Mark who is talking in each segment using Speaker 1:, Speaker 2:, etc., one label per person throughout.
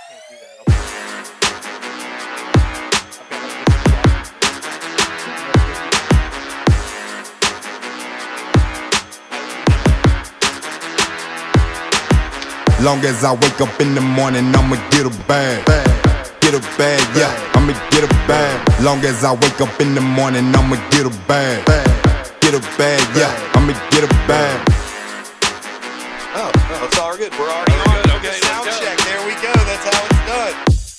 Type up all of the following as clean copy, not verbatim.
Speaker 1: Long as I wake up in the morning, I'ma get a bag. Get a bag, yeah, I'ma get a bag. Long as I wake up in the morning, I'ma get a bag. Get a bag, yeah, I'ma get a bag.
Speaker 2: Oh, it's all good. We're already on. Okay, sound check. There we go. That's how it's done.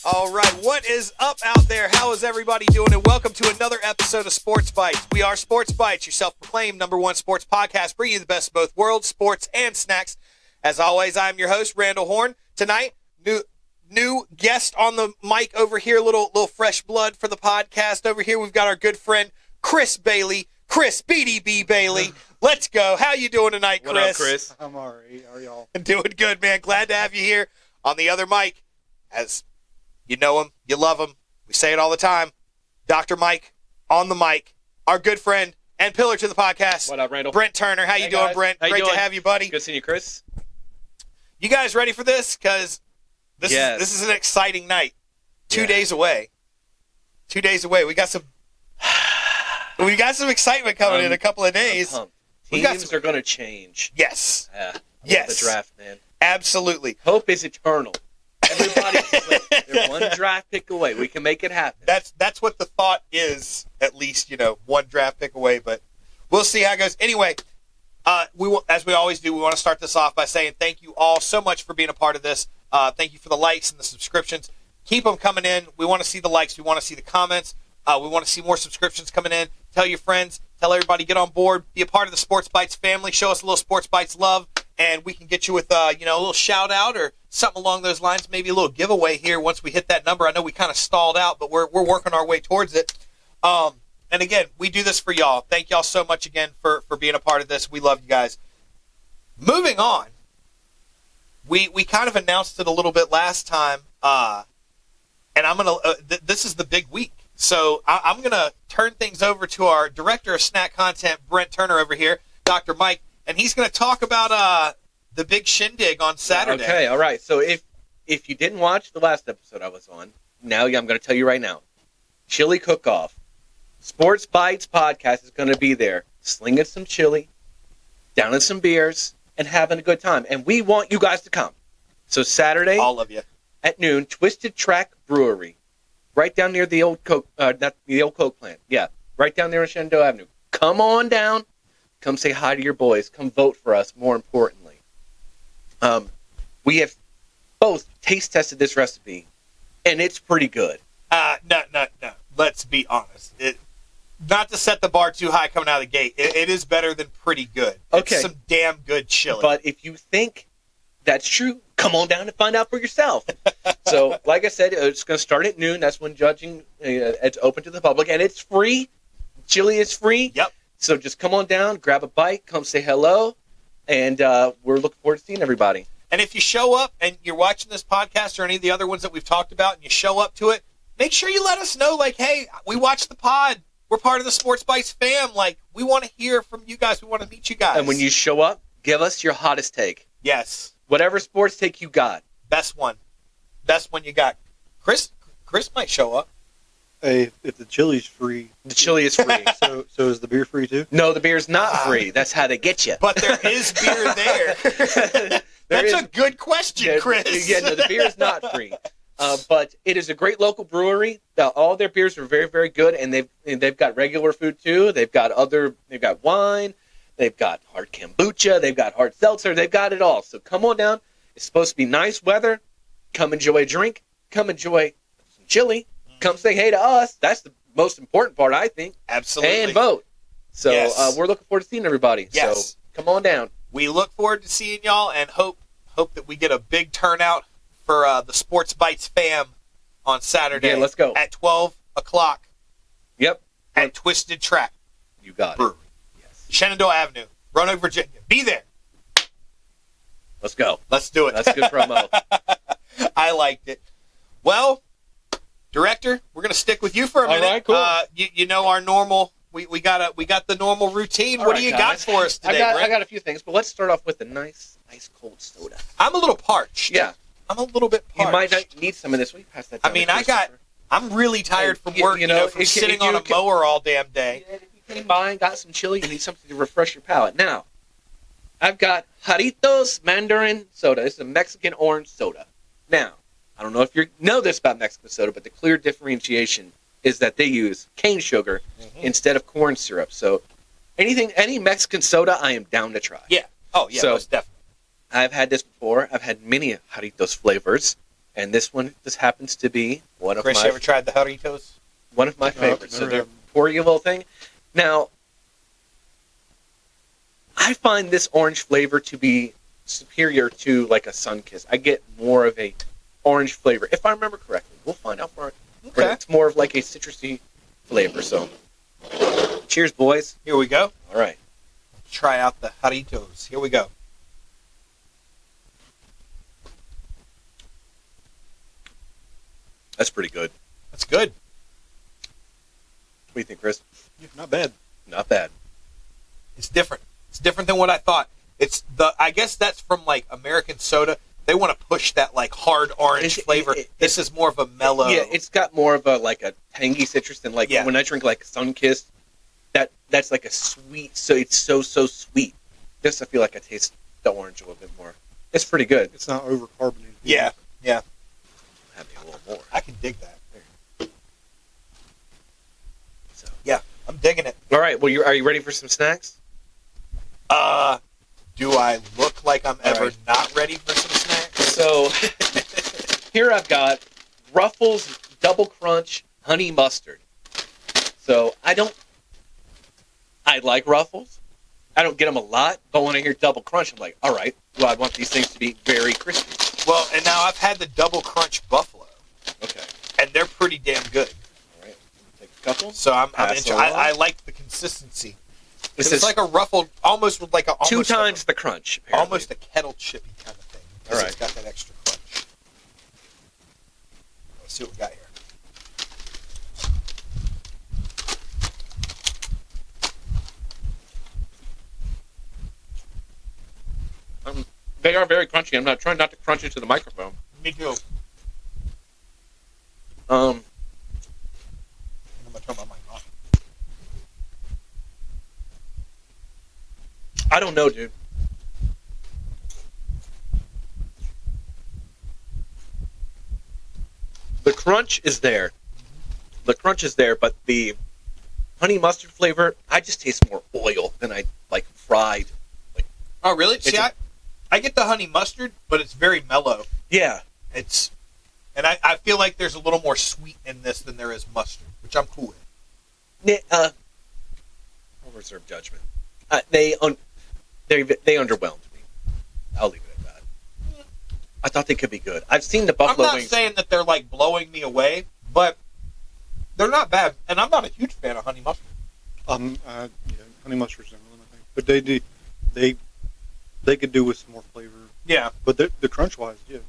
Speaker 2: All right, what is up out there? How is everybody doing? And welcome to another episode of Sports Bites. We are Sports Bites, your self-proclaimed #1 sports podcast, bringing you the best of both worlds, sports, and snacks. As always, I'm your host, Randall Horn. Tonight, new guest on the mic over here, little fresh blood for the podcast. Over here, we've got our good friend, Chris Bailey. Chris, BDB Bailey. Let's go. How you doing tonight, Chris?
Speaker 3: What up, Chris?
Speaker 4: I'm all right. How are y'all?
Speaker 2: Doing good, man. Glad to have you here on the other mic. As you know him, you love him. We say it all the time. Dr. Mike on the mic. Our good friend and pillar to the podcast.
Speaker 3: What up, Randall?
Speaker 2: Brent Turner. How you doing,
Speaker 3: guys.
Speaker 2: Brent?
Speaker 3: How you
Speaker 2: Great
Speaker 3: doing?
Speaker 2: to have you, buddy.
Speaker 3: Good seeing you, Chris.
Speaker 2: You guys ready for this? Because this is an exciting night. 2 days away. 2 days away. We got some excitement coming in a couple of days.
Speaker 3: Teams are going to change.
Speaker 2: Yes.
Speaker 3: The draft, man.
Speaker 2: Absolutely.
Speaker 3: Hope is eternal. Everybody's they're one draft pick away. We can make it happen.
Speaker 2: That's what the thought is. At least, one draft pick away. But we'll see how it goes. Anyway. As we always do, we want to start this off by saying thank you all so much for being a part of this. Thank you for the likes and the subscriptions. Keep them coming in. We want to see the likes. We want to see the comments. We want to see more subscriptions coming in. Tell your friends. Tell everybody, get on board. Be a part of the Sports Bites family. Show us a little Sports Bites love, and we can get you with a little shout out or something along those lines. Maybe a little giveaway here once we hit that number. I know we kind of stalled out, but we're working our way towards it. And again, we do this for y'all. Thank y'all so much again for being a part of this. We love you guys. Moving on, we kind of announced it a little bit last time, and I'm gonna. This is the big week, so I'm gonna turn things over to our director of snack content, Brent Turner over here, Dr. Mike, and he's gonna talk about the big shindig on Saturday.
Speaker 3: Okay, all right. So if you didn't watch the last episode I was on, now I'm going to tell you right now, chili cook-off. Sports Bites podcast is going to be there, slinging some chili, downing some beers, and having a good time. And we want you guys to come. So Saturday,
Speaker 2: all of you,
Speaker 3: at noon, Twisted Track Brewery, right down near the old Coke, not the old Coke plant. Yeah, right down there on Shenandoah Avenue. Come on down. Come say hi to your boys. Come vote for us. More importantly, we have both taste tested this recipe, and it's pretty good.
Speaker 2: No. Let's be honest. Not to set the bar too high coming out of the gate. It is better than pretty good.
Speaker 3: Okay.
Speaker 2: It's some damn good chili.
Speaker 3: But if you think that's true, come on down and find out for yourself. So, like I said, it's going to start at noon. That's when judging. It's open to the public, and it's free. Chili is free.
Speaker 2: Yep.
Speaker 3: So just come on down, grab a bite, come say hello, and we're looking forward to seeing everybody.
Speaker 2: And if you show up and you're watching this podcast or any of the other ones that we've talked about and you show up to it, make sure you let us know, like, hey, we watched the pod. We're part of the Sports Bites fam. Like, we want to hear from you guys. We want to meet you guys.
Speaker 3: And when you show up, give us your hottest take.
Speaker 2: Yes.
Speaker 3: Whatever sports take you got.
Speaker 2: Best one you got. Chris might show up.
Speaker 4: Hey, if the chili's free.
Speaker 3: The chili is free.
Speaker 4: So is the beer free too?
Speaker 3: No, the beer's not free. That's how they get you.
Speaker 2: But there is beer there. That's a good question, Chris.
Speaker 3: Yeah, no, the beer is not free. But it is a great local brewery. All their beers are very, very good, and they've got regular food too. They've got wine, they've got hard kombucha, they've got hard seltzer, they've got it all. So come on down. It's supposed to be nice weather. Come enjoy a drink. Come enjoy some chili. Come say hey to us. That's the most important part, I think.
Speaker 2: Absolutely.
Speaker 3: And vote. So
Speaker 2: yes.
Speaker 3: We're looking forward to seeing everybody.
Speaker 2: Yes.
Speaker 3: So come on down.
Speaker 2: We look forward to seeing y'all and hope that we get a big turnout for the Sports Bites fam on Saturday.
Speaker 3: Yeah, let's go.
Speaker 2: At 12 o'clock.
Speaker 3: Yep.
Speaker 2: At Twisted Track.
Speaker 3: You got
Speaker 2: Brewery.
Speaker 3: it. Yes.
Speaker 2: Shenandoah Avenue. Roanoke, Virginia. Be there.
Speaker 3: Let's go.
Speaker 2: Let's do it.
Speaker 3: That's a good promo.
Speaker 2: I liked it. Well, Director, we're going to stick with you for a minute.
Speaker 3: All right, cool.
Speaker 2: You know our normal. We got the normal routine.
Speaker 3: All
Speaker 2: what
Speaker 3: right,
Speaker 2: do you
Speaker 3: guys.
Speaker 2: got for us today,
Speaker 3: I
Speaker 2: Brent?
Speaker 3: got a few things, but let's start off with a nice cold soda.
Speaker 2: I'm a little parched.
Speaker 3: Yeah.
Speaker 2: I'm a little bit parched.
Speaker 3: You might not need some of this. We pass that down.
Speaker 2: I mean,
Speaker 3: to
Speaker 2: I'm really tired from
Speaker 3: You-
Speaker 2: work,
Speaker 3: you know,
Speaker 2: from
Speaker 3: if you-
Speaker 2: sitting
Speaker 3: if
Speaker 2: on
Speaker 3: you
Speaker 2: a
Speaker 3: can-
Speaker 2: mower all damn day.
Speaker 3: If you came by and got some chili, you need something to refresh your palate. Now, I've got Jarritos Mandarin Soda. It's a Mexican orange soda. Now, I don't know if you know this about Mexican soda, but the clear differentiation is that they use cane sugar instead of corn syrup. So, any Mexican soda, I am down to try.
Speaker 2: Yeah. Oh, yeah,
Speaker 3: So-
Speaker 2: most definitely.
Speaker 3: I've had this before. I've had many Jarritos flavors, and this happens to be one of
Speaker 2: Chris,
Speaker 3: my
Speaker 2: you ever tried the Jarritos?
Speaker 3: one of my favorites. So
Speaker 4: never
Speaker 3: they're
Speaker 4: have.
Speaker 3: pour you a little thing. Now, I find this orange flavor to be superior to like a Sunkist. I get more of a orange flavor, if I remember correctly. We'll find out more. But
Speaker 2: Okay.
Speaker 3: it's more of like a citrusy flavor. So, cheers, boys.
Speaker 2: Here we go.
Speaker 3: All right.
Speaker 2: Try out the Jarritos. Here we go.
Speaker 3: That's pretty good.
Speaker 2: That's good.
Speaker 3: What do you think, Chris?
Speaker 4: Yeah, not bad.
Speaker 3: Not bad.
Speaker 2: It's different. It's different than what I thought. I guess that's from like American soda. They want to push that like hard orange flavor. This is more of a mellow.
Speaker 3: Yeah, it's got more of a tangy citrus than when I drink like Sunkist. That's like a sweet. So it's so sweet. This I feel like I taste the orange a little bit more. It's pretty good.
Speaker 4: It's not overcarbonated.
Speaker 2: Yeah.
Speaker 3: Have me a little more.
Speaker 2: I can dig that.
Speaker 3: So.
Speaker 2: Yeah, I'm digging it.
Speaker 3: All right. Well, are you ready for some snacks?
Speaker 2: Do I look like I'm ever
Speaker 3: right.
Speaker 2: not ready for some snacks?
Speaker 3: So here I've got Ruffles Double Crunch Honey Mustard. So I like Ruffles. I don't get them a lot, but when I hear Double Crunch, I'm like, all right, well, I want these things to be very crispy.
Speaker 2: Well, and now I've had the Double Crunch Buffalo,
Speaker 3: Okay.
Speaker 2: and they're pretty damn good.
Speaker 3: All right. Take a couple.
Speaker 2: So
Speaker 3: Pass along.
Speaker 2: I like the consistency.
Speaker 3: This
Speaker 2: It's
Speaker 3: is
Speaker 2: like a ruffled, almost with like a
Speaker 3: two
Speaker 2: almost
Speaker 3: times the crunch. Apparently.
Speaker 2: almost a kettle chippy kind of thing.
Speaker 3: All right.
Speaker 2: It's got that extra crunch. Let's see what we got here.
Speaker 3: They are very crunchy. I'm not trying not to crunch into the microphone.
Speaker 2: Me too.
Speaker 3: Um,
Speaker 2: I'm gonna turn my mic off.
Speaker 3: I don't know, dude. The crunch is there. The crunch is there, but the honey mustard flavor, I just taste more oil than I like fried.
Speaker 2: Oh, really? See,
Speaker 3: It's
Speaker 2: I get the honey mustard, but it's very mellow.
Speaker 3: Yeah.
Speaker 2: And I feel like there's a little more sweet in this than there is mustard, which I'm cool with.
Speaker 3: I'll reserve judgment. They underwhelmed me. I'll leave it at that. I thought they could be good. I've seen the
Speaker 2: I'm
Speaker 3: buffalo
Speaker 2: not
Speaker 3: wings.
Speaker 2: saying that they're like blowing me away, but they're not bad. And I'm not a huge fan of honey mustard.
Speaker 4: Yeah, honey mustard's not really my thing, but they could do with some more flavor.
Speaker 2: Yeah.
Speaker 4: But the crunch wise, yeah.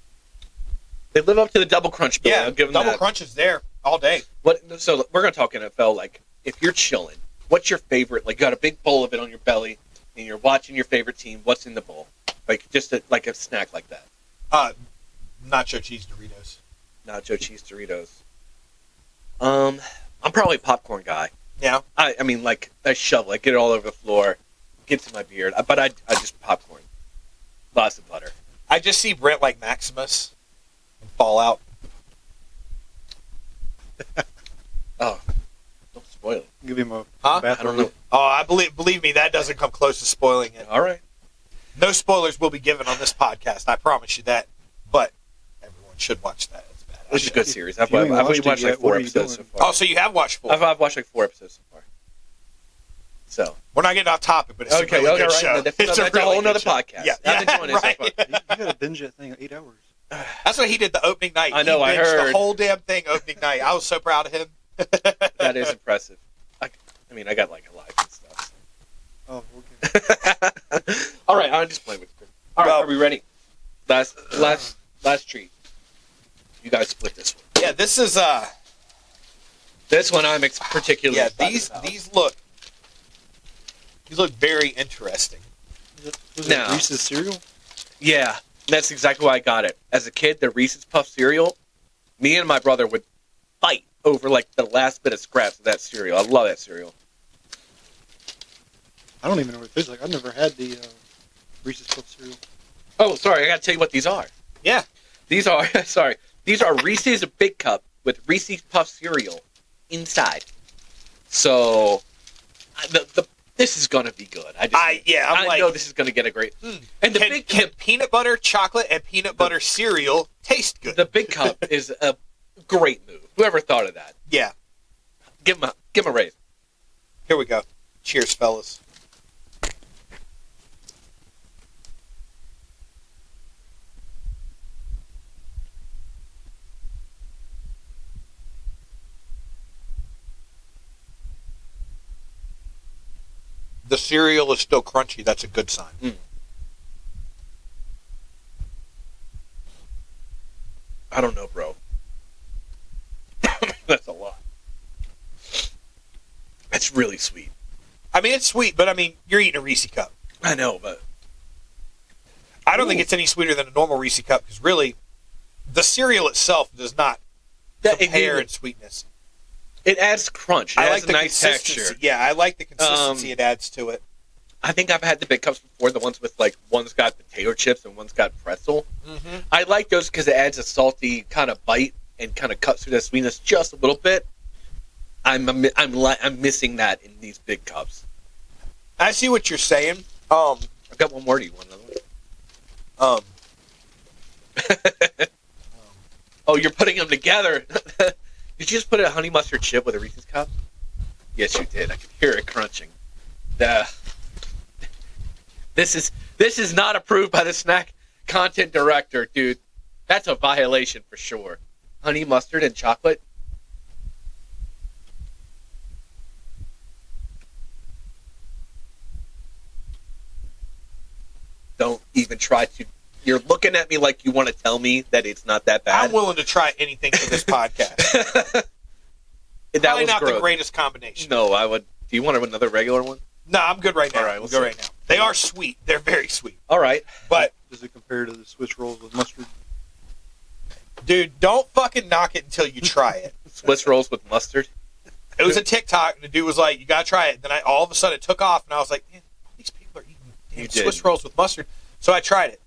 Speaker 3: They live up to the double crunch bill.
Speaker 2: Yeah,
Speaker 3: I'll give them
Speaker 2: double
Speaker 3: that.
Speaker 2: crunch is there all day.
Speaker 3: So we're gonna talk NFL. Like, if you're chilling, what's your favorite? Like, you got a big bowl of it on your belly, and you're watching your favorite team. What's in the bowl? Like, just like a snack like that.
Speaker 2: Nacho cheese Doritos.
Speaker 3: Nacho cheese Doritos. I'm probably a popcorn guy.
Speaker 2: Yeah.
Speaker 3: I mean, like, I shovel it, get it all over the floor, gets in my beard. But I just popcorn. Lots of butter.
Speaker 2: I just see Brent like Maximus in Fallout.
Speaker 3: Oh, don't spoil it.
Speaker 4: Give him a
Speaker 2: Huh?
Speaker 4: bath
Speaker 3: I don't
Speaker 4: over.
Speaker 3: know.
Speaker 2: Oh, I believe me, that doesn't come close to spoiling it.
Speaker 3: All right.
Speaker 2: No spoilers will be given on this podcast. I promise you that. But everyone should watch that. It's badass.
Speaker 3: It's a good series. I've
Speaker 4: you ain't
Speaker 3: watched
Speaker 4: watched it
Speaker 3: like
Speaker 4: yet,
Speaker 3: 4
Speaker 4: what are you
Speaker 3: episodes so
Speaker 4: doing?
Speaker 3: far.
Speaker 2: Oh, so you have watched 4.
Speaker 3: I've watched like 4 episodes so far. So
Speaker 2: We're not getting off topic, but it's a really good
Speaker 3: right.
Speaker 2: show.
Speaker 3: That's
Speaker 2: It's
Speaker 3: a whole
Speaker 2: really
Speaker 3: nother
Speaker 2: good show.
Speaker 3: podcast.
Speaker 2: Yeah,
Speaker 3: I've been enjoying it so
Speaker 2: right.
Speaker 3: far.
Speaker 4: You gotta binge that thing in 8 hours.
Speaker 2: That's what he did the opening night.
Speaker 3: I know,
Speaker 2: He
Speaker 3: I
Speaker 2: binged
Speaker 3: heard.
Speaker 2: the whole damn thing opening night. I was so proud of him.
Speaker 3: That is impressive. I mean, I got like a life and stuff.
Speaker 4: Oh, okay.
Speaker 3: All right, I'm just playing with you. All right,
Speaker 2: Well-
Speaker 3: are we ready? Last treat. You guys split this one.
Speaker 2: Yeah, this is
Speaker 3: This one I'm particularly
Speaker 2: yeah,
Speaker 3: excited
Speaker 2: these
Speaker 3: about.
Speaker 2: these look very interesting.
Speaker 4: Was
Speaker 3: No.
Speaker 4: it Reese's cereal?
Speaker 3: Yeah, That's exactly why I got it. As a kid, the Reese's Puff cereal, me and my brother would fight over like the last bit of scraps of that cereal. I love that cereal.
Speaker 4: I don't even know what it tastes like. I've never had the Reese's Puff cereal.
Speaker 3: Oh, sorry, I got to tell you what these are.
Speaker 2: Yeah.
Speaker 3: These are Reese's Big Cup with Reese's Puff cereal inside. So, this is gonna be good. I know this is gonna get a great. And the Big Cup,
Speaker 2: can peanut butter chocolate and peanut butter cereal taste good?
Speaker 3: the Big Cup is a great move. Whoever thought of that?
Speaker 2: Yeah.
Speaker 3: Give him a raise.
Speaker 2: Here we go. Cheers, fellas. The cereal is still crunchy. That's a good sign.
Speaker 3: I don't know, bro. That's a lot. That's really sweet.
Speaker 2: I mean, it's sweet, but I mean, you're eating a Reese cup.
Speaker 3: I know, but
Speaker 2: I don't think it's any sweeter than a normal Reese cup because really, the cereal itself does not compare in sweetness.
Speaker 3: It adds crunch. It
Speaker 2: I
Speaker 3: adds
Speaker 2: like
Speaker 3: a
Speaker 2: the
Speaker 3: nice
Speaker 2: consistency.
Speaker 3: texture.
Speaker 2: Yeah, I like the consistency it adds to it.
Speaker 3: I think I've had the Big Cups before, the ones with like one's got potato chips and one's got pretzel.
Speaker 2: Mm-hmm.
Speaker 3: I like those because it adds a salty kind of bite and kind of cuts through the sweetness just a little bit. I'm missing that in these Big Cups.
Speaker 2: I see what you're saying.
Speaker 3: I've got one more. Do you want another one? Oh, you're putting them together. Did you just put a honey mustard chip with a Reese's cup? Yes, you did. I could hear it crunching. This is not approved by the snack content director, dude. That's a violation for sure. Honey mustard and chocolate. Don't even try to. You're looking at me like you want to tell me that it's not that bad.
Speaker 2: I'm willing to try anything for this podcast.
Speaker 3: That
Speaker 2: Probably
Speaker 3: was
Speaker 2: not
Speaker 3: gross.
Speaker 2: the greatest combination.
Speaker 3: No, I would. Do you want another regular one?
Speaker 2: No, I'm good right now.
Speaker 3: All right,
Speaker 2: we'll go right now. They are sweet. They're very sweet.
Speaker 3: All right.
Speaker 2: But,
Speaker 4: Does it compare to the Swiss rolls with mustard?
Speaker 2: dude, don't fucking knock it until you try it.
Speaker 3: Swiss rolls with mustard.
Speaker 2: It was a TikTok, and the dude was like, you got to try it. Then all of a sudden it took off, and I was like, man, all these people are eating damn Swiss rolls with mustard. So I tried it.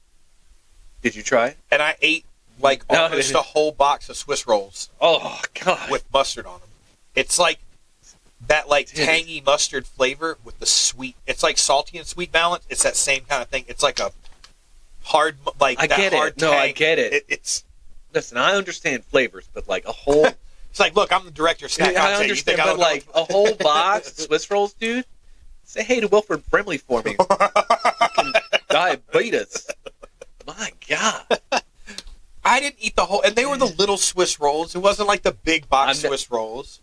Speaker 3: Did you try it?
Speaker 2: And I ate like almost a whole box of Swiss rolls
Speaker 3: Oh, God.
Speaker 2: with mustard on them. It's like that like tangy mustard flavor with the sweet. It's like salty and sweet balance. It's that same kind of thing. It's like a hard, like
Speaker 3: I
Speaker 2: that
Speaker 3: get
Speaker 2: hard
Speaker 3: it. No,
Speaker 2: tang.
Speaker 3: I get it.
Speaker 2: It's
Speaker 3: Listen, I understand flavors, but like a whole...
Speaker 2: it's like, look, I'm the director of snack.
Speaker 3: I
Speaker 2: Content. You
Speaker 3: understand,
Speaker 2: think I
Speaker 3: but
Speaker 2: don't know
Speaker 3: like a whole box of Swiss rolls, dude? Say hey to Wilford Brimley for me. Fucking diabetes. My God.
Speaker 2: I didn't eat the whole, and they were the little Swiss rolls. It wasn't like the big box
Speaker 3: I'm
Speaker 2: Swiss rolls.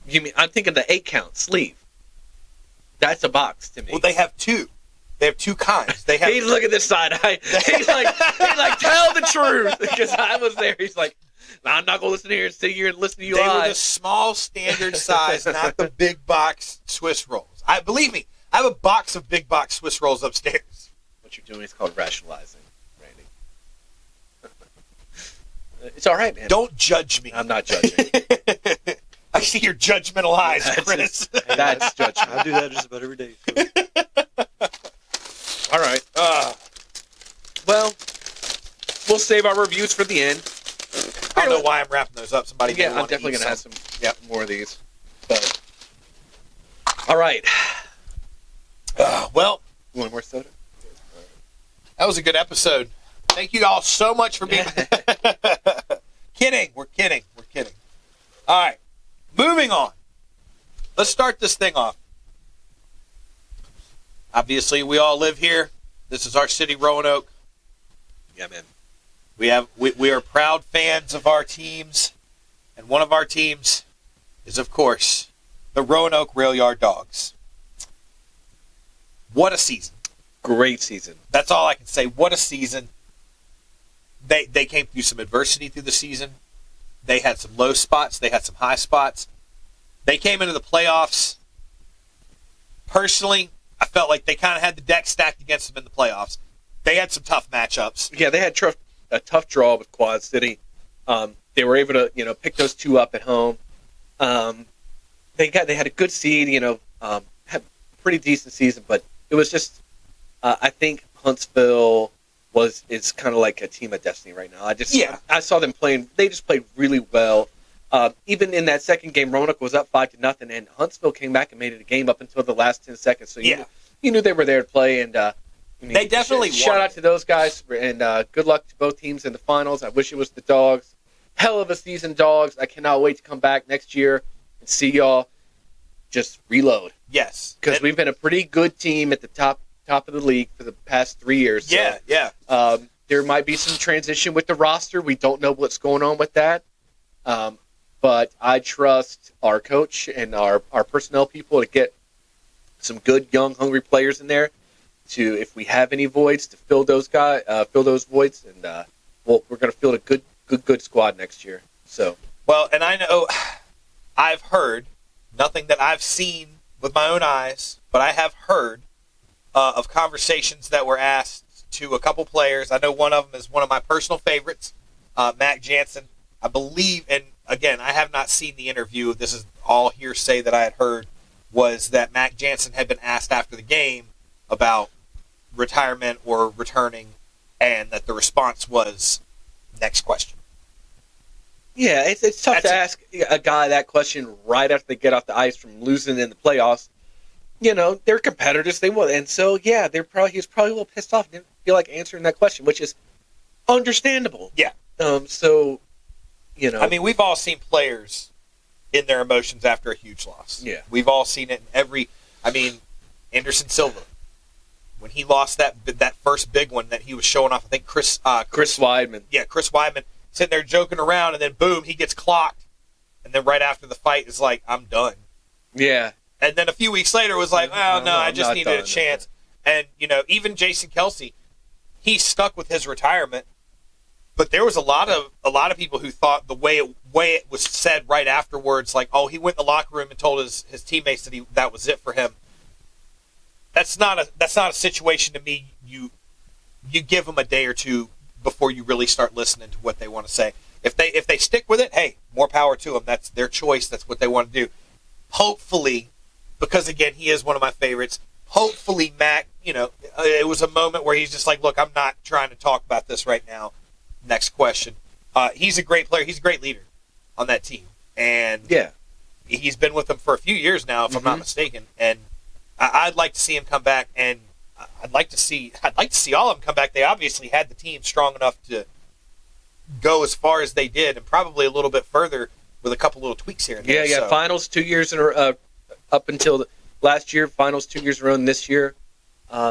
Speaker 3: You mean, I'm thinking the 8-count sleeve. That's a box to me.
Speaker 2: Well, they have two. They have two kinds. They have.
Speaker 3: He's looking this side. He's like, tell the truth. Because I was there. He's like, I'm not going to listen here and sit here and listen to you
Speaker 2: They
Speaker 3: lie.
Speaker 2: were the small standard size, not the big box Swiss rolls. Believe me, I have a box of big box Swiss rolls upstairs.
Speaker 3: What you're doing is called rationalizing, Randy. It's all right, man.
Speaker 2: Don't judge me.
Speaker 3: I'm not judging.
Speaker 2: I see your judgmental eyes, Chris.
Speaker 3: That's judgment.
Speaker 4: I do that just about every day.
Speaker 3: All right. Well, we'll save our reviews for the end.
Speaker 2: I don't know why I'm wrapping those up. Somebody may
Speaker 3: Yeah, I'm
Speaker 2: want to
Speaker 3: definitely
Speaker 2: eat
Speaker 3: going to have
Speaker 2: some.
Speaker 3: some more of these. But all right.
Speaker 2: Well,
Speaker 3: You want more soda?
Speaker 2: that was a good episode. Thank you all so much for being. Kidding. We're kidding. All right. Moving on. Let's start this thing off. Obviously, we all live here. This is our city, Roanoke.
Speaker 3: Yeah, man.
Speaker 2: We are proud fans of our teams, and one of our teams is, of course, the Roanoke Rail Yard Dawgs. What a season!
Speaker 3: Great season.
Speaker 2: That's all I can say. What a season! They came through some adversity through the season. They had some low spots. They had some high spots. They came into the playoffs. Personally, I felt like they kind of had the deck stacked against them in the playoffs. they had some tough matchups.
Speaker 3: Yeah, they had a tough draw with Quad City. They were able to, pick those two up at home. They had a good seed, had a pretty decent season, but it was just, I think Huntsville is kind of like a team of destiny right now. I saw them playing. They just played really well. Even in that second game, Roanoke was up 5-0, and Huntsville came back and made it a game up until the last 10 seconds. So you knew they were there to play, and
Speaker 2: they definitely
Speaker 3: shout out to those guys, and good luck to both teams in the finals. I wish it was the Dawgs. Hell of a season, Dawgs. I cannot wait to come back next year and see y'all just reload.
Speaker 2: Yes,
Speaker 3: because we've been a pretty good team at the top of the league for the past 3 years. So, there might be some transition with the roster. We don't know what's going on with that. But I trust our coach and our personnel people to get some good, young, hungry players in there to, if we have any voids, to fill those voids, and we're going to field a good squad next year. So
Speaker 2: well, and I know I've heard nothing that I've seen with my own eyes, but I have heard of conversations that were asked to a couple players. I know one of them is one of my personal favorites, Mac Jansen. I believe, and again, I have not seen the interview. This is all hearsay that I had heard, was that Mac Jansen had been asked after the game about retirement or returning, and that the response was, next question.
Speaker 3: Yeah, it's tough to ask a guy that question right after they get off the ice from losing in the playoffs. They're competitors. They will, and so he's probably a little pissed off. Didn't feel like answering that question, which is understandable.
Speaker 2: Yeah.
Speaker 3: I
Speaker 2: mean, we've all seen players in their emotions after a huge loss.
Speaker 3: Yeah.
Speaker 2: We've all seen it in Anderson Silva, when he lost that first big one that he was showing off, I think Chris
Speaker 3: Weidman.
Speaker 2: Yeah, Chris Weidman sitting there joking around, and then boom, he gets clocked. And then right after the fight is like, I'm done.
Speaker 3: Yeah.
Speaker 2: And then a few weeks later it was like, I just needed a chance. And, even Jason Kelsey, he stuck with his retirement. But there was a lot of people who thought the way it was said right afterwards, like, oh, he went in the locker room and told his teammates that was it for him. That's not a situation to me. You give them a day or two before you really start listening to what they want to say. If they stick with it, hey, more power to them. That's their choice. That's what they want to do. Hopefully, because again, he is one of my favorites. Hopefully, Mac, it was a moment where he's just like, look, I'm not trying to talk about this right now. Next question. He's a great player. He's a great leader on that team, and he's been with them for a few years now, if I'm not mistaken. And I'd like to see him come back, and I'd like to see all of them come back. They obviously had the team strong enough to go as far as they did, and probably a little bit further with a couple little tweaks here and there.
Speaker 3: Yeah. Finals 2 years in a row, up until last year. Finals 2 years in a row, and this year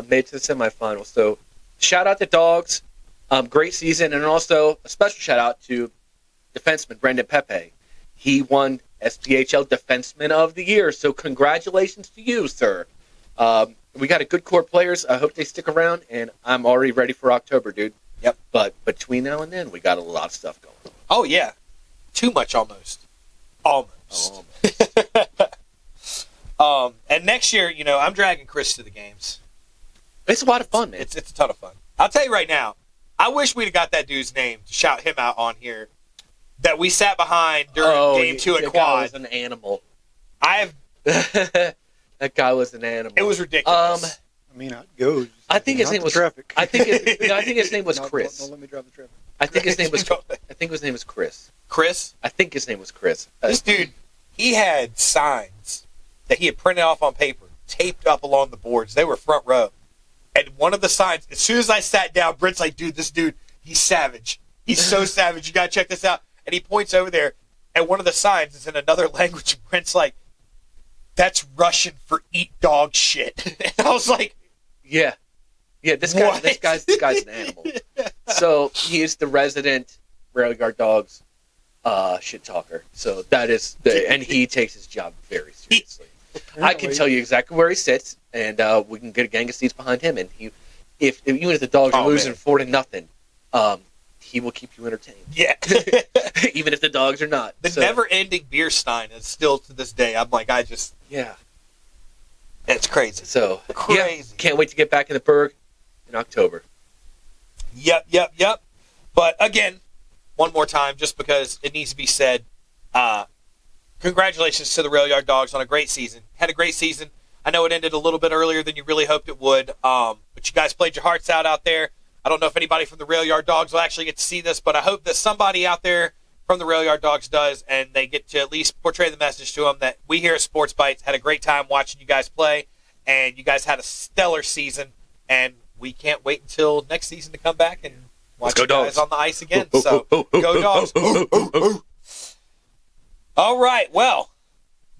Speaker 3: made to the semifinals. So shout out to Dawgs. Great season, and also a special shout out to defenseman Brendan Pepe. He won SPHL Defenseman of the Year, so congratulations to you, sir. We got a good core of players. I hope they stick around, and I'm already ready for October, dude.
Speaker 2: Yep.
Speaker 3: But between now and then, we got a lot of stuff going on.
Speaker 2: Oh, yeah. Too much almost. Almost. And next year, I'm dragging Chris to the games.
Speaker 3: It's a lot of fun, man.
Speaker 2: It's a ton of fun. I'll tell you right now, I wish we'd have got that dude's name to shout him out on here that we sat behind during Game 2 at Quad.
Speaker 3: That guy was an animal. That guy was an animal.
Speaker 2: It was ridiculous.
Speaker 4: I'd go.
Speaker 3: I think his name was
Speaker 4: traffic.
Speaker 3: I think his name was Chris.
Speaker 4: Don't let me drive the traffic.
Speaker 3: I think his name was Chris.
Speaker 2: Chris?
Speaker 3: I think his name was Chris.
Speaker 2: This dude, he had signs that he had printed off on paper, taped up along the boards. They were front row. And one of the signs, as soon as I sat down, Brent's like, dude, this dude, he's savage. He's so savage. You got to check this out. And he points over there, and one of the signs is in another language. And Brent's like, that's Russian for eat dog shit. And I was like,
Speaker 3: yeah, this guy's an animal. So he is the resident Rally Guard Dogs shit talker. So that is and he takes his job very seriously. I can tell you exactly where he sits, and we can get a gang of seats behind him. And even if the Dogs are losing 4-0, he will keep you entertained.
Speaker 2: Yeah,
Speaker 3: even if the Dogs are not.
Speaker 2: The never-ending beer stein is still to this day. I'm like, it's crazy.
Speaker 3: So
Speaker 2: crazy.
Speaker 3: Yeah, can't wait to get back in the Berg in October.
Speaker 2: Yep. But again, one more time, just because it needs to be said, congratulations to the Rail Yard Dogs on a great season. Had a great season. I know it ended a little bit earlier than you really hoped it would, but you guys played your hearts out there. I don't know if anybody from the Rail Yard Dogs will actually get to see this, but I hope that somebody out there from the Rail Yard Dogs does, and they get to at least portray the message to them that we here at Sports Bites had a great time watching you guys play, and you guys had a stellar season, and we can't wait until next season to come back and watch you guys on the ice again. So, go Dogs. All right, well,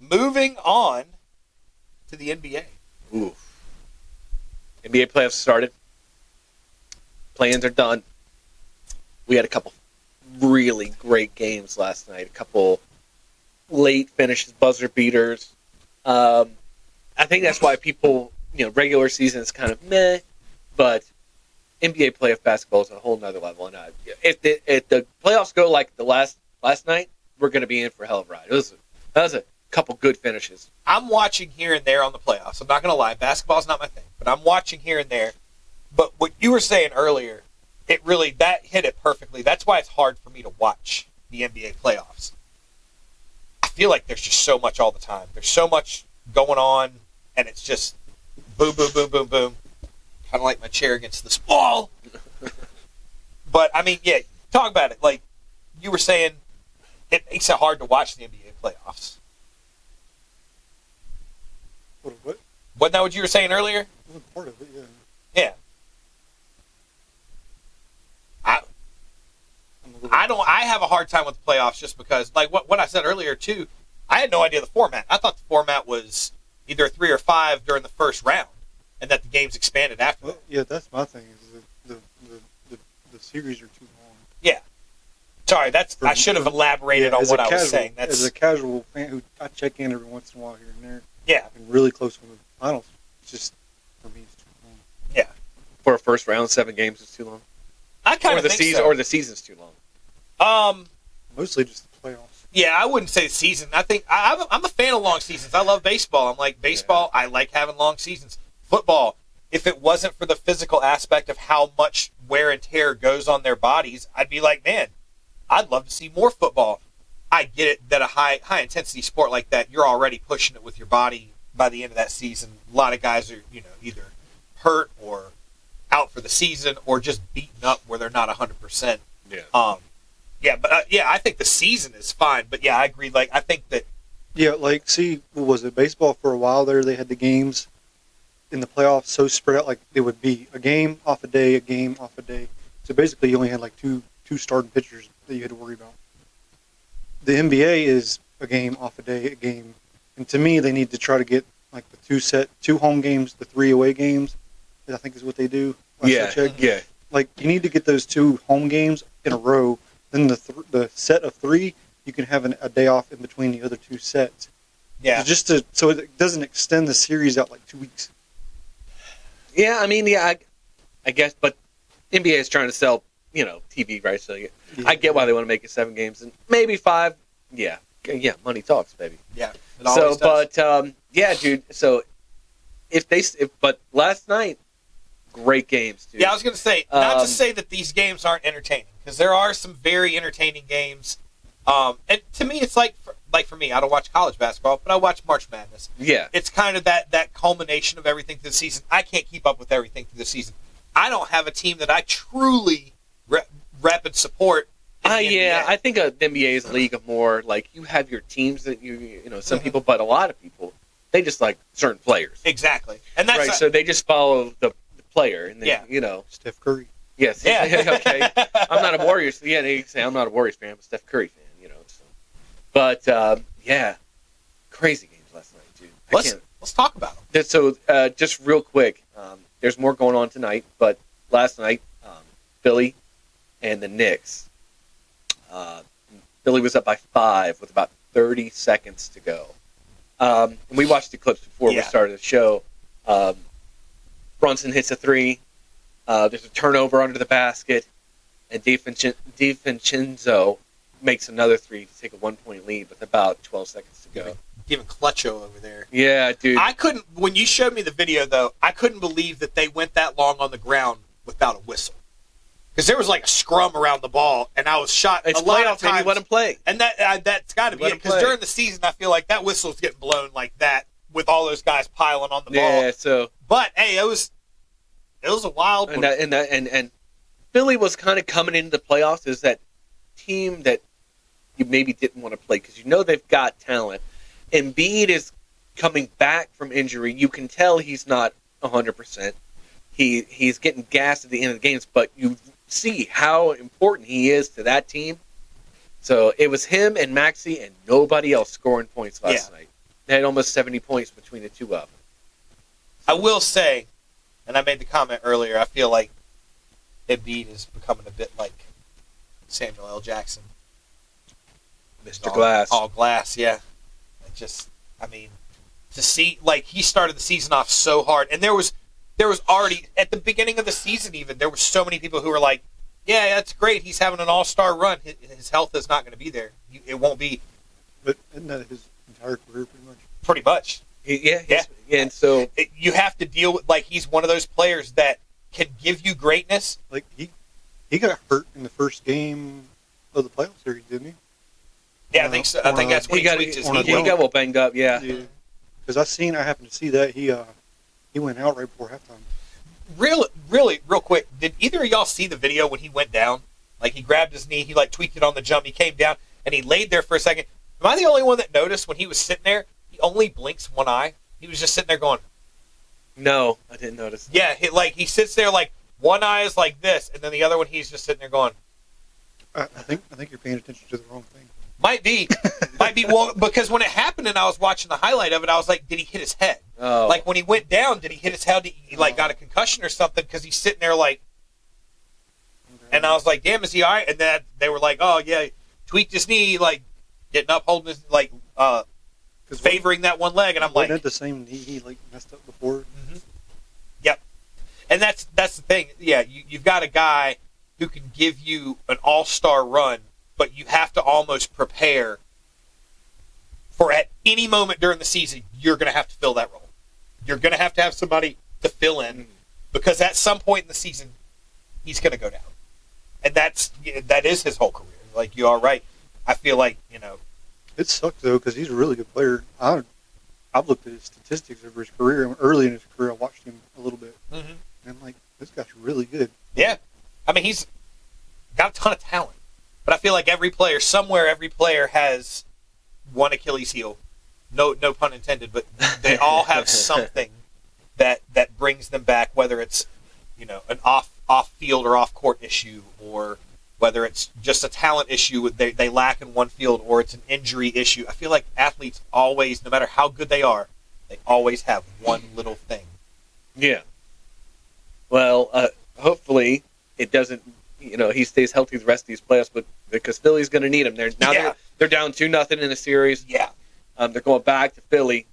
Speaker 2: moving on to the NBA.
Speaker 3: Ooh. NBA playoffs started. Play-ins are done. We had a couple really great games last night. A couple late finishes, buzzer beaters. I think that's why people, regular season is kind of meh, but NBA playoff basketball is a whole nother level. And if the playoffs go like the last night, we're going to be in for a hell of a ride. That was a couple good finishes.
Speaker 2: I'm watching here and there on the playoffs. I'm not going to lie. Basketball's not my thing, but I'm watching here and there. But what you were saying earlier, that hit it perfectly. That's why it's hard for me to watch the NBA playoffs. I feel like there's just so much all the time. There's so much going on, and it's just boom, boom, boom, boom, boom. Kind of like my chair against this wall. But, I mean, yeah, talk about it. Like you were saying, it makes it hard to watch the NBA playoffs.
Speaker 4: What?
Speaker 2: Wasn't that what you were saying earlier?
Speaker 4: Part of it, yeah.
Speaker 2: Yeah. I have a hard time with the playoffs just because, like what I said earlier too, I had no idea the format. I thought the format was either 3 or 5 during the first round, and that the games expanded after that.
Speaker 4: Yeah, that's my thing. Is the series are too long.
Speaker 2: Yeah. Sorry, I should have elaborated on what I was saying.
Speaker 4: As a casual fan who I check in every once in a while here and there.
Speaker 2: Yeah.
Speaker 4: And really close on the finals. It's just, for me, it's too long.
Speaker 2: Yeah.
Speaker 3: For a first round, 7 games is too long.
Speaker 2: I kind of think so.
Speaker 3: Or the season's too long.
Speaker 4: Mostly just the playoffs.
Speaker 2: Yeah, I wouldn't say the season. I think I'm a fan of long seasons. I love baseball. I'm like, baseball, I like having long seasons. Football, if it wasn't for the physical aspect of how much wear and tear goes on their bodies, I'd be like, man, I'd love to see more football. I get it that a high intensity sport like that, you're already pushing it with your body by the end of that season. A lot of guys are, either hurt or out for the season or just beaten up where they're not 100%.
Speaker 3: Yeah.
Speaker 2: I think the season is fine. But yeah, I agree. Like, I think that.
Speaker 4: Yeah, like, see, what was it? Baseball for a while there, they had the games in the playoffs so spread out, like it would be a game off a day, a game off a day. So basically, you only had like two starting pitchers that you had to worry about. The NBA is a game off a day, a game, and to me, they need to try to get like the 2 home games, the 3 away games. I think is what they do.
Speaker 3: Yeah.
Speaker 4: Like, you need to get those 2 home games in a row. Then the set of 3, you can have a day off in between the other 2 sets.
Speaker 2: Yeah.
Speaker 4: So it doesn't extend the series out like 2 weeks.
Speaker 3: Yeah, I mean, I guess, but NBA is trying to sell, TV rights. So I get why they want to make it 7 games and maybe 5. Yeah, money talks, baby.
Speaker 2: Yeah. It always does.
Speaker 3: But yeah, dude. So but last night, great games, dude.
Speaker 2: Yeah, I was going to say, not to say that these games aren't entertaining, because there are some very entertaining games. And to me, it's like for me, I don't watch college basketball, but I watch March Madness.
Speaker 3: Yeah. It's
Speaker 2: kind of that culmination of everything through the season. I can't keep up with everything through the season. I don't have a team that I truly rep and support.
Speaker 3: Yeah, I think the NBA is a league of more, like, you have your teams that some people, but a lot of people, they just like certain players.
Speaker 2: Exactly. And that's
Speaker 3: right, so they just follow the player, and then,
Speaker 4: Steph Curry.
Speaker 3: Yes. Yeah. Okay. I'm not a Warriors. Yeah, they say I'm not a Warriors fan, I'm a Steph Curry fan. So. But crazy games last night, dude.
Speaker 2: Let's talk about them.
Speaker 3: So just real quick, there's more going on tonight, but last night, Philly and the Knicks. Philly was up by 5 with about 30 seconds to go. And we watched the clips before we started the show. Brunson hits a 3. There's a turnover under the basket, and DiVincenzo makes another 3 to take a 1-point lead with about 12 seconds to go.
Speaker 2: Giving Clutcho over there.
Speaker 3: Yeah, dude.
Speaker 2: When you showed me the video, though, I couldn't believe that they went that long on the ground without a whistle. because there was like a scrum around the ball, and I was shot
Speaker 3: It's
Speaker 2: a lot of
Speaker 3: playoffs, man.
Speaker 2: times.
Speaker 3: You let him play.
Speaker 2: And that's got to be
Speaker 3: Let
Speaker 2: it,
Speaker 3: him
Speaker 2: because
Speaker 3: play.
Speaker 2: during the season, I feel like that whistle's getting blown like that with all those guys piling on the ball.
Speaker 3: Yeah, so
Speaker 2: But hey, it was a wild one.
Speaker 3: and Philly was kind of coming into the playoffs as that team that you maybe didn't want to play because you know they've got talent. Embiid is coming back from injury. You can tell he's not 100%. He's getting gassed at the end of the games, but you see how important he is to that team. So it was him and Maxey and nobody else scoring points last night. They had almost 70 points between the two of them.
Speaker 2: I will say, and I made the comment earlier, I feel like Embiid is becoming a bit like Samuel L. Jackson.
Speaker 3: Mr. Glass.
Speaker 2: All glass, yeah. To see, like, he started the season off so hard, and there was already, at the beginning of the season even, there were so many people who were like, yeah, that's great, he's having an all-star run. His health is not going to be there. It won't be.
Speaker 4: But isn't that his entire career pretty much?
Speaker 2: Pretty much.
Speaker 3: Yeah. And so
Speaker 2: You have to deal with, like, he's one of those players that can give you greatness.
Speaker 4: Like, he got hurt in the first game of the playoff series, didn't he?
Speaker 2: Yeah, I think so. I think that's when he tweaked his knee.
Speaker 3: he got well banged up, yeah.
Speaker 4: Because I happened to see that he went out right before halftime.
Speaker 2: Really, real quick, did either of y'all see the video when he went down? Like, he grabbed his knee, he, like, tweaked it on the jump, he came down, and he laid there for a second. Am I the only one that noticed when he was sitting there, he only blinks one eye? He was just sitting there going...
Speaker 3: No, I didn't notice.
Speaker 2: Yeah, he sits there, like, one eye is like this, and then the other one, he's just sitting there going...
Speaker 4: I think you're paying attention to the wrong thing.
Speaker 2: Might be. Well, because when it happened and I was watching the highlight of it, I was like, did he hit his head?
Speaker 3: Oh.
Speaker 2: Like, when he went down, did he hit his head? Did he, like, got a concussion or something? Because he's sitting there, like... And I was like, damn, is he all right? And then they were like, oh, yeah, tweaked his knee, like, getting up, holding his, like, favoring that one leg. And I'm like...
Speaker 4: Wasn't it the same knee he, like, messed up before?
Speaker 2: Mm-hmm. Yep. And that's the thing. Yeah, you've got a guy who can give you an all-star run, but you have to almost prepare for at any moment during the season, you're going to have to fill that role. You're going to have somebody to fill in because at some point in the season, he's going to go down. And that is his whole career. Like, you are right. I feel like,
Speaker 4: It sucks, though, because he's a really good player. I've looked at his statistics over his career. And early in his career, I watched him a little bit.
Speaker 2: Mm-hmm.
Speaker 4: And I'm like, this guy's really good.
Speaker 2: Yeah. I mean, he's got a ton of talent. But I feel like every player has one Achilles heel. No pun intended, but they all have something that brings them back, whether it's, an off field or off court issue, or whether it's just a talent issue they lack in one field, or it's an injury issue. I feel like athletes always, no matter how good they are, they always have one little thing.
Speaker 3: Yeah. Well, hopefully it doesn't. He stays healthy the rest of these playoffs, but because Philly's going to need him. They're down 2-0 in the series.
Speaker 2: Yeah.
Speaker 3: They're going back to Philly.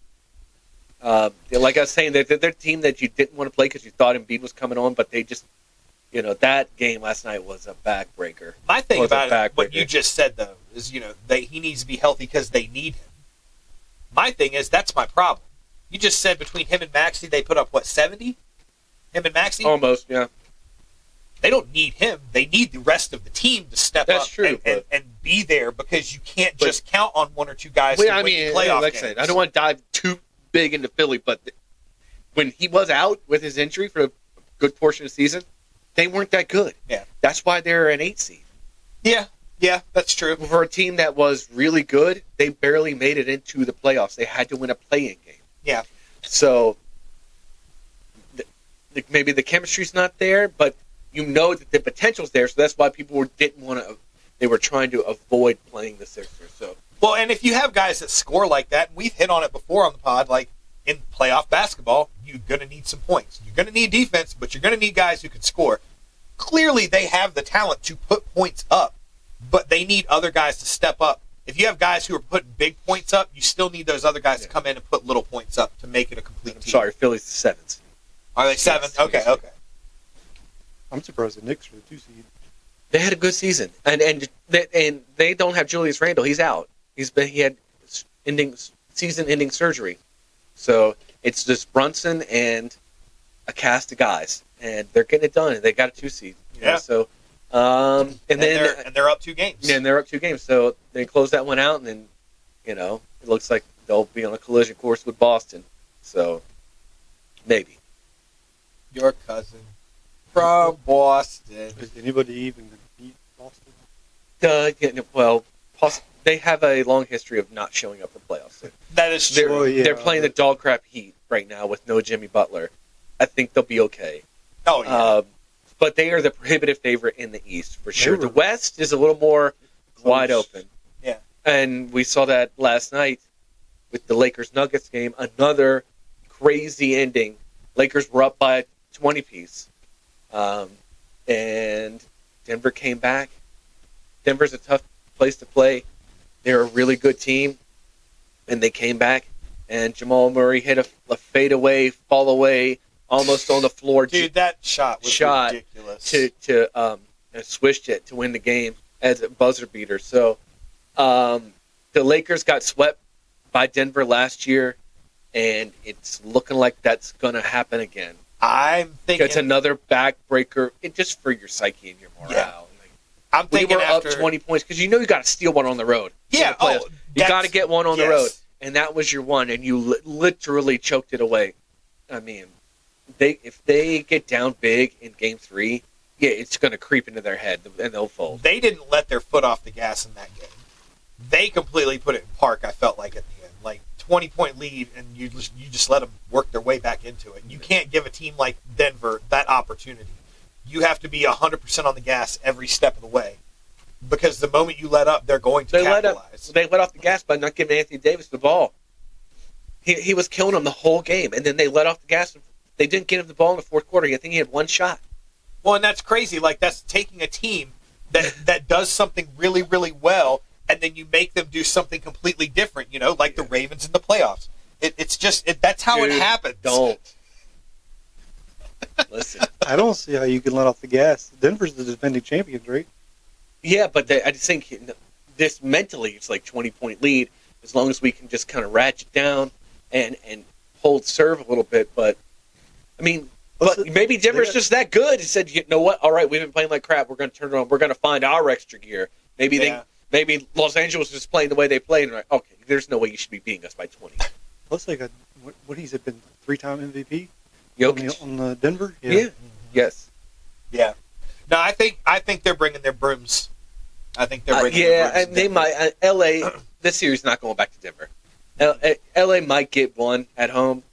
Speaker 3: Like I was saying, they're a team that you didn't want to play because you thought Embiid was coming on, but they just, that game last night was a backbreaker.
Speaker 2: My thing about it, what you just said, though, is, he needs to be healthy because they need him. My thing is, that's my problem. You just said between him and Maxey, they put up, 70? Him and Maxey?
Speaker 3: Almost, yeah.
Speaker 2: They don't need him. They need the rest of the team to step up and be there, because you can't just count on one or two guys to win playoff
Speaker 3: like
Speaker 2: games.
Speaker 3: I said, I don't want to dive too big into Philly, but when he was out with his injury for a good portion of the season, they weren't that good.
Speaker 2: Yeah.
Speaker 3: That's why they're an 8 seed.
Speaker 2: Yeah, that's true.
Speaker 3: For a team that was really good, they barely made it into the playoffs. They had to win a play-in game.
Speaker 2: Yeah.
Speaker 3: So maybe the chemistry's not there, but that the potential's there, so that's why people didn't want to. They were trying to avoid playing the Sixers. So
Speaker 2: well, and if you have guys that score like that, we've hit on it before on the pod. Like in playoff basketball, you're going to need some points. You're going to need defense, but you're going to need guys who can score. Clearly, they have the talent to put points up, but they need other guys to step up. If you have guys who are putting big points up, you still need those other guys to come in and put little points up to make it a complete team.
Speaker 3: Sorry, Philly's the 7th.
Speaker 2: Are they 7? Okay.
Speaker 4: I'm surprised the Knicks are the 2 seed.
Speaker 3: They had a good season, and they don't have Julius Randle. He's out. He had season-ending surgery, so it's just Brunson and a cast of guys, and they're getting it done. And they got a 2 seed.
Speaker 2: Yeah.
Speaker 3: So
Speaker 2: And they're up 2 games.
Speaker 3: Yeah, and they're up 2 games. So they close that one out, and then, it looks like they'll be on a collision course with Boston. So, maybe.
Speaker 2: Your cousin from Boston.
Speaker 4: Is anybody even going to beat Boston?
Speaker 3: Well, they have a long history of not showing up for playoffs.
Speaker 2: That is true.
Speaker 3: They're playing the dog crap Heat right now with no Jimmy Butler. I think they'll be okay.
Speaker 2: Oh, yeah.
Speaker 3: But they are the prohibitive favorite in the East, for sure. The West is a little more wide open.
Speaker 2: Yeah.
Speaker 3: And we saw that last night with the Lakers-Nuggets game. Another crazy ending. Lakers were up by a 20-piece. And Denver came back. Denver's a tough place to play. They're a really good team. And they came back. And Jamal Murray hit a fadeaway, fall away, almost on the floor.
Speaker 2: Dude, that shot was ridiculous.
Speaker 3: To swished it to win the game as a buzzer beater. So the Lakers got swept by Denver last year, and it's looking like that's going to happen again.
Speaker 2: I'm thinking
Speaker 3: it's another backbreaker, just for your psyche and your morale.
Speaker 2: Yeah. I'm thinking
Speaker 3: we were up 20 points because you got to steal one on the road.
Speaker 2: Yeah,
Speaker 3: you got to get one on the road, and that was your one, and you literally choked it away. I mean, if they get down big in Game 3, yeah, it's going to creep into their head, and they'll fold.
Speaker 2: They didn't let their foot off the gas in that game. They completely put it in park, I felt like, at the end. Like, 20-point lead, and you just let them work their way back into it. You can't give a team like Denver that opportunity. You have to be 100% on the gas every step of the way. Because the moment you let up, they're going to capitalize.
Speaker 3: They let off the gas by not giving Anthony Davis the ball. He was killing them the whole game, and then they let off the gas. They didn't get him the ball in the fourth quarter. I think he had one shot.
Speaker 2: Well, and that's crazy. Like, that's taking a team that does something really, really well, and then you make them do something completely different, like the Ravens in the playoffs. It's just, that's how it happens.
Speaker 3: Don't. Listen.
Speaker 4: I don't see how you can let off the gas. Denver's the defending champions, right?
Speaker 3: Yeah, but I just think this mentally, it's like 20-point lead, as long as we can just kind of ratchet down and hold serve a little bit. But, I mean, maybe Denver's just that good. He said, you know what? All right, we've been playing like crap. We're going to turn it on. We're going to find our extra gear. Maybe Los Angeles is playing the way they played. And like, okay, there's no way you should be beating us by 20.
Speaker 4: Plus, they got, what he's been 3-time MVP?
Speaker 3: Jokic.
Speaker 4: On the Denver?
Speaker 3: Yeah. Mm-hmm. Yes.
Speaker 2: Yeah. No, I think they're bringing their brooms. I think they're bringing their brooms.
Speaker 3: Yeah, they might. LA, this series is not going back to Denver. LA might get one at home,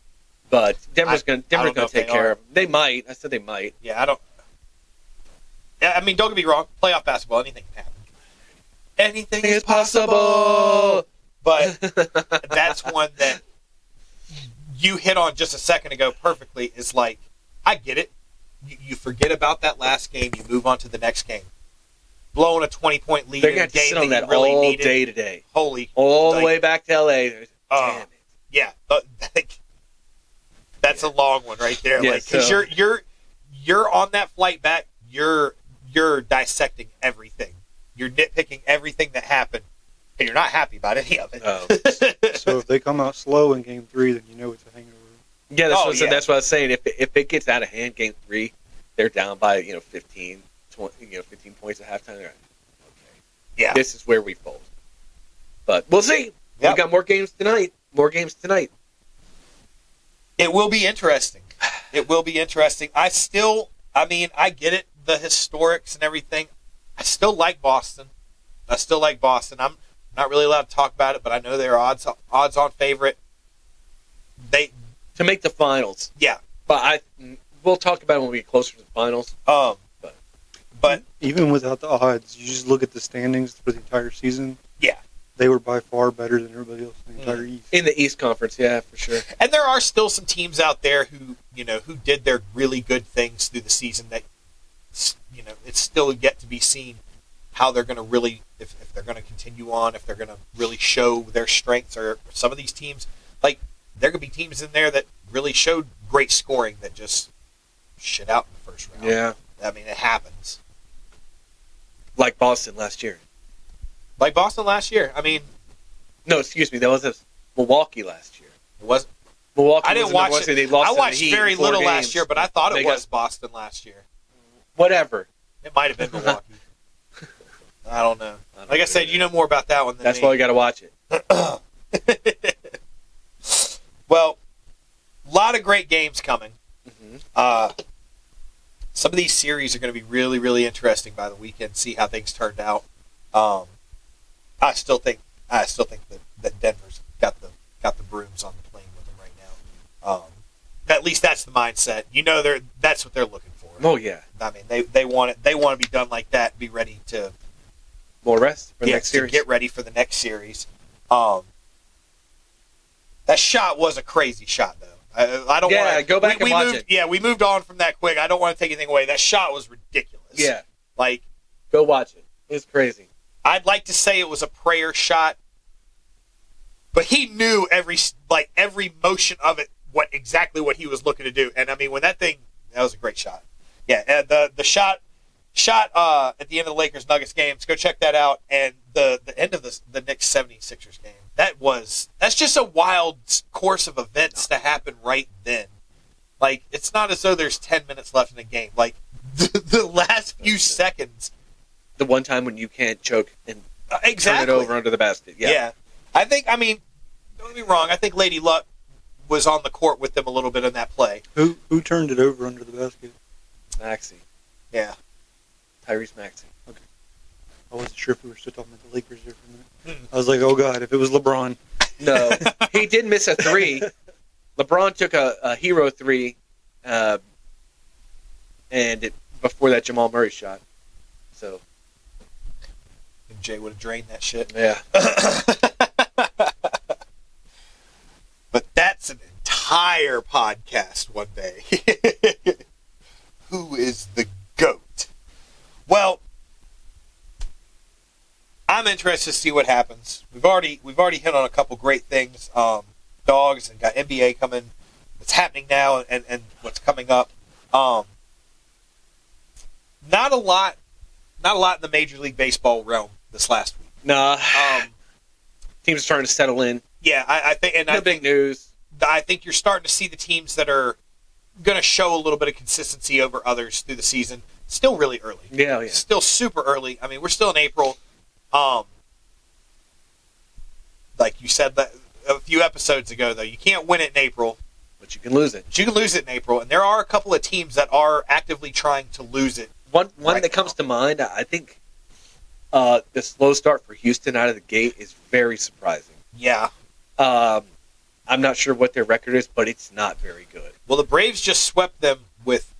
Speaker 3: but Denver's going to take care of them. They might. I said they might.
Speaker 2: Yeah, I don't. Yeah, I mean, don't get me wrong. Playoff basketball, anything can happen. Anything is possible. But that's one that you hit on just a second ago perfectly. Is like, I get it. You forget about that last game. You move on to the next game. Blowing a 20-point lead in a game that you really needed.
Speaker 3: Day today.
Speaker 2: All
Speaker 3: the way back to LA. Damn it.
Speaker 2: Yeah, that's a long one right there.
Speaker 3: Yeah,
Speaker 2: because you're on that flight back. You're dissecting everything. You're nitpicking everything that happened, and you're not happy about any of it.
Speaker 3: Oh.
Speaker 4: So if they come out slow in Game 3, then you know it's a hangover.
Speaker 3: Yeah, that's what I was saying. If it gets out of hand, Game 3, they're down by 15 points at halftime. They're like, okay,
Speaker 2: yeah,
Speaker 3: this is where we fold. But we'll see.
Speaker 2: Yep.
Speaker 3: We got more games tonight.
Speaker 2: It will be interesting. I get it, the historics and everything. I still like Boston. I'm not really allowed to talk about it, but I know they're odds-on favorite.
Speaker 3: To make the finals.
Speaker 2: Yeah.
Speaker 3: But we'll talk about it when we get closer to the finals.
Speaker 2: But
Speaker 4: even without the odds, you just look at the standings for the entire season.
Speaker 2: Yeah.
Speaker 4: They were by far better than everybody else in the entire East.
Speaker 3: In the East Conference, yeah, for sure.
Speaker 2: And there are still some teams out there who did their really good things through the season that, it's still yet to be seen how they're going to really, if they're going to continue on, if they're going to really show their strengths. Or some of these teams, like, there could be teams in there that really showed great scoring that just shit out in the first round.
Speaker 3: Yeah.
Speaker 2: I mean, it happens.
Speaker 3: Like Boston last year.
Speaker 2: I mean...
Speaker 3: No, excuse me. That was Milwaukee last year.
Speaker 2: It wasn't...
Speaker 3: Milwaukee
Speaker 2: I didn't watch it.
Speaker 3: They lost
Speaker 2: I watched
Speaker 3: to the Heat
Speaker 2: very
Speaker 3: in 4
Speaker 2: little
Speaker 3: games.
Speaker 2: last year, but I thought it was Boston last year.
Speaker 3: Whatever.
Speaker 2: It might have been Milwaukee. I don't know. Like I said, you know more about that one than
Speaker 3: That's
Speaker 2: me.
Speaker 3: why you got to watch it.
Speaker 2: Well, a lot of great games coming.
Speaker 3: Mm-hmm.
Speaker 2: Some of these series are going to be really, really interesting by the weekend. See how things turned out. I still think that Denver's got the brooms on the plane with them right now. At least that's the mindset. You know, that's what they're looking for.
Speaker 3: Oh yeah.
Speaker 2: I mean, they want it. They want to be done like that. Be ready to
Speaker 3: more rest for the next
Speaker 2: to
Speaker 3: series.
Speaker 2: Get ready for the next series. That shot was a crazy shot, though. I don't want to
Speaker 3: go back and watch it.
Speaker 2: Yeah, we moved on from that quick. I don't want to take anything away. That shot was ridiculous.
Speaker 3: Yeah,
Speaker 2: like
Speaker 3: go watch it. It's crazy.
Speaker 2: I'd like to say it was a prayer shot, but he knew every motion of it, exactly what he was looking to do. And I mean, that was a great shot. Yeah, and the shot at the end of the Lakers Nuggets games. Go check that out. And the end of the Knicks 76ers game. That's just a wild course of events to happen right then. Like, it's not as though there's 10 minutes left in the game. Like, the last few seconds.
Speaker 3: The one time when you can't choke and
Speaker 2: exactly.
Speaker 3: turn it over under the basket. Yeah.
Speaker 2: Don't get me wrong. I think Lady Luck was on the court with them a little bit in that play.
Speaker 4: Who turned it over under the basket?
Speaker 3: Maxey.
Speaker 2: Yeah.
Speaker 3: Tyrese Maxey.
Speaker 4: Okay. I wasn't sure if we were still talking about the Lakers there for a minute. I was like, oh, God, if it was LeBron.
Speaker 3: No. He did miss a three. LeBron took a hero three before that Jamal Murray shot. So.
Speaker 2: And Jay would have drained that shit.
Speaker 3: Yeah.
Speaker 2: But that's an entire podcast one day. Who is the GOAT? Well, I'm interested to see what happens. We've already hit on a couple great things. Dawgs and got NBA coming. What's happening now and what's coming up. Not a lot in the Major League Baseball realm this last week.
Speaker 3: Nah. Teams are starting to settle in.
Speaker 2: Yeah, I think, and
Speaker 3: no big news.
Speaker 2: I think you're starting to see the teams that are going to show a little bit of consistency over others through the season. Still really early.
Speaker 3: Yeah.
Speaker 2: Still super early. I mean, we're still in April. Like you said that a few episodes ago, though, you can't win it in April.
Speaker 3: But you can lose it.
Speaker 2: You can lose it in April, and there are a couple of teams that are actively trying to lose it.
Speaker 3: One that comes to mind, I think the slow start for Houston out of the gate is very surprising.
Speaker 2: Yeah.
Speaker 3: I'm not sure what their record is, but it's not very good.
Speaker 2: Well, the Braves just swept them with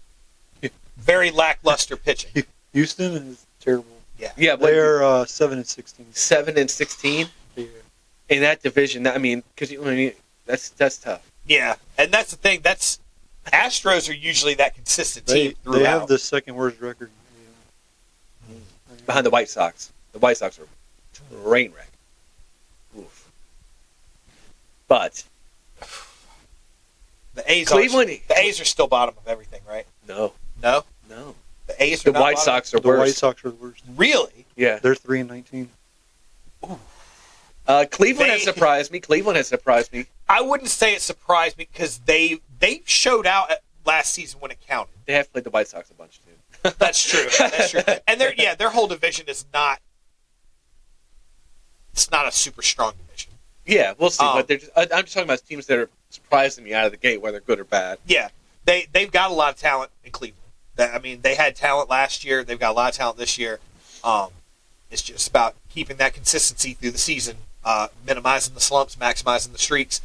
Speaker 2: very lackluster pitching.
Speaker 4: Houston is terrible.
Speaker 2: Yeah.
Speaker 4: They're 7-16.
Speaker 3: 7-16
Speaker 4: Yeah.
Speaker 3: in that division. I mean, because that's tough.
Speaker 2: Yeah, and that's the thing. Astros are usually that consistent team throughout.
Speaker 4: They have the second worst record.
Speaker 3: Behind the White Sox. The White Sox are a train wreck. Oof. But
Speaker 2: the A's
Speaker 3: the
Speaker 2: A's are still bottom of everything, right?
Speaker 3: No.
Speaker 2: The A's are
Speaker 3: The
Speaker 2: not
Speaker 3: White
Speaker 2: bottom?
Speaker 3: Sox are
Speaker 4: The
Speaker 3: worse.
Speaker 4: White Sox are the worst.
Speaker 2: Really?
Speaker 3: Yeah.
Speaker 4: They're 3-19.
Speaker 3: Cleveland has surprised me.
Speaker 2: I wouldn't say it surprised me because they showed out last season when it counted.
Speaker 3: They have played the White Sox a bunch too.
Speaker 2: That's true. And their whole division is not. It's not a super strong division.
Speaker 3: Yeah, we'll see. But I'm just talking about teams that are surprising me out of the gate, whether good or bad.
Speaker 2: Yeah, they've got a lot of talent in Cleveland. I mean, they had talent last year. They've got a lot of talent this year. It's just about keeping that consistency through the season, minimizing the slumps, maximizing the streaks.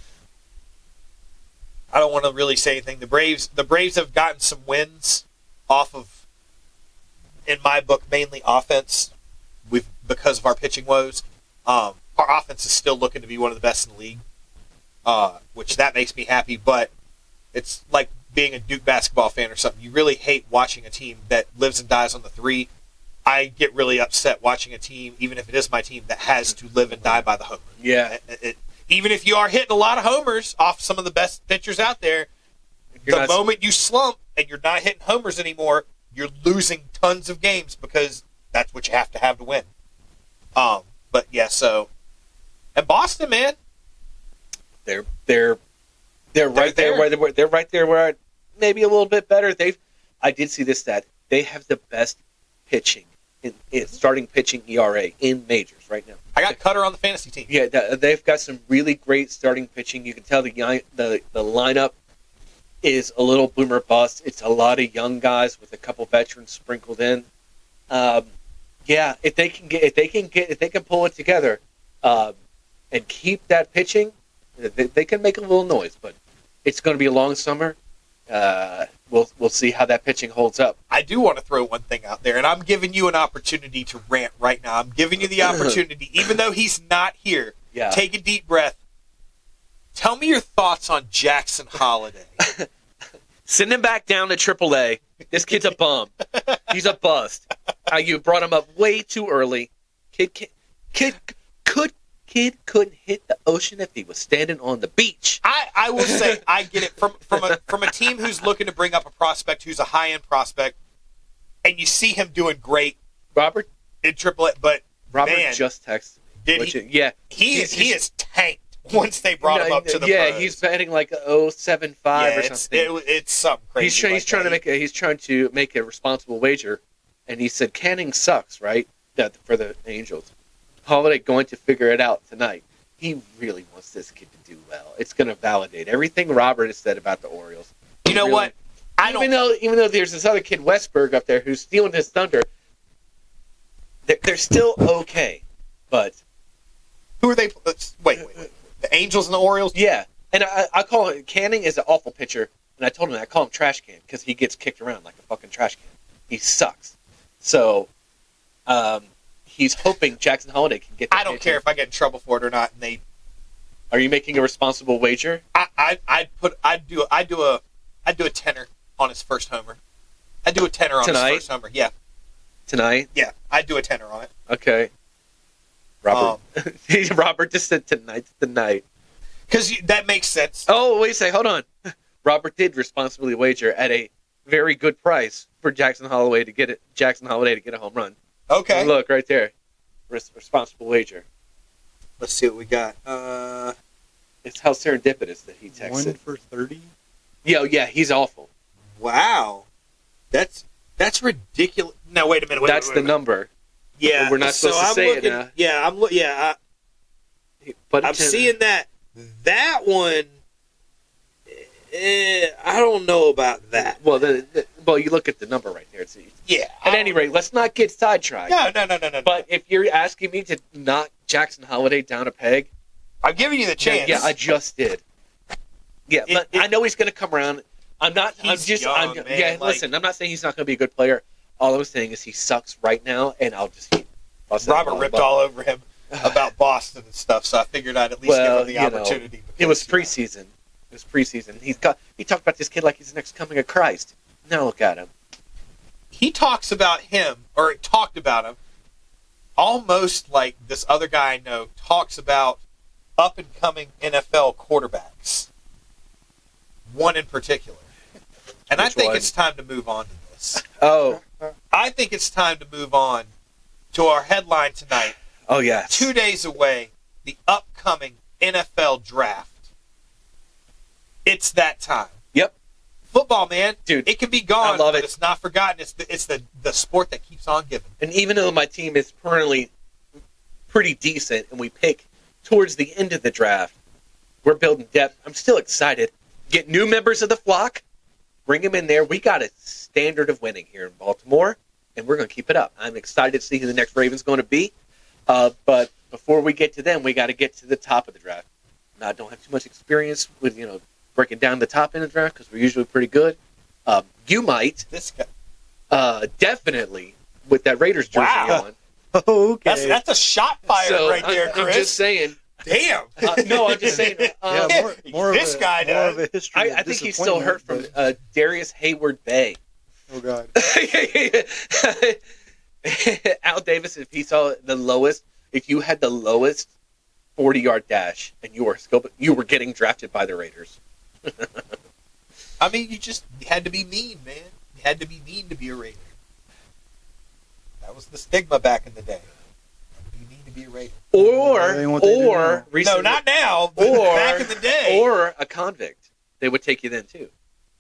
Speaker 2: I don't want to really say anything. The Braves have gotten some wins off of, in my book, mainly offense. Because of our pitching woes. Our offense is still looking to be one of the best in the league, which that makes me happy. But it's like being a Duke basketball fan or something. You really hate watching a team that lives and dies on the three. I get really upset watching a team, even if it is my team, that has to live and die by the homer.
Speaker 3: Yeah.
Speaker 2: Even if you are hitting a lot of homers off some of the best pitchers out there, the moment you slump and you're not hitting homers anymore, you're losing tons of games because that's what you have to win. But yeah, so and Boston, man,
Speaker 3: they're right there where they're right there where maybe a little bit better. I did see this stat. They have the best pitching, in starting pitching ERA in majors right now.
Speaker 2: I got Cutter on the fantasy team.
Speaker 3: Yeah, they've got some really great starting pitching. You can tell the lineup is a little boomer bust. It's a lot of young guys with a couple veterans sprinkled in. If they can pull it together and keep that pitching, they can make a little noise. But it's going to be a long summer. We'll see how that pitching holds up.
Speaker 2: I do want to throw one thing out there, and I'm giving you an opportunity to rant right now. I'm giving you the opportunity, even though he's not here.
Speaker 3: Yeah.
Speaker 2: Take a deep breath. Tell me your thoughts on Jackson Holiday.
Speaker 3: Send him back down to AAA. This kid's a bum. He's a bust. You brought him up way too early. Kid couldn't hit the ocean if he was standing on the beach.
Speaker 2: I will say I get it from a team who's looking to bring up a prospect who's a high end prospect, and you see him doing great.
Speaker 3: Robert
Speaker 2: in AAA, but
Speaker 3: Robert
Speaker 2: man,
Speaker 3: just texted.
Speaker 2: Did he?
Speaker 3: Yeah,
Speaker 2: he is tanked once they brought him up to the pros.
Speaker 3: He's batting like 0.75 or something.
Speaker 2: It's something crazy.
Speaker 3: He's trying to make a responsible wager, and he said Canning sucks, right? For the Angels. Holiday going to figure it out tonight. He really wants this kid to do well. It's going to validate everything Robert has said about the Orioles.
Speaker 2: You know what?
Speaker 3: Even though there's this other kid Westberg up there who's stealing his thunder, they're still okay. But
Speaker 2: who are they? Wait. The Angels and the Orioles?
Speaker 3: Yeah, and I call him Canning is an awful pitcher, and I told him I call him Trash Can because he gets kicked around like a fucking trash can. He sucks. So, he's hoping Jackson Holiday can get.
Speaker 2: I don't care if I get in trouble for it or not. And
Speaker 3: are you making a responsible wager?
Speaker 2: I'd do a tenner on his first homer. I'd do a tenner on his first homer. Yeah.
Speaker 3: Tonight?
Speaker 2: Yeah, I'd do a tenner on it.
Speaker 3: Okay. Robert. Robert just said tonight's the night.
Speaker 2: Because that makes sense.
Speaker 3: Oh, wait a second. Hold on. Robert did responsibly wager at a very good price for Jackson Holiday to get a home run.
Speaker 2: Okay.
Speaker 3: Look right there. Responsible wager.
Speaker 2: Let's see what we got.
Speaker 3: It's how serendipitous that he texted.
Speaker 4: 1 for 30?
Speaker 3: Yeah, he's awful.
Speaker 2: Wow. That's ridiculous. No, wait a minute.
Speaker 3: That's the number.
Speaker 2: Yeah,
Speaker 3: we're not supposed to say it now.
Speaker 2: Yeah, I'm seeing that. That one, I don't know about that.
Speaker 3: Well, you look at the number right there.
Speaker 2: Yeah.
Speaker 3: At any rate, let's not get sidetracked.
Speaker 2: No.
Speaker 3: But if you're asking me to knock Jackson Holiday down a peg,
Speaker 2: I'm giving you the chance.
Speaker 3: Yeah, I just did. Yeah, but I know he's going to come around. I'm not.
Speaker 2: Listen,
Speaker 3: I'm not saying he's not going to be a good player. All I was saying is he sucks right now, and I'll just.
Speaker 2: Robert ripped all over him about Boston and stuff, so I figured I'd at least give him the opportunity.
Speaker 3: It was preseason. He talked about this kid like he's the next coming of Christ. Now look at him.
Speaker 2: He talked about him almost like this other guy I know talks about up and coming NFL quarterbacks. One in particular. And I think it's time to move on to this.
Speaker 3: Oh.
Speaker 2: I think it's time to move on to our headline tonight.
Speaker 3: Oh, yeah.
Speaker 2: 2 days away, the upcoming NFL draft. It's that time.
Speaker 3: Yep.
Speaker 2: Football, man.
Speaker 3: Dude,
Speaker 2: it can be gone,
Speaker 3: I love
Speaker 2: but
Speaker 3: it.
Speaker 2: it's not forgotten. It's the sport that keeps on giving.
Speaker 3: And even though my team is currently pretty decent and we pick towards the end of the draft, we're building depth. I'm still excited. Get new members of the flock. Bring them in there. We got a standard of winning here in Baltimore, and we're going to keep it up. I'm excited to see who the next Raven's going to be. But before we get to them, we got to get to the top of the draft. Now, I don't have too much experience with, breaking down the top end of the draft because we're usually pretty good. You might.
Speaker 2: This guy.
Speaker 3: Definitely with that Raiders jersey on.
Speaker 4: Okay.
Speaker 2: That's a shot fired right there, Chris.
Speaker 3: I'm just saying.
Speaker 2: Damn.
Speaker 3: No, I'm just saying.
Speaker 2: This guy does.
Speaker 4: More of a history.
Speaker 3: I think he's still hurt from Darius Hayward Bay.
Speaker 4: Oh, God.
Speaker 3: Al Davis, if you had the lowest 40-yard dash and you were getting drafted by the Raiders.
Speaker 2: I mean, you had to be mean, man. You had to be mean to be a Raider. That was the stigma back in the day. You need to be a Raider.
Speaker 3: Or
Speaker 2: recently, no, not now. But back in the day,
Speaker 3: or a convict. They would take you then too.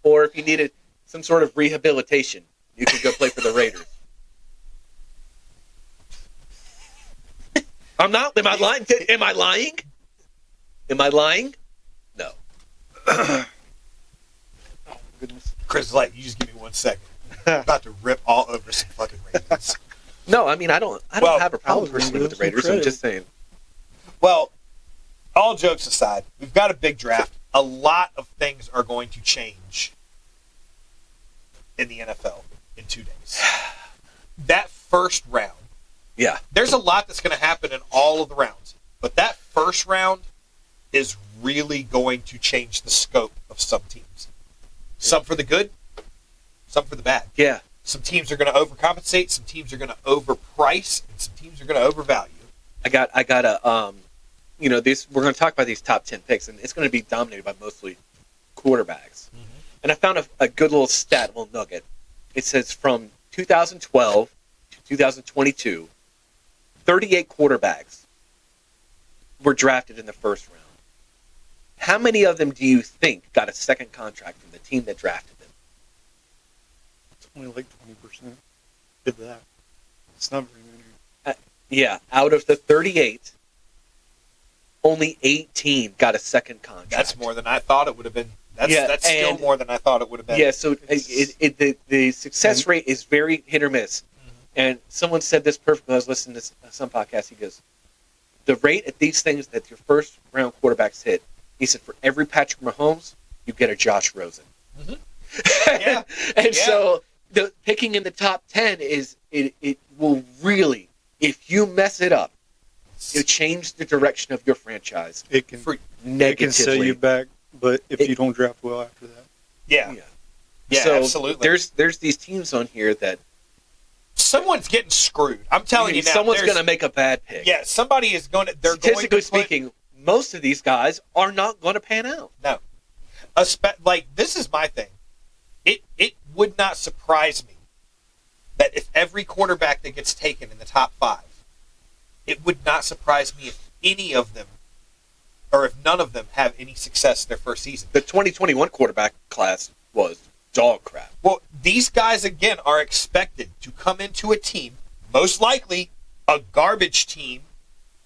Speaker 3: Or if you needed some sort of rehabilitation, you could go play for the Raiders. I'm not. Am I lying? Am I lying? Am I lying? No.
Speaker 4: Oh, goodness.
Speaker 2: Chris is like, you just give me 1 second. I'm about to rip all over some fucking Ravens.
Speaker 3: No, I mean, I don't
Speaker 2: Well,
Speaker 3: have a problem personally with the Raiders. I'm just saying.
Speaker 2: Well, all jokes aside, we've got a big draft. A lot of things are going to change in the NFL in 2 days. That first round,
Speaker 3: Yeah.
Speaker 2: there's a lot that's going to happen in all of the rounds. But that first round is really going to change the scope of some teams. Some for the good, some for the bad.
Speaker 3: Yeah.
Speaker 2: Some teams are going to overcompensate, some teams are going to overprice, and some teams are going to overvalue.
Speaker 3: I got a these we're going to talk about these top 10 picks, and it's going to be dominated by mostly quarterbacks.
Speaker 2: Mm-hmm.
Speaker 3: And I found a good little stat, a little nugget. It says from 2012 to 2022, 38 quarterbacks were drafted in the first round. How many of them do you think got a second contract from the team that drafted them?
Speaker 4: It's only like 20%. Did that. It's not very many.
Speaker 3: Yeah, out of the 38, only 18 got a second contract.
Speaker 2: That's more than I thought it would have been. That's still
Speaker 3: and-
Speaker 2: more than I thought it would have been.
Speaker 3: Yeah, so the success rate is very hit or miss. And someone said this perfectly. I was listening to some podcast. He goes, the rate at these things that your first round quarterbacks hit, he said, for every Patrick Mahomes, you get a Josh Rosen.
Speaker 2: Mhm. Yeah.
Speaker 3: And so the picking in the top 10 is it will really, if you mess it up, it'll change the direction of your franchise
Speaker 4: It can
Speaker 3: negatively.
Speaker 4: set you back, but if you don't draft well after that.
Speaker 2: Yeah.
Speaker 3: Yeah.
Speaker 2: Yeah,
Speaker 3: So
Speaker 2: absolutely.
Speaker 3: There's these teams on here that
Speaker 2: Someone's getting screwed. I'm telling you now.
Speaker 3: someone's going to make a bad pick.
Speaker 2: Yeah, somebody is going to. They're
Speaker 3: Statistically
Speaker 2: going to
Speaker 3: speaking, most of these guys are not going to pan out.
Speaker 2: No. Like, this is my thing. It would not surprise me that if every quarterback that gets taken in the top 5, it would not surprise me if any of them, or if none of them, have any success their first season.
Speaker 3: The 2021 quarterback class was dog crap.
Speaker 2: Well, these guys, again, are expected to come into a team, most likely a garbage team,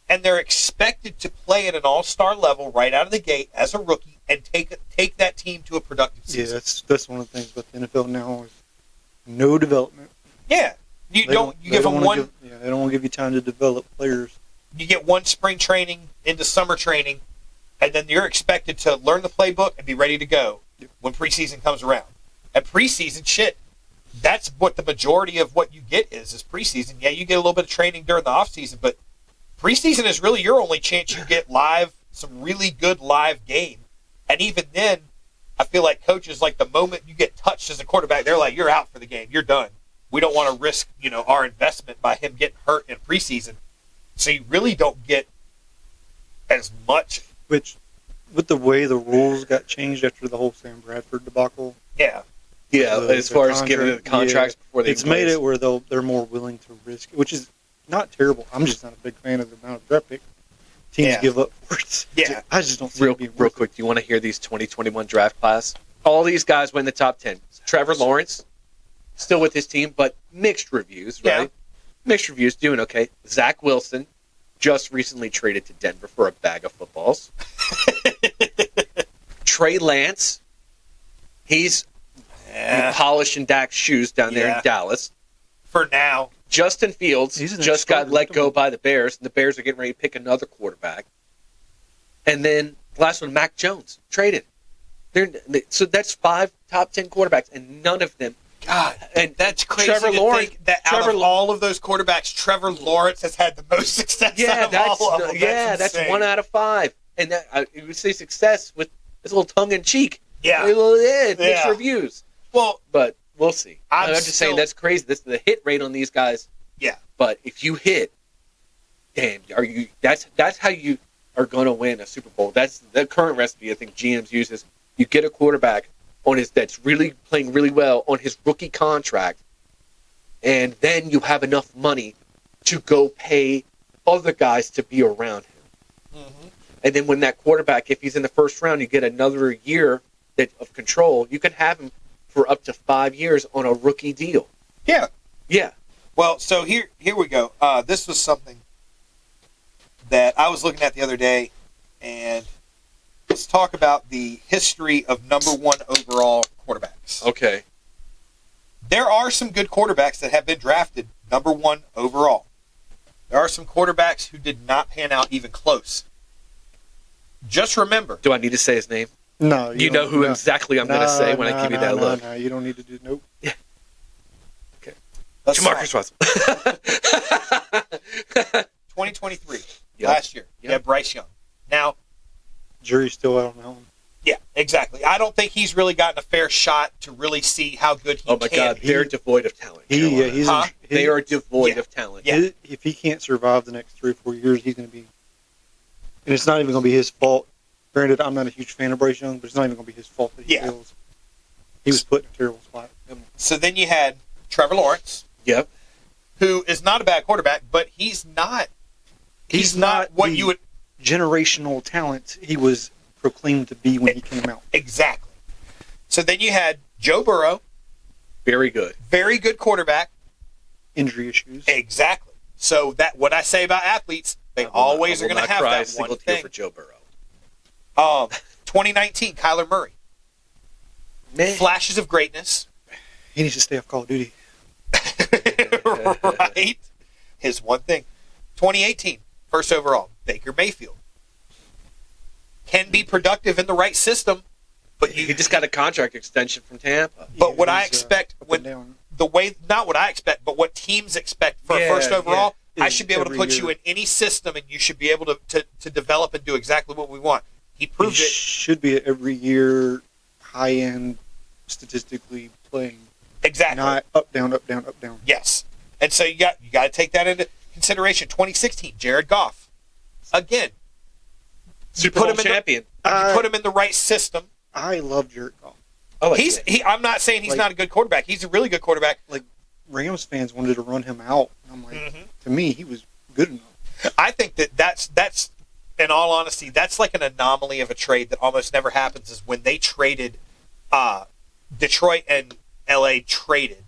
Speaker 2: and they're expected to play at an all-star level right out of the gate as a rookie and take that team to a productive
Speaker 4: Yeah,
Speaker 2: season.
Speaker 4: that's one of the things with the NFL now is no development.
Speaker 2: Yeah. You
Speaker 4: They
Speaker 2: give them
Speaker 4: wanna
Speaker 2: one.
Speaker 4: they don't want to give you time to develop players.
Speaker 2: You get one spring training into summer training, and then you're expected to learn the playbook and be ready to go when preseason comes around. And preseason, shit, that's what the majority of what you get is preseason. Yeah, you get a little bit of training during the offseason, but preseason is really your only chance you get some really good live game. And even then, I feel like coaches, like the moment you get touched as a quarterback, they're like, you're out for the game. You're done. We don't want to risk, our investment by him getting hurt in preseason. So you really don't get as much.
Speaker 4: Which, with the way the rules got changed after the whole Sam Bradford debacle,
Speaker 2: Yeah.
Speaker 3: Yeah, as far as giving the
Speaker 4: contract,
Speaker 3: contracts before they
Speaker 4: it's made it where they're more willing to risk, which is not terrible. I'm just not a big fan of the amount of draft pick teams
Speaker 2: Yeah.
Speaker 4: give up for it.
Speaker 2: Yeah.
Speaker 4: I just don't see it being
Speaker 3: real
Speaker 4: worth
Speaker 3: quick. Do you want to hear these 2021 draft class? All these guys went in the top 10. Trevor Lawrence, still with his team, but mixed reviews, right?
Speaker 2: Yeah.
Speaker 3: Mixed reviews, doing okay. Zach Wilson, just recently traded to Denver for a bag of footballs. Trey Lance, he's polishing Dak's shoes down there
Speaker 2: Yeah.
Speaker 3: in Dallas.
Speaker 2: For now.
Speaker 3: Justin Fields
Speaker 4: He's an
Speaker 3: just got
Speaker 4: ex-starter.
Speaker 3: let go by the Bears, and the Bears are getting ready to pick another quarterback. And then the last one, Mac Jones, traded. So that's 5 top 10 quarterbacks, and none of them.
Speaker 2: God,
Speaker 3: And
Speaker 2: that's crazy
Speaker 3: Trevor
Speaker 2: to
Speaker 3: Lawrence,
Speaker 2: think that out of all of those quarterbacks, Trevor Lawrence has had the most success
Speaker 3: Yeah,
Speaker 2: out of all of them.
Speaker 3: that's
Speaker 2: insane.
Speaker 3: 1 out of 5. And that you would say success with this little tongue in cheek.
Speaker 2: Yeah.
Speaker 3: Mixed
Speaker 2: Yeah.
Speaker 3: reviews.
Speaker 2: Well,
Speaker 3: But we'll see.
Speaker 2: I'm
Speaker 3: just saying
Speaker 2: still-
Speaker 3: that's crazy. The hit rate on these guys.
Speaker 2: yeah.
Speaker 3: But if you hit, damn, that's how you are going to win a Super Bowl. That's the current recipe I think GMs uses. You get a quarterback that's really playing really well on his rookie contract, and then you have enough money to go pay other guys to be around him.
Speaker 2: Mm-hmm.
Speaker 3: And then when that quarterback, if he's in the first round, you get another year of control. You can have him for up to 5 years on a rookie deal.
Speaker 2: Yeah.
Speaker 3: Yeah.
Speaker 2: Well, so here we go. This was something that I was looking at the other day, and let's talk about the history of number 1 overall quarterbacks.
Speaker 3: Okay.
Speaker 2: There are some good quarterbacks that have been drafted number 1 overall. There are some quarterbacks who did not pan out even close. Just remember.
Speaker 3: Do I need to say his name?
Speaker 4: No.
Speaker 3: You know who exactly I'm going to say when I give you that look.
Speaker 4: No, you don't need to do. Nope.
Speaker 3: Yeah. Okay.
Speaker 2: Let's
Speaker 3: Jamarcus Russell.
Speaker 2: 2023,
Speaker 3: Yep.
Speaker 2: last year.
Speaker 3: Yep.
Speaker 2: You had Bryce Young. Now,
Speaker 4: Jury's still out on that one.
Speaker 2: yeah, exactly. I don't think he's really gotten a fair shot to really see how good he
Speaker 3: Oh my
Speaker 2: can
Speaker 3: God,
Speaker 2: be.
Speaker 3: they're devoid of talent. Carolina. They are devoid
Speaker 2: Yeah.
Speaker 3: of talent.
Speaker 2: Yeah.
Speaker 4: If he can't survive the next 3 or 4 years, he's going to be. And it's not even going to be his fault. Granted, I'm not a huge fan of Bryce Young, but it's not even going to be his fault that he
Speaker 2: Yeah.
Speaker 4: fails. He was put in a terrible spot.
Speaker 2: So then you had Trevor Lawrence,
Speaker 3: Yep.
Speaker 2: who is not a bad quarterback, but he's not what
Speaker 4: the
Speaker 2: you would
Speaker 4: generational talent he was proclaimed to be when he came out.
Speaker 2: exactly. So then you had Joe Burrow,
Speaker 3: Very good.
Speaker 2: very good quarterback.
Speaker 4: Injury issues.
Speaker 2: Exactly. So that what I say about athletes, they always are going to have
Speaker 3: cry a
Speaker 2: that
Speaker 3: single
Speaker 2: one
Speaker 3: tear
Speaker 2: thing.
Speaker 3: for Joe Burrow.
Speaker 2: 2019, Kyler Murray,
Speaker 3: Man.
Speaker 2: flashes of greatness.
Speaker 4: He needs to stay off Call of Duty.
Speaker 2: Right? His one thing. 2018, first overall, Baker Mayfield. Can be productive in the right system, but
Speaker 3: He just got a contract extension from Tampa.
Speaker 2: But what I
Speaker 4: He's,
Speaker 2: expect
Speaker 4: up
Speaker 2: when
Speaker 4: and down.
Speaker 2: the way, not what I expect, but what teams expect for
Speaker 3: Yeah,
Speaker 2: a first overall, I
Speaker 4: Is
Speaker 2: should be able to
Speaker 4: every
Speaker 2: put
Speaker 4: year.
Speaker 2: you in any system, and you should be able to develop and do exactly what we want. He
Speaker 4: He
Speaker 2: proved it.
Speaker 4: should be every year high end statistically playing.
Speaker 2: Exactly.
Speaker 4: Not up, down, up, down, up, down.
Speaker 2: Yes. And so you got to take that into consideration. 2016, Jared Goff. Again,
Speaker 3: Super
Speaker 2: put
Speaker 3: Bowl
Speaker 2: him in the-
Speaker 3: champion.
Speaker 2: you put him in the right system.
Speaker 4: I love Jared Goff.
Speaker 3: I like
Speaker 2: He's
Speaker 3: that.
Speaker 2: I'm not saying he's
Speaker 4: Like-
Speaker 2: not a good quarterback. He's a really good quarterback.
Speaker 4: Rams fans wanted to run him out. And I'm like,
Speaker 2: Mhm.
Speaker 4: to me, he was good enough.
Speaker 2: I think that's in all honesty, that's like an anomaly of a trade that almost never happens. Is when they traded, Detroit and LA traded,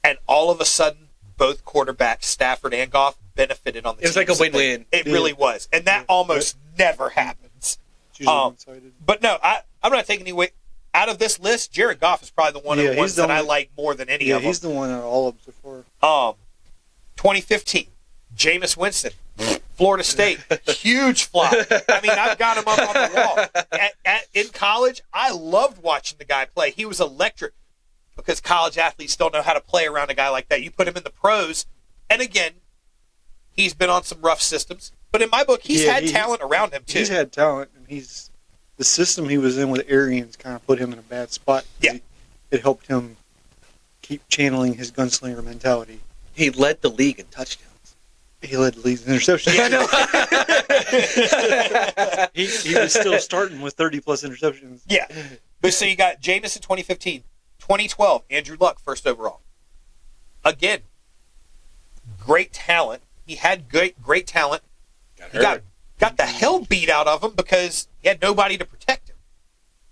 Speaker 2: and all of a sudden both quarterbacks, Stafford and Goff, benefited on the.
Speaker 3: It was like a
Speaker 2: teams that they-
Speaker 3: win-win.
Speaker 2: It
Speaker 4: Yeah.
Speaker 2: really was, and that
Speaker 4: Yeah.
Speaker 2: almost never happens.
Speaker 4: It's usually
Speaker 2: Um,
Speaker 4: one-sided.
Speaker 2: But no, I'm not taking any away. Out of this list, Jared Goff is probably the one of
Speaker 4: Yeah,
Speaker 2: the
Speaker 4: he's
Speaker 2: ones
Speaker 4: the
Speaker 2: that I
Speaker 4: only-
Speaker 2: like more than any
Speaker 4: Yeah,
Speaker 2: of them.
Speaker 4: he's the one out of all of them so far.
Speaker 2: 2015, Jameis Winston, Florida State, huge flop. I mean, I've got him up on the wall. In college, I loved watching the guy play. He was electric because college athletes don't know how to play around a guy like that. You put him in the pros, and again, he's been on some rough systems. But in my book, he's
Speaker 4: Yeah,
Speaker 2: had talent around him too.
Speaker 4: He's had talent, and the system he was in with Arians kind of put him in a bad spot.
Speaker 2: Yeah.
Speaker 4: It helped him keep channeling his gunslinger mentality.
Speaker 3: He led the league in touchdowns.
Speaker 4: He led the league in interceptions.
Speaker 3: Yeah, I know.
Speaker 4: he was still starting with 30-plus interceptions.
Speaker 2: Yeah. But so you got Jameis in 2015. 2012, Andrew Luck, first overall. Again, great talent. He had great talent. He got the hell beat out of him because he had nobody to protect him.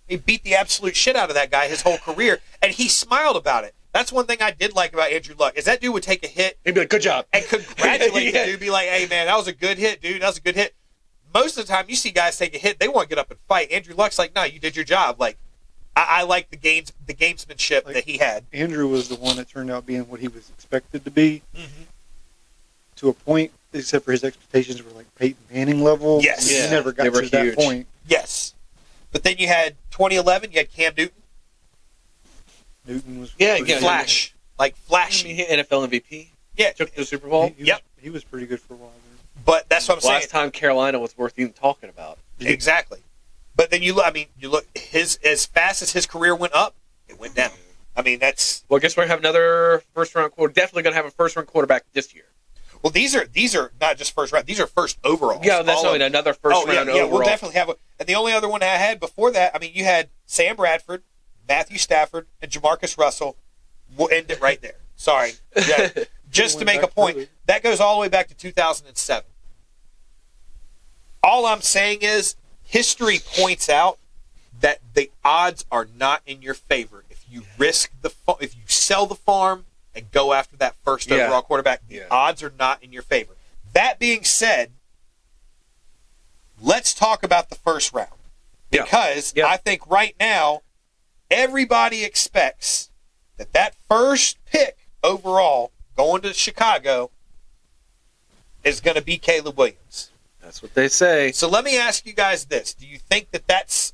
Speaker 2: He beat the absolute shit out of that guy his whole career, and he smiled about it. That's one thing I did like about Andrew Luck, is that dude would take a hit
Speaker 3: He'd be like, good job.
Speaker 2: and congratulate
Speaker 3: Yeah.
Speaker 2: the dude, be like, hey, man, that was a good hit, dude. That was a good hit. Most of the time, you see guys take a hit, they want to get up and fight. Andrew Luck's like, no, you did your job. Like, I like the gamesmanship that he had.
Speaker 4: Andrew was the one that turned out being what he was expected to be, to a point, except for his expectations were like Peyton Manning level.
Speaker 2: Yes.
Speaker 4: He
Speaker 3: Yeah,
Speaker 4: never got
Speaker 3: they were
Speaker 4: to that
Speaker 3: huge.
Speaker 4: point.
Speaker 2: Yes. But then you had 2011, you had Cam Newton.
Speaker 4: Newton was
Speaker 3: Yeah,
Speaker 4: pretty
Speaker 3: yeah.
Speaker 4: good.
Speaker 2: Flash. Like,
Speaker 3: I
Speaker 2: flashy.
Speaker 3: mean, he NFL MVP.
Speaker 2: Yeah.
Speaker 3: Took the Super Bowl.
Speaker 2: Yep.
Speaker 4: He was pretty good for a while there.
Speaker 2: But that's what I'm saying.
Speaker 3: Last time Carolina was worth even talking about.
Speaker 2: Exactly. But then you look, as fast as his career went up, it went down. I mean, that's
Speaker 3: Well, I guess we're going to have another first-round quarter. Definitely going to have a first-round quarterback this year.
Speaker 2: well. These are not just first round; these are first overalls.
Speaker 3: Yeah, that's
Speaker 2: All of-
Speaker 3: another
Speaker 2: Oh
Speaker 3: first-round
Speaker 2: yeah,
Speaker 3: overall.
Speaker 2: we'll definitely have. And the only other one I had before that, I mean, you had Sam Bradford, Matthew Stafford, and Jamarcus Russell. We'll end it right there. Sorry, yeah, just to
Speaker 4: Went
Speaker 2: make a
Speaker 4: back
Speaker 2: point.
Speaker 4: further.
Speaker 2: That goes all the way back to 2007. All I'm saying is, history points out that the odds are not in your favor if you if you sell the farm and go after that first
Speaker 3: Yeah.
Speaker 2: overall quarterback. The
Speaker 3: Yeah.
Speaker 2: odds are not in your favor. That being said, let's talk about the first round. Because I think right now, everybody expects that first pick overall going to Chicago is going to be Caleb Williams.
Speaker 3: That's what they say.
Speaker 2: So let me ask you guys this. Do you think that's...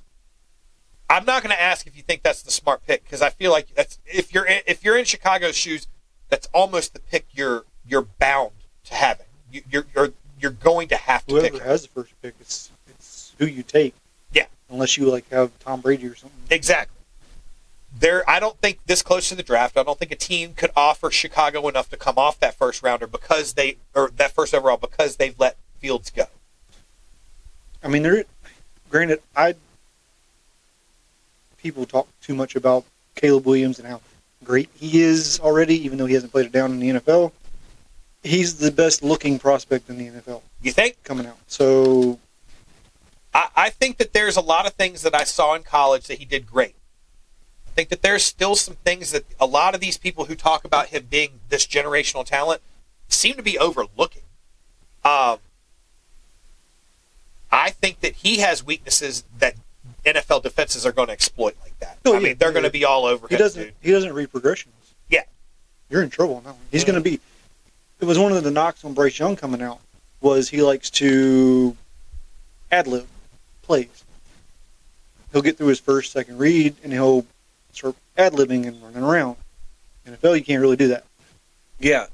Speaker 2: I'm not going to ask if you think that's the smart pick, because I feel like that's, if you're in Chicago's shoes, that's almost the pick you're bound to having. You're going to have to pick.
Speaker 4: Whoever has the first pick, it's who you take.
Speaker 2: Yeah.
Speaker 4: Unless you have Tom Brady or something.
Speaker 2: Exactly. I don't think this close to the draft, I don't think a team could offer Chicago enough to come off that first rounder that first overall because they've let Fields go.
Speaker 4: I mean, granted, people talk too much about Caleb Williams and how great he is already, even though he hasn't played it down in the NFL. He's the best looking prospect in the NFL.
Speaker 2: You think?
Speaker 4: Coming out. So
Speaker 2: I think that there's a lot of things that I saw in college that he did great. I think that there's still some things that a lot of these people who talk about him being this generational talent seem to be overlooking. I think that he has weaknesses that NFL defenses are going to exploit like that.
Speaker 4: Oh,
Speaker 2: I mean, they're going to be all over him, dude.
Speaker 4: He doesn't read progressions.
Speaker 2: Yeah.
Speaker 4: You're in trouble on that one. He's going to be... It was one of the knocks on Bryce Young coming out, was he likes to ad-lib plays. He'll get through his first, second read, and he'll start ad-libbing and running around. NFL, you can't really do that.
Speaker 3: Yeah.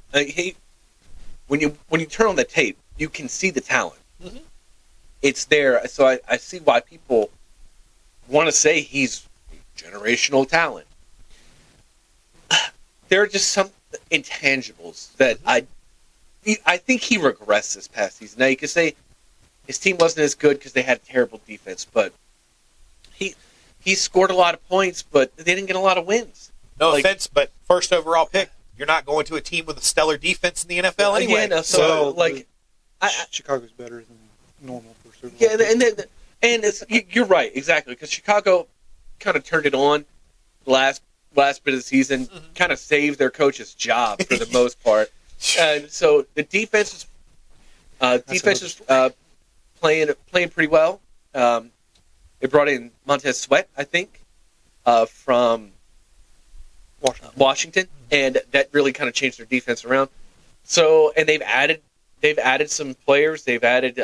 Speaker 3: When you turn on the tape, you can see the talent.
Speaker 2: Mm-hmm.
Speaker 3: It's there. So I see why people want to say he's generational talent. There are just some intangibles that I think he regressed this past season. Now, you could say his team wasn't as good because they had a terrible defense, but he scored a lot of points, but they didn't get a lot of wins.
Speaker 2: No offense, but first overall pick, you're not going to a team with a stellar defense in the NFL anyway.
Speaker 3: Yeah, no, so
Speaker 4: Chicago's better than normal first overall.
Speaker 3: Yeah, and you're right, exactly, because Chicago kind of turned it on last bit of the season, kind of saved their coach's job for the most part. And so the defense is playing pretty well. They brought in Montez Sweat, I think, from Washington, and that really kind of changed their defense around. So, and they've added some players. They've added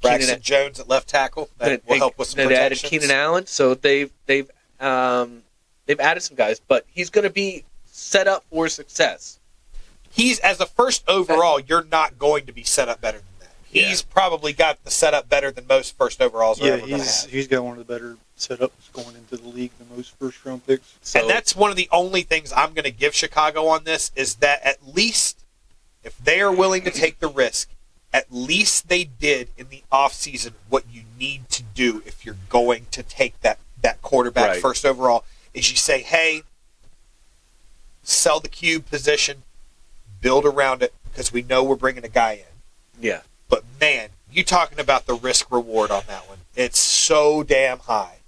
Speaker 2: Braxton Jones at left tackle that will help with some
Speaker 3: protections. They added Keenan Allen, so they've added some guys, but he's going to be set up for success.
Speaker 2: He's, as a first overall, you're not going to be set up better than that.
Speaker 3: Yeah.
Speaker 2: He's probably got the setup better than most first overalls are ever going to have.
Speaker 4: He's got one of the better setups going into the league than most first round picks.
Speaker 2: So, and that's one of the only things I'm going to give Chicago on this, is that at least if they are willing to take the risk, at least they did in the offseason what you need to do if you're going to take that quarterback first overall, is you say, hey, sell the cube position, build around it, because we know we're bringing a guy in.
Speaker 3: Yeah.
Speaker 2: But, man, you talking about the risk-reward on that one. It's so damn high.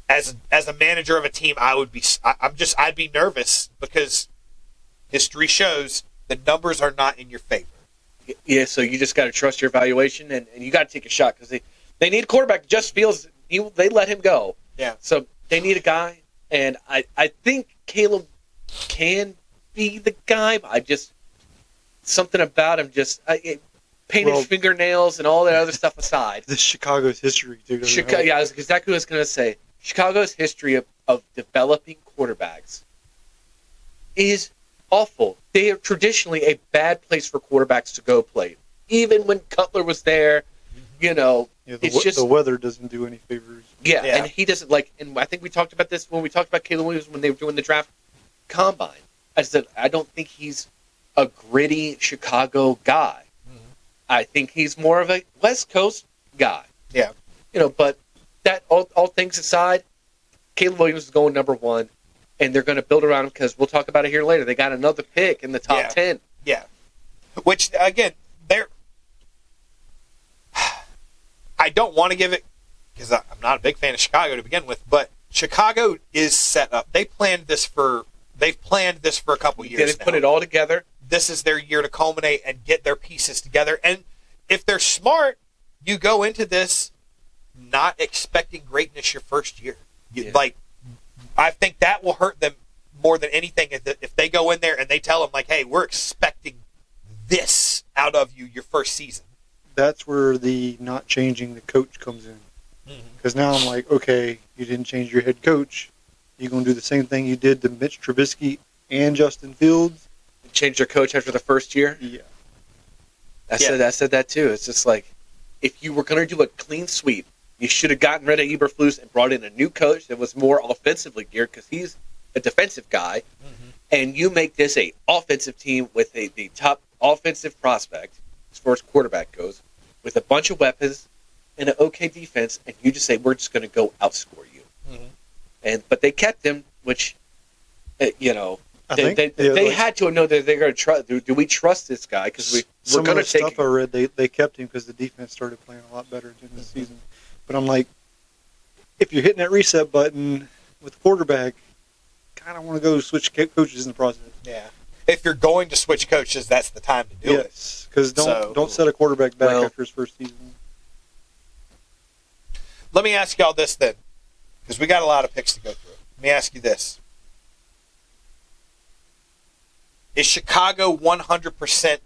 Speaker 2: As a manager of a team, I'd be nervous because history shows the numbers are not in your favor.
Speaker 3: Yeah, so you just got to trust your evaluation, and you got to take a shot, because they need a quarterback. Just feels they let him go.
Speaker 2: Yeah.
Speaker 3: So they need a guy, and I think Caleb can be the guy, but something about him painted fingernails and all that other stuff aside.
Speaker 4: The Chicago's history, too.
Speaker 3: Yeah, that's exactly what I was going to say. Chicago's history of developing quarterbacks is awful. They are traditionally a bad place for quarterbacks to go play. Even when Cutler was there, it's just
Speaker 4: the weather doesn't do any favors.
Speaker 3: Yeah, and he doesn't and I think we talked about this when we talked about Caleb Williams when they were doing the draft combine. I said, I don't think he's a gritty Chicago guy. Mm-hmm. I think he's more of a West Coast guy.
Speaker 2: Yeah.
Speaker 3: But that all things aside, Caleb Williams is going number one, and they're going to build around him because we'll talk about it here later. They got another pick in the top 10.
Speaker 2: Yeah. Which, again, I don't want to give it, because I'm not a big fan of Chicago to begin with, but Chicago is set up. They've planned this for a couple years now.
Speaker 3: Put it all together.
Speaker 2: This is their year to culminate and get their pieces together. And if they're smart, you go into this not expecting greatness your first year. Like, I think that will hurt them more than anything if they go in there and they tell them, like, hey, we're expecting this out of you your first season.
Speaker 4: That's where the not changing the coach comes in. Because now I'm like, okay, you didn't change your head coach. You're going to do the same thing you did to Mitch Trubisky and Justin Fields.
Speaker 3: Change their coach after the first year?
Speaker 4: Yeah.
Speaker 3: I said that too. It's just like, if you were going to do a clean sweep, you should have gotten rid of Eberflus and brought in a new coach that was more offensively geared, because he's a defensive guy. And you make this a offensive team with the top offensive prospect, as far as quarterback goes, with a bunch of weapons and an okay defense, and you just say, we're just going to go outscore you. But they kept him, which, they had to know that they're going to trust. Do we trust this guy? Because we're going to take
Speaker 4: stuff I read. They kept him because the defense started playing a lot better during the season. But I'm like, if you're hitting that reset button with the quarterback, kind of want to go switch coaches in the process.
Speaker 2: Yeah. If you're going to switch coaches, that's the time to do it.
Speaker 4: Yes, because don't set a quarterback back after his first season.
Speaker 2: Let me ask y'all this then, because we got a lot of picks to go through. Let me ask you this. Is Chicago 100%,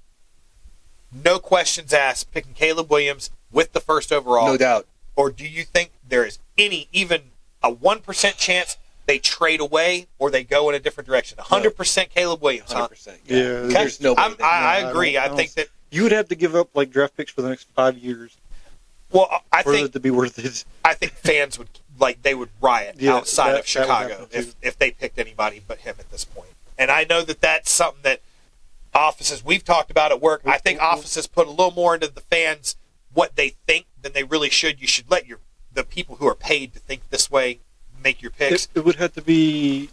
Speaker 2: no questions asked, picking Caleb Williams with the first overall?
Speaker 3: No doubt.
Speaker 2: Or do you think there is even a 1% chance they trade away or they go in a different direction? 100% Caleb Williams,
Speaker 3: 100%.
Speaker 2: Yeah.
Speaker 4: Yeah.
Speaker 3: There's no way.
Speaker 2: I agree. I think that
Speaker 4: you would have to give up like draft picks for the next 5 years
Speaker 2: I
Speaker 4: for
Speaker 2: think
Speaker 4: it to be worth it.
Speaker 2: I think fans would riot outside of Chicago if they picked anybody but him at this point. And I know that that's something that offices, we've talked about at work. I think offices put a little more into the fans what they think than they really should. You should let the people who are paid to think this way make your picks.
Speaker 4: It would have to be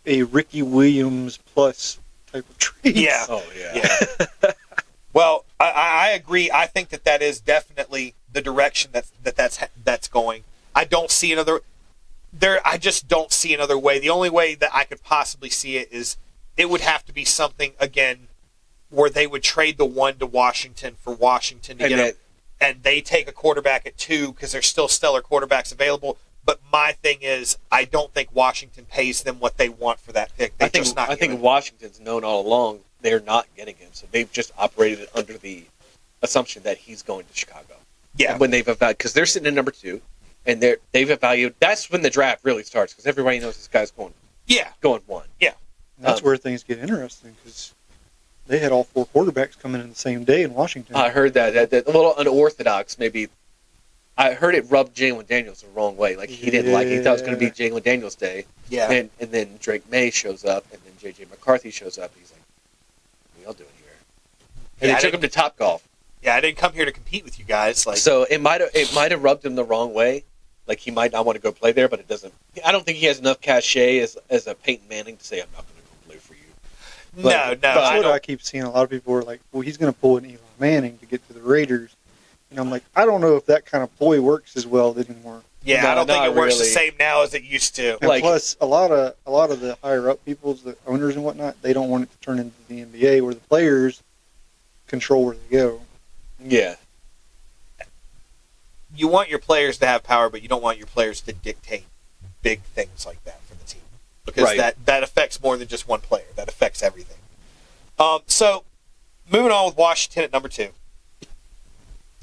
Speaker 4: a Ricky Williams plus type of trade.
Speaker 2: Yeah.
Speaker 3: Oh, yeah.
Speaker 2: Well, I agree. I think that is definitely the direction that's going. I don't see another. I just don't see another way. The only way that I could possibly see it is it would have to be something again where they would trade the 1 to Washington for Washington to get him, and they take a quarterback at 2 because there's still stellar quarterbacks available. But my thing is, I don't think Washington pays them what they want for that pick. I
Speaker 3: think Washington's known all along they're not getting him, so they've just operated under the assumption that he's going to Chicago.
Speaker 2: Yeah.
Speaker 3: And when they've evaluated, because they're sitting in number 2, and they've evaluated. That's when the draft really starts, because everybody knows this guy's going 1.
Speaker 2: Yeah.
Speaker 4: That's where things get interesting, because they had all 4 quarterbacks coming in the same day in Washington.
Speaker 3: I heard that a little unorthodox, maybe. I heard it rubbed Jalen Daniels the wrong way. Like, he didn't like it. He thought it was going to be Jalen Daniels' day.
Speaker 2: Yeah.
Speaker 3: And then Drake May shows up, and then J.J. McCarthy shows up. He's like, what are y'all doing here? And they took him to Topgolf.
Speaker 2: Yeah, I didn't come here to compete with you guys. Like,
Speaker 3: so it might have rubbed him the wrong way. Like, he might not want to go play there, but it doesn't. I don't think he has enough cachet as a Peyton Manning to say, I'm not going to go play for you.
Speaker 2: No.
Speaker 4: That's what I keep seeing. A lot of people are like, well, he's going to pull an Eli Manning to get to the Raiders. And I'm like, I don't know if that kind of ploy works as well anymore.
Speaker 2: Yeah,
Speaker 3: No,
Speaker 2: I don't think it works the
Speaker 3: really.
Speaker 2: same now as it used to.
Speaker 4: And plus, a lot of the higher up peoples, the owners and whatnot, they don't want it to turn into the NBA where the players control where they go.
Speaker 3: Yeah.
Speaker 2: You want your players to have power, but you don't want your players to dictate big things like that for the team. Because that affects more than just one player. That affects everything. So, moving on with Washington at number 2.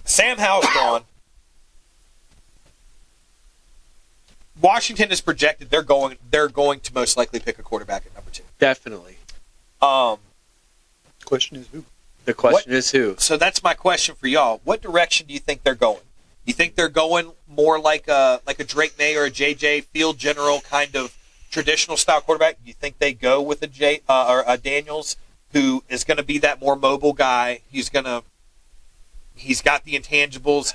Speaker 2: Sam Howell's gone. Washington is projected they're going to most likely pick a quarterback at number 2.
Speaker 3: Definitely.
Speaker 4: Question is who?
Speaker 3: The question is who.
Speaker 2: So that's my question for y'all. What direction do you think they're going? You think they're going more like a Drake May or a J.J. Field general kind of traditional style quarterback? Do you think they go with a Daniels who is going to be that more mobile guy? He's got the intangibles.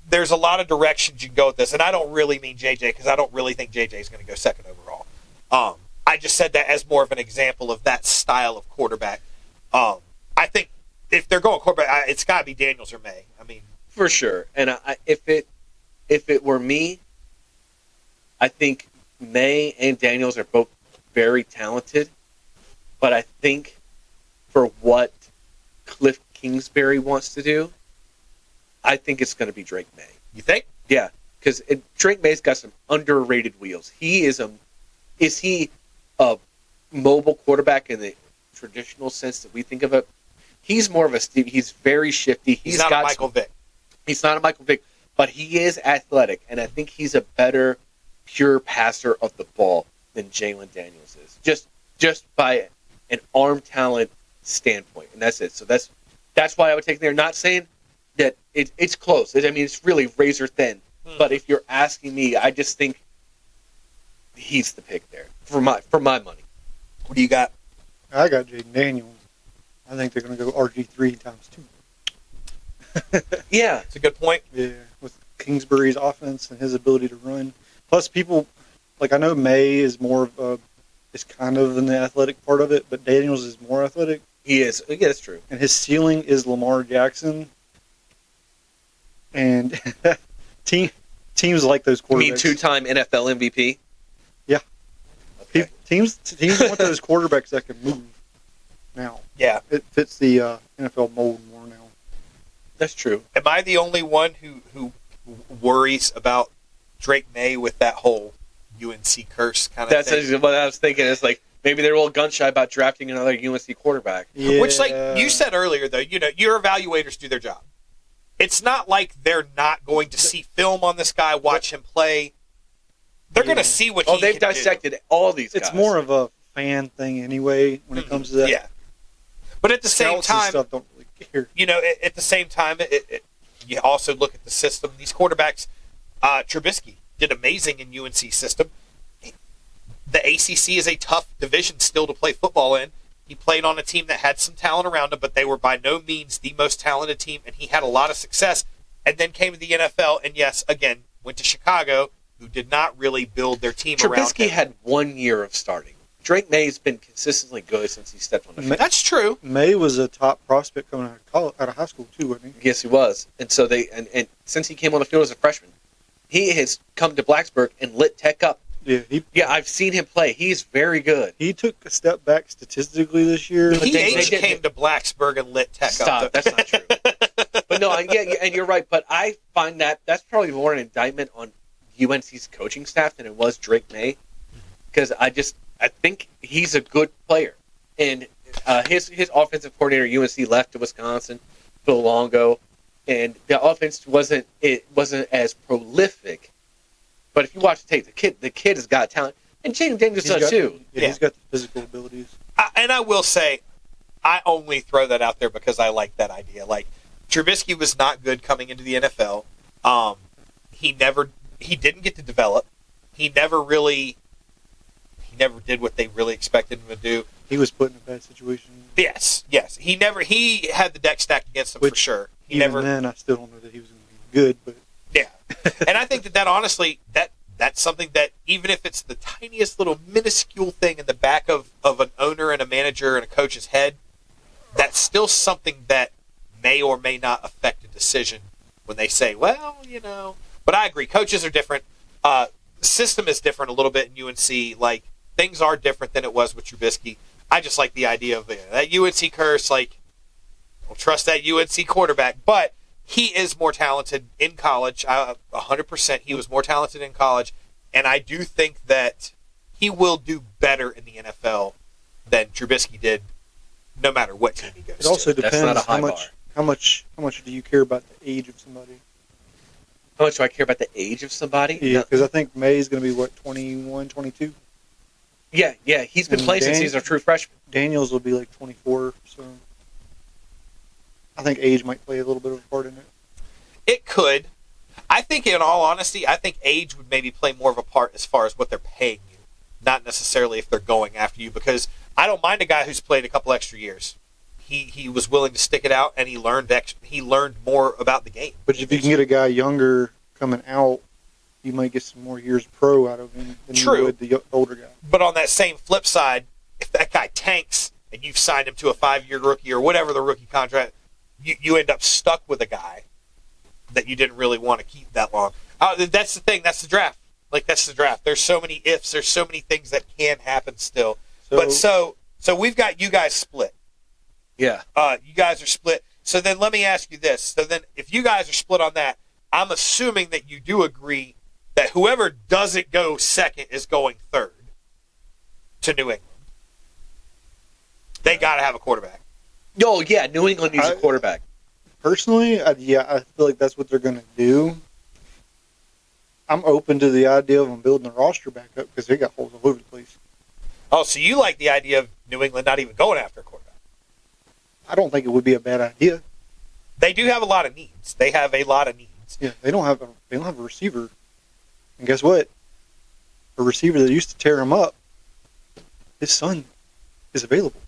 Speaker 2: There's a lot of directions you can go with this, and I don't really mean JJ because I don't really think JJ is going to go second overall. I just said that as more of an example of that style of quarterback. I think if they're going quarterback, it's got to be Daniels or May. I mean,
Speaker 3: For sure. And if it were me, I think May and Daniels are both very talented. But I think for what Cliff Kingsbury wants to do, I think it's going to be Drake May.
Speaker 2: You think?
Speaker 3: Yeah, because Drake May's got some underrated wheels. Is he a mobile quarterback in the traditional sense that we think of it? He's more of a Steve. He's very shifty.
Speaker 2: He's not a Michael Vick.
Speaker 3: He's not a Michael Vick, but he is athletic, and I think he's a better pure passer of the ball than Jalen Daniels is. Just by an arm talent standpoint, and that's it. So that's why I would take him there. Not saying that it's close. I mean, it's really razor thin. But if you're asking me, I just think he's the pick there for my money.
Speaker 2: What do you got?
Speaker 4: I got Jaden Daniels. I think they're going to go RG3 times 2.
Speaker 3: Yeah.
Speaker 2: It's a good point.
Speaker 4: Yeah, with Kingsbury's offense and his ability to run. Plus, people, like I know May is is kind of in the athletic part of it, but Daniels is more athletic.
Speaker 3: He is. Yeah, that's true.
Speaker 4: And his ceiling is Lamar Jackson. And teams like those quarterbacks.
Speaker 3: You mean two-time NFL MVP?
Speaker 4: Yeah.
Speaker 3: Okay.
Speaker 4: Teams want those quarterbacks that can move now.
Speaker 2: Yeah.
Speaker 4: It fits the NFL mold more now.
Speaker 3: That's true.
Speaker 2: Am I the only one who worries about Drake May with that whole UNC curse kind of thing?
Speaker 3: That's what I was thinking. It's like maybe they're a little gun shy about drafting another UNC quarterback.
Speaker 4: Yeah.
Speaker 2: Which, like you said earlier, though, your evaluators do their job. It's not like they're not going to see film on this guy, watch him play. They're going to see what he
Speaker 3: they've
Speaker 2: can
Speaker 3: dissected
Speaker 2: do.
Speaker 3: all these guys.
Speaker 4: It's more of a fan thing anyway when it comes to that.
Speaker 2: Yeah. But at the same
Speaker 4: Scouts and
Speaker 2: time,
Speaker 4: stuff don't really care.
Speaker 2: at the same time, you also look at the system. These quarterbacks, Trubisky did amazing in UNC system. The ACC is a tough division still to play football in. He played on a team that had some talent around him, but they were by no means the most talented team, and he had a lot of success. And then came to the NFL, and yes, again, went to Chicago, who did not really build their team around him.
Speaker 3: Trubisky had 1 year of starting. Drake May's been consistently good since he stepped on the field.
Speaker 2: That's true.
Speaker 4: May was a top prospect coming out of high school too, wasn't he?
Speaker 3: Yes, he was. And so and since he came on the field as a freshman, he has come to Blacksburg and lit Tech up.
Speaker 4: Yeah,
Speaker 3: I've seen him play. He's very good.
Speaker 4: he took a step back statistically this year.
Speaker 2: He
Speaker 3: they
Speaker 2: came to Blacksburg and lit Tech
Speaker 3: Stop.
Speaker 2: up.
Speaker 3: That's not true. But no, and you're right. But I find that's probably more an indictment on UNC's coaching staff than it was Drake May, because I think he's a good player, and his offensive coordinator at UNC left to Wisconsin, Phil Longo, and the offense wasn't as prolific. But if you watch the tape, the kid has got talent, and Jaden Daniels does too.
Speaker 4: Yeah, he's got the physical abilities.
Speaker 2: And I will say, I only throw that out there because I like that idea. Like, Trubisky was not good coming into the NFL. He didn't get to develop. He never did what they really expected him to do.
Speaker 4: He was put in a bad situation.
Speaker 2: Yes. He had the deck stacked against him for sure.
Speaker 4: Then I still don't know that he was going to be good, but
Speaker 2: yeah. And I think that honestly, that's something that even if it's the tiniest little minuscule thing in the back of an owner and a manager and a coach's head, that's still something that may or may not affect a decision when they say, well, But I agree. Coaches are different. The system is different a little bit in UNC. Like, things are different than it was with Trubisky. I just like the idea of that UNC curse. Like, don't trust that UNC quarterback. But he is more talented in college. 100%. He was more talented in college. And I do think that he will do better in the NFL than Trubisky did, no matter what team he goes to.
Speaker 4: it also depends
Speaker 3: That's not a high bar.
Speaker 4: how much do you care about the age of somebody?
Speaker 3: How much do I care about the age of somebody?
Speaker 4: Yeah, because I think May is going to be 21, 22.
Speaker 3: Yeah. He's been
Speaker 4: And
Speaker 3: playing since he's a true freshman.
Speaker 4: Daniels will be like 24, so I think age might play a little bit of a part in it.
Speaker 2: It could. I think, in all honesty, age would maybe play more of a part as far as what they're paying you, not necessarily if they're going after you, because I don't mind a guy who's played a couple extra years. He was willing to stick it out, and he learned more about the game.
Speaker 4: But if you can get a guy younger coming out, you might get some more years pro out of him than
Speaker 2: True.
Speaker 4: you would the older guy.
Speaker 2: But on that same flip side, if that guy tanks and you've signed him to a 5-year rookie or whatever the rookie contract, you end up stuck with a guy that you didn't really want to keep that long. That's the thing. That's the draft. That's the draft. There's so many ifs. There's so many things that can happen still. So we've got you guys split.
Speaker 3: Yeah.
Speaker 2: You guys are split. So then let me ask you this. So then if you guys are split on that, I'm assuming that you do agree that whoever doesn't go second is going third to New England. They got to have a quarterback.
Speaker 3: Oh, yeah, New England needs a quarterback.
Speaker 4: Personally, I feel like that's what they're going to do. I'm open to the idea of them building the roster back up because they got holes all over the place.
Speaker 2: Oh, so you like the idea of New England not even going after a quarterback?
Speaker 4: I don't think it would be a bad idea.
Speaker 2: They do have a lot of needs. They have a lot of needs.
Speaker 4: Yeah, they don't have a receiver. And guess what? A receiver that used to tear him up, his son is available.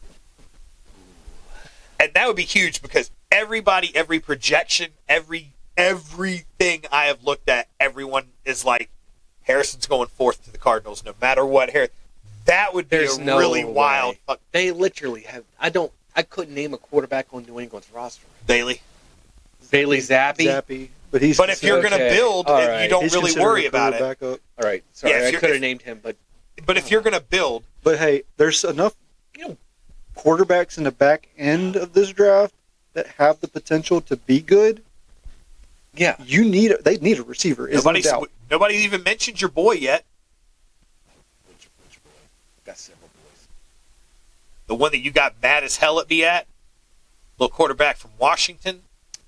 Speaker 2: And that would be huge because everybody, every projection, everything I have looked at, everyone is like, Harrison's going fourth to the Cardinals no matter what. That would be really wild.
Speaker 3: They literally have. I couldn't name a quarterback on New England's roster.
Speaker 2: Bailey
Speaker 3: Zappi.
Speaker 4: But
Speaker 2: if you're going to build, you don't really worry about it.
Speaker 4: Backup.
Speaker 3: All right. Sorry, I could have named him, but
Speaker 2: if you're going to build,
Speaker 4: but hey, there's enough quarterbacks in the back end of this draft that have the potential to be good.
Speaker 3: Yeah,
Speaker 4: they need a receiver.
Speaker 2: Nobody even mentioned your boy yet.
Speaker 3: Which boy? Got several boys.
Speaker 2: The one that you got mad as hell at me at, little quarterback from Washington.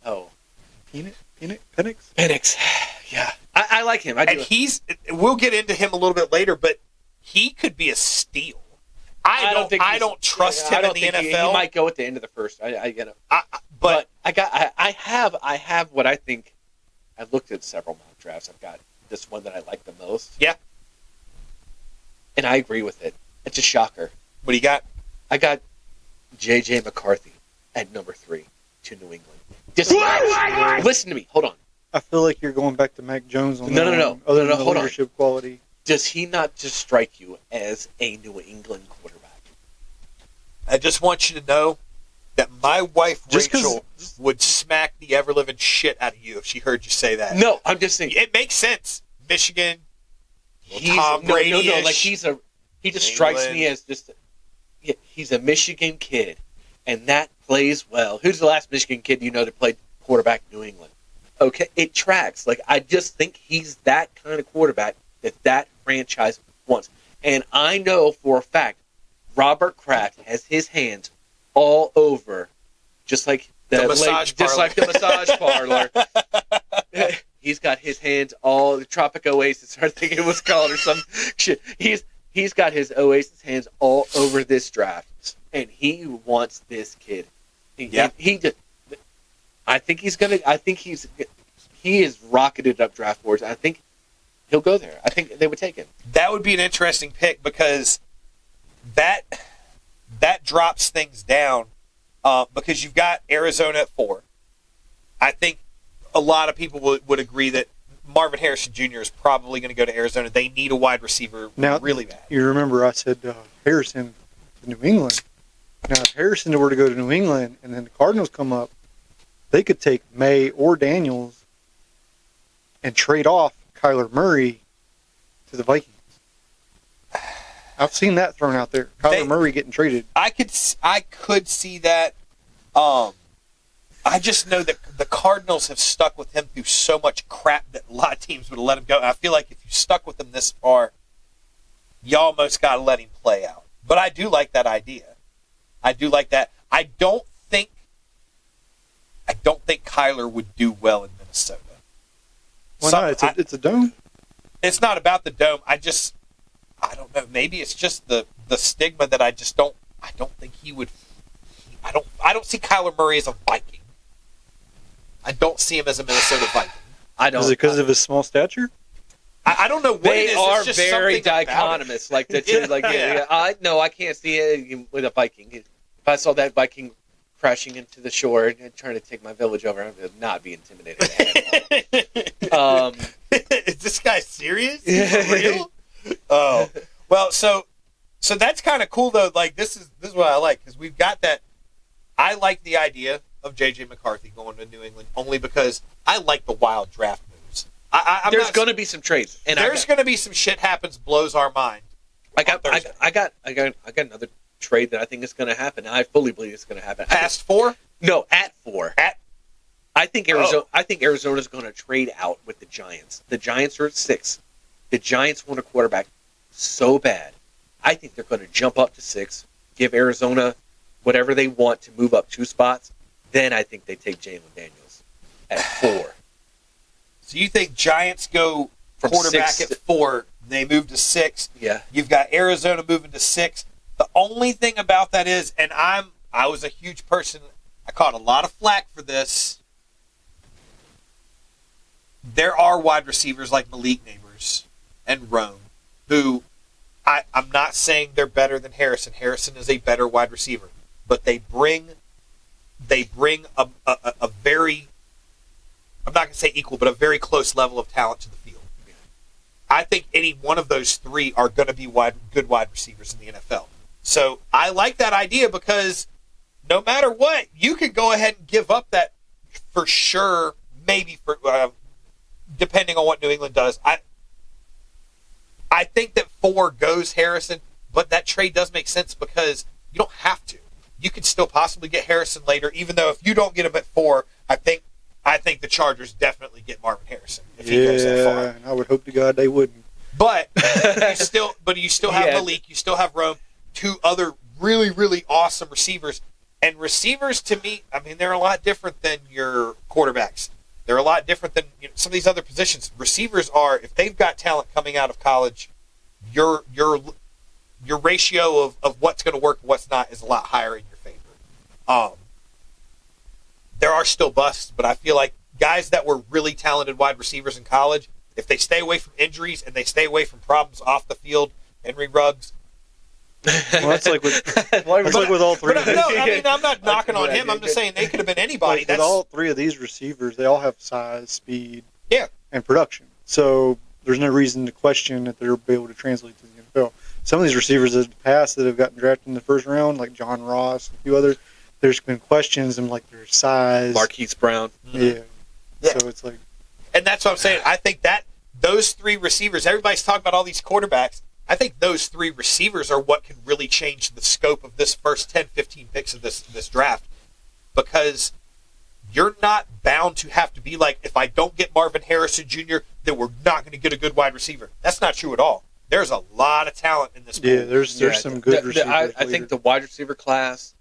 Speaker 3: Oh,
Speaker 4: Penix.
Speaker 3: Yeah, I like him.
Speaker 2: We'll get into him a little bit later, but he could be a steal. I don't trust him in the NFL.
Speaker 3: He might go at the end of the first. I get it.
Speaker 2: But
Speaker 3: I have what I think. I've looked at several mock drafts. I've got this one that I like the most.
Speaker 2: Yeah.
Speaker 3: And I agree with it. It's a shocker.
Speaker 2: What do you got?
Speaker 3: I got J.J. McCarthy at number 3 to New England. Listen to me. Hold on.
Speaker 4: I feel like you're going back to Mac Jones on
Speaker 3: No.
Speaker 4: Other than the leadership quality.
Speaker 3: Does he not just strike you as a New England quarterback?
Speaker 2: I just want you to know that my wife, Rachel, would smack the ever-living shit out of you if she heard you say that.
Speaker 3: No, I'm just saying.
Speaker 2: It makes sense. Michigan, Tom Brady.
Speaker 3: No, like he just strikes me as he's a Michigan kid, and that plays well. Who's the last Michigan kid that played quarterback in New England? Okay, it tracks. Like, I just think he's that kind of quarterback that franchise wants. And I know for a fact Robert Kraft has his hands all over, just like the massage parlor. He's got his hands all the Tropic Oasis. I think it was called or some shit. He's got his Oasis hands all over this draft, and he wants this kid. I think he is rocketed up draft boards. I think he'll go there. I think they would take him.
Speaker 2: That would be an interesting pick because that drops things down because you've got Arizona at 4. I think a lot of people would agree that Marvin Harrison Jr. is probably going to go to Arizona. They need a wide receiver really bad.
Speaker 4: You remember I said Harrison to New England. Now, if Harrison were to go to New England and then the Cardinals come up, they could take May or Daniels and trade off Kyler Murray to the Vikings. I've seen that thrown out there. Kyler Murray getting traded.
Speaker 2: I could see that. I just know that the Cardinals have stuck with him through so much crap that a lot of teams would have let him go. And I feel like if you stuck with him this far, you almost got to let him play out. But I do like that idea. I do like that. I don't think Kyler would do well in Minnesota.
Speaker 4: Why not? It's a dome.
Speaker 2: It's not about the dome. I don't know. Maybe it's just the stigma that I don't think he would. I don't see Kyler Murray as a Viking. I don't see him as a Minnesota Viking.
Speaker 3: I don't.
Speaker 4: Is it because of his small stature?
Speaker 2: I don't know what it is.
Speaker 3: They are
Speaker 2: it's just
Speaker 3: very
Speaker 2: dichotomous.
Speaker 3: Like the two. I can't see it with a Viking. If I saw that Viking crashing into the shore and trying to take my village over, I would not be intimidated at all.
Speaker 2: Is this guy serious? For real? Oh, well, so that's kind of cool though. Like this is what I like because we've got that. I like the idea of J.J. McCarthy going to New England only because I like the wild draft moves.
Speaker 3: There's going to be some trades, and
Speaker 2: there's going to be some shit happens blows our mind.
Speaker 3: I got another trade that I think is going to happen. I fully believe it's going to happen.
Speaker 2: Past 4?
Speaker 3: No, at 4. I think Arizona.
Speaker 2: Oh.
Speaker 3: I think Arizona's going to trade out with the Giants. The Giants are at 6. The Giants want a quarterback so bad. I think they're going to jump up to 6, give Arizona whatever they want to move up 2 spots. Then I think they take Jalen Daniels at 4.
Speaker 2: So you think Giants go
Speaker 3: From
Speaker 2: quarterback
Speaker 3: 6
Speaker 2: at 4, they move to 6.
Speaker 3: Yeah.
Speaker 2: You've got Arizona moving to 6. The only thing about that is, and I was a huge person, I caught a lot of flack for this. There are wide receivers like Malik Neighbors and Rome who I'm not saying they're better than Harrison. Harrison is a better wide receiver, but they bring a very, I'm not going to say equal, but a very close level of talent to the field. I think any one of those 3 are going to be good wide receivers in the NFL. So I like that idea because no matter what, you could go ahead and give up that for sure, maybe for depending on what New England does. I think that 4 goes Harrison, but that trade does make sense because you don't have to. You could still possibly get Harrison later, even though if you don't get him at 4, I think the Chargers definitely get Marvin Harrison if he goes that far.
Speaker 4: And I would hope to God they wouldn't.
Speaker 2: But you still have Malik, you still have Rome, 2 other really, really awesome receivers. And receivers, to me, I mean, they're a lot different than your quarterbacks. They're a lot different than some of these other positions. Receivers are, if they've got talent coming out of college, your ratio of what's going to work and what's not is a lot higher in your favor. There are still busts, but I feel like guys that were really talented wide receivers in college, if they stay away from injuries and they stay away from problems off the field, Henry Ruggs.
Speaker 4: Well, that's like with all 3 of these.
Speaker 2: No, I mean, I'm not knocking on him. I'm just saying they could have been anybody.
Speaker 4: With all 3 of these receivers, they all have size, speed,
Speaker 2: Yeah.
Speaker 4: and production. So there's no reason to question that they'll be able to translate to the NFL. Some of these receivers in the past that have gotten drafted in the first round, like John Ross, a few others, there's been questions in like their size.
Speaker 3: Marquise Brown.
Speaker 4: Yeah.
Speaker 2: Yeah.
Speaker 4: So it's like,
Speaker 2: And that's what I'm saying. I think that those 3 receivers, everybody's talking about all these quarterbacks. I think those 3 receivers are what can really change the scope of this first 10, 15 picks of this draft. Because you're not bound to have to be like, if I don't get Marvin Harrison Jr., then we're not going to get a good wide receiver. That's not true at all. There's a lot of talent in this pool.
Speaker 4: yeah, there's some good receivers.
Speaker 3: I think the wide receiver class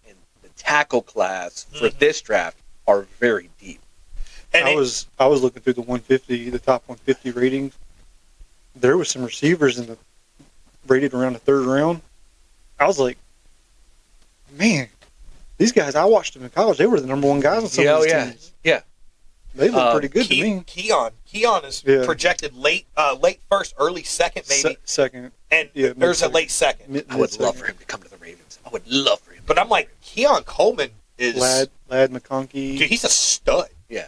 Speaker 3: and the tackle class for this draft are very deep.
Speaker 2: And
Speaker 4: I was looking through the top 150 ratings. There was some receivers rated around the 3rd round. I was like, man, these guys, I watched them in college. They were the number 1 guys on some of these teams.
Speaker 3: Yeah.
Speaker 4: They look pretty good to me.
Speaker 2: Keon is projected late first, early second, maybe.
Speaker 4: Second.
Speaker 2: And
Speaker 4: Yeah,
Speaker 2: there's a late second.
Speaker 3: I would love for him to come to the Ravens. I would love for him.
Speaker 2: But I'm like, Keon Coleman is...
Speaker 4: Lad McConkey.
Speaker 2: Dude, he's a stud.
Speaker 3: Yeah.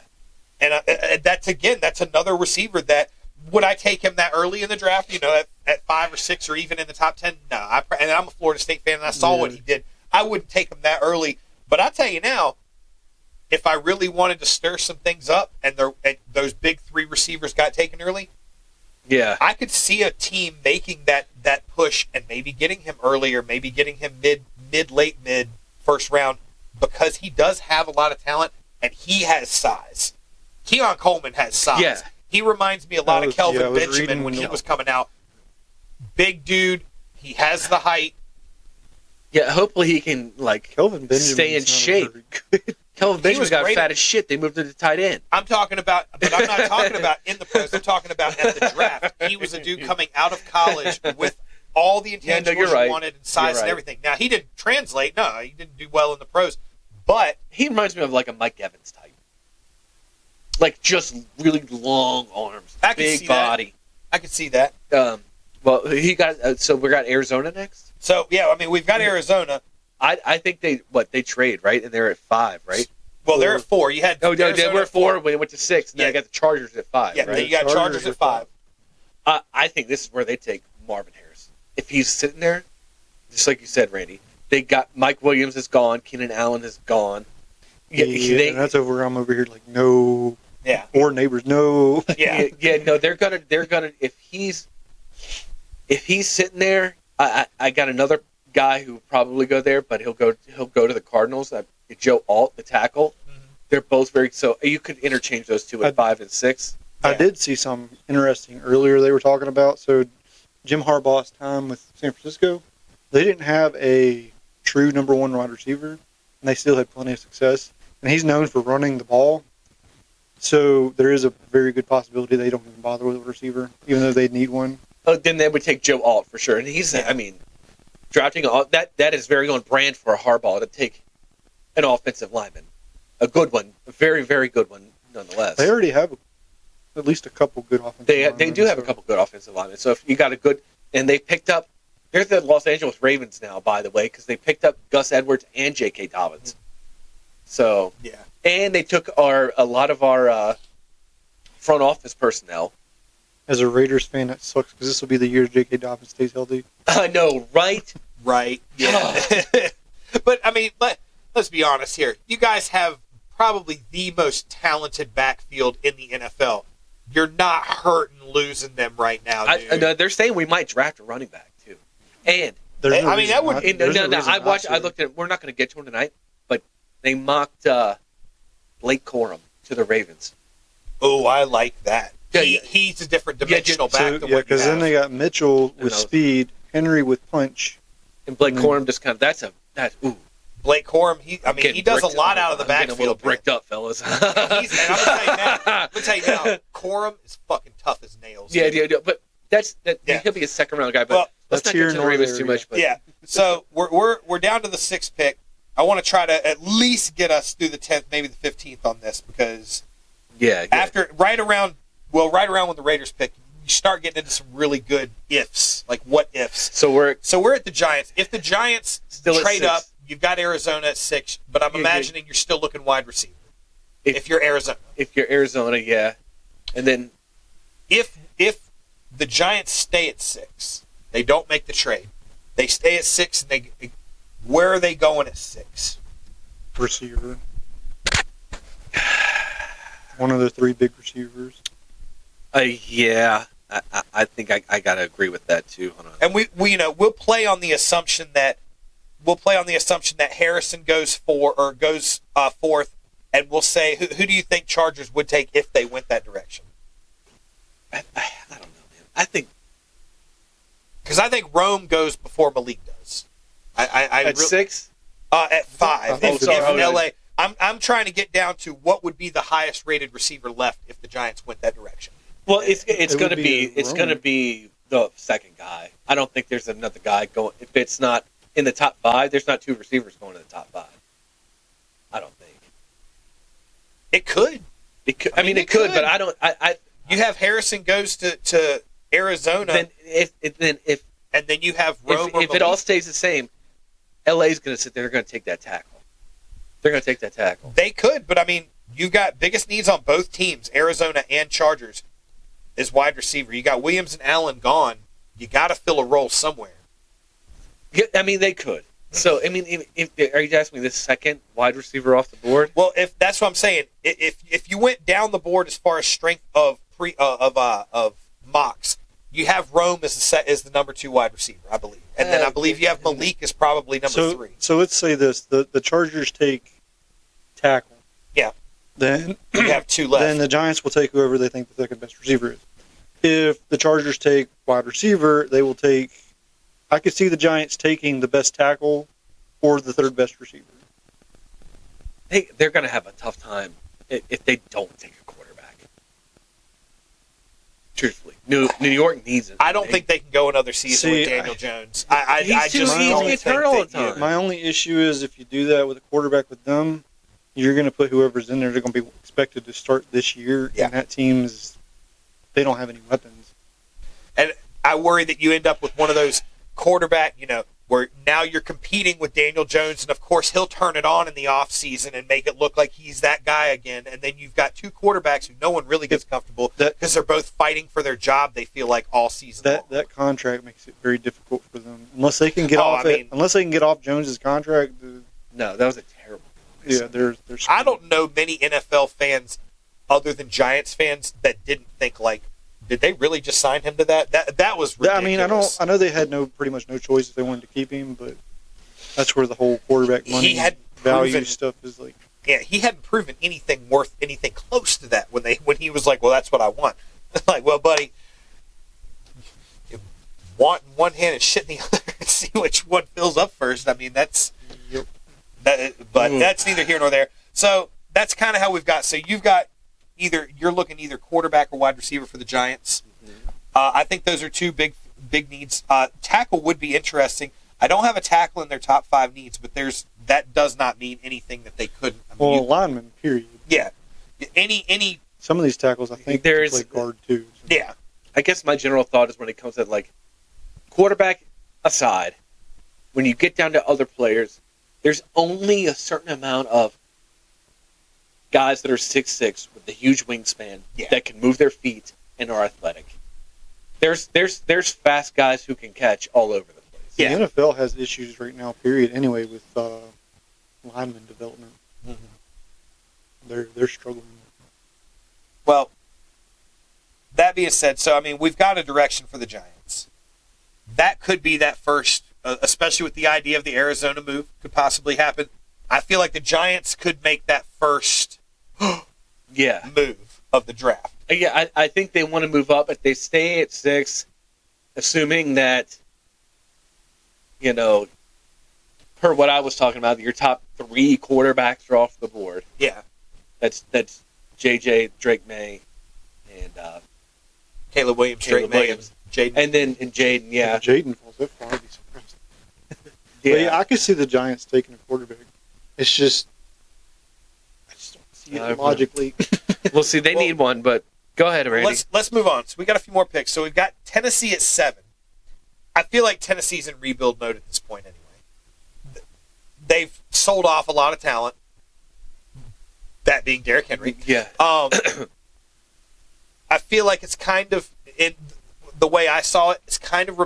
Speaker 2: And that's another receiver that... Would I take him that early in the draft? At 5 or 6 or even in the top 10? No. And I'm a Florida State fan, and I saw what he did. I wouldn't take him that early. But I'll tell you now, if I really wanted to stir some things up and those big 3 receivers got taken early,
Speaker 3: yeah,
Speaker 2: I could see a team making that push and maybe getting him earlier, maybe getting him late first round, because he does have a lot of talent and he has size. Keon Coleman has size.
Speaker 3: Yeah.
Speaker 2: He reminds me a lot of Kelvin Benjamin
Speaker 4: reading
Speaker 2: when he was coming out. Big dude. He has the height.
Speaker 3: Yeah, hopefully he can
Speaker 4: Kelvin Benjamin
Speaker 3: stay in shape. Kelvin Benjamin got fat as shit. They moved him to tight end.
Speaker 2: I'm talking about, but I'm not talking about in the pros. I'm talking about at the draft. He was a dude coming out of college with all the intangibles
Speaker 3: right.
Speaker 2: you wanted and size and everything. Now, he didn't translate. No, he didn't do well in the pros. But
Speaker 3: he reminds me of like a Mike Evans type. Like just really long arms, big body.
Speaker 2: I could see that.
Speaker 3: Well, he got so we got Arizona next.
Speaker 2: So yeah, I mean we've got Arizona.
Speaker 3: I think they trade right, and they're at 5, right?
Speaker 2: Well, they're at 4. You had
Speaker 3: they were at 4 when they went to 6. Now
Speaker 2: Yeah.
Speaker 3: they got the Chargers at 5.
Speaker 2: Yeah,
Speaker 3: right?
Speaker 2: you got Chargers at 5.
Speaker 3: I think this is where they take Marvin Harris. If he's sitting there, just like you said, Randy, they got Mike Williams is gone, Keenan Allen is gone.
Speaker 4: Yeah, and that's over. I'm over here like no.
Speaker 2: Yeah.
Speaker 4: Or neighbors, no.
Speaker 2: Yeah.
Speaker 3: No, they're gonna if he's sitting there, I got another guy who will probably go there, but he'll go to the Cardinals. Joe Alt, the tackle. They're both very so you could interchange those two at 5 and 6.
Speaker 4: I did see something interesting earlier they were talking about. So Jim Harbaugh's time with San Francisco, they didn't have a true number one wide receiver, and they still had plenty of success. And he's known for running the ball. So there is a very good possibility they don't even bother with a receiver, even though they need one.
Speaker 3: Oh, then they would take Joe Alt for sure. And he's, I mean, drafting that is very on brand for Harbaugh to take an offensive lineman. A good one. A very, very good one, nonetheless.
Speaker 4: They already have at least a couple good offensive linemen.
Speaker 3: They do have a couple good offensive linemen. So if you got a good... And they picked up... They're the Los Angeles Ravens now, by the way, because they picked up Gus Edwards and J.K. Dobbins. So...
Speaker 2: Yeah.
Speaker 3: And they took a lot of our front office personnel.
Speaker 4: As a Raiders fan, that sucks because this will be the year J.K. Dobbins stays healthy.
Speaker 3: I know, right?
Speaker 2: Right. Yeah. But, I mean, let's be honest here. You guys have probably the most talented backfield in the NFL. You're not hurting losing them right now, dude.
Speaker 3: No, they're saying we might draft a running back, too. And...
Speaker 2: I mean, that would...
Speaker 3: I looked at... We're not going to get to him tonight, but they mocked Blake Corum to the Ravens.
Speaker 2: Oh, I like that.
Speaker 3: Yeah,
Speaker 2: He's a different dimensional back than what you
Speaker 4: because then they got Mitchell with speed, Henry with punch.
Speaker 3: And Blake Corum just kind of... Ooh.
Speaker 2: Blake Corum, he does a lot out of the backfield.
Speaker 3: I'm getting a little bricked up, fellas.
Speaker 2: And I'm going to tell you now, Corum is fucking tough as nails.
Speaker 3: Yeah, but he'll be a second round guy. But let's not get to the Ravens too much. But.
Speaker 2: Yeah, so we're down to the 6th pick. I want to try to at least get us through the 10th, maybe the 15th on this because after right around when the Raiders pick, you start getting into some really good ifs, like what ifs.
Speaker 3: So we're
Speaker 2: at the Giants. If the Giants still trade up, you've got Arizona at 6, but I'm imagining you're still looking wide receiver. If you're Arizona.
Speaker 3: If you're Arizona, yeah. And then
Speaker 2: if the Giants stay at 6, they don't make the trade. They stay at 6 and where are they going at 6?
Speaker 4: Receiver. One of the 3 big receivers.
Speaker 3: Yeah. I think I got to agree with that too.
Speaker 2: And we'll play on the assumption that Harrison goes fourth, and we'll say who do you think Chargers would take if they went that direction?
Speaker 3: I don't know, man. I think
Speaker 2: Rome goes before Malik does.
Speaker 3: At 6?
Speaker 2: At 5. If LA,
Speaker 3: yeah.
Speaker 2: I'm trying to get down to what would be the highest rated receiver left if the Giants went that direction.
Speaker 3: Well, it's going to be the second guy. I don't think there's another guy going. If it's not in the top 5, there's not 2 receivers going to the top 5. I don't think
Speaker 2: it could.
Speaker 3: It could. I mean, it could, but I don't.
Speaker 2: You have Harrison goes to Arizona.
Speaker 3: Then
Speaker 2: and then you have Rome.
Speaker 3: If it all stays the same, LA's going to sit there. They're going to take that tackle. They're going to take that tackle.
Speaker 2: They could, but I mean, you got biggest needs on both teams, Arizona and Chargers, is wide receiver. You got Williams and Allen gone. You got to fill a role somewhere.
Speaker 3: Yeah, I mean, they could. So, I mean, are you asking me the second wide receiver off the board?
Speaker 2: Well, if that's what I'm saying, if you went down the board as far as strength of mocks, you have Rome as the number 2 wide receiver, I believe, and then I believe you have Malik as probably number 3.
Speaker 4: So let's say this: the Chargers take tackle.
Speaker 2: Yeah.
Speaker 4: Then
Speaker 2: you have 2 left.
Speaker 4: Then the Giants will take whoever they think the second best receiver is. If the Chargers take wide receiver, they will take. I could see the Giants taking the best tackle or the 3rd best receiver.
Speaker 3: They're going to have a tough time if they don't take a quarterback. Truthfully, New York needs it.
Speaker 2: I don't think they can go another season with Daniel Jones. I just don't think
Speaker 3: all the time.
Speaker 4: My only issue is if you do that with a quarterback with them, you're going to put whoever's in there. They're going to be expected to start this year, and that team they don't have any weapons.
Speaker 2: And I worry that you end up with one of those quarterback, where now you're competing with Daniel Jones, and of course he'll turn it on in the offseason and make it look like he's that guy again, and then you've got 2 quarterbacks who no one really gets comfortable because they're both fiting for their job, they feel like, all season long.
Speaker 4: That contract makes it very difficult for them. Unless they can get off Jones's contract.
Speaker 3: No, that was a terrible
Speaker 4: Yeah, they're
Speaker 2: I don't know many NFL fans other than Giants fans that didn't think like, did they really just sign him to that? That was ridiculous.
Speaker 4: I know they had pretty much no choice if they wanted to keep him, but that's where the whole quarterback money.
Speaker 2: He had
Speaker 4: value
Speaker 2: proven.
Speaker 4: stuff is like.
Speaker 2: Yeah, he hadn't proven anything worth anything close to that when he was like, well, that's what I want. Like, well, buddy, you want in one hand and shit in the other and see which one fills up first. I mean, that's that, but that's neither here nor there. So that's kind of how we've got. So you've got you're looking either quarterback or wide receiver for the Giants. I think those are two big needs. Tackle would be interesting. I don't have a tackle in their top 5 needs, but that does not mean anything that they couldn't. I mean,
Speaker 4: Lineman, period.
Speaker 2: Yeah. Any.
Speaker 4: Some of these tackles, I think,
Speaker 3: There's-
Speaker 4: play guard too. So.
Speaker 2: Yeah.
Speaker 3: I guess my general thought is when it comes to like quarterback aside, when you get down to other players, there's only a certain amount of guys that are 6'6" with a huge wingspan that can move their feet and are athletic. There's fast guys who can catch all over the place.
Speaker 2: Yeah.
Speaker 4: The NFL has issues right now, period, anyway, with lineman development. They're struggling.
Speaker 2: Well, that being said, so I mean, we've got a direction for the Giants. That could be that first, especially with the idea of the Arizona move, could possibly happen. I feel like the Giants could make that first move of the draft.
Speaker 3: Yeah, I think they want to move up. If they stay at 6, assuming that, per what I was talking about, your top 3 quarterbacks are off the board.
Speaker 2: Yeah.
Speaker 3: That's JJ, Drake May, and
Speaker 2: Caleb Williams, Drake May, and Jaden.
Speaker 3: and Jaden, yeah.
Speaker 4: If Jaden falls that far, I'd be surprised.
Speaker 3: Yeah.
Speaker 4: But yeah, I could see the Giants taking a quarterback. It's just, I just don't see it logically.
Speaker 3: We'll see. They need one, but go ahead, Randy.
Speaker 2: Let's move on. So we got a few more picks. So we've got Tennessee at 7. I feel like Tennessee's in rebuild mode at this point anyway. They've sold off a lot of talent. That being Derrick Henry.
Speaker 3: Yeah.
Speaker 2: I feel like it's kind of, in the way I saw it, it's kind of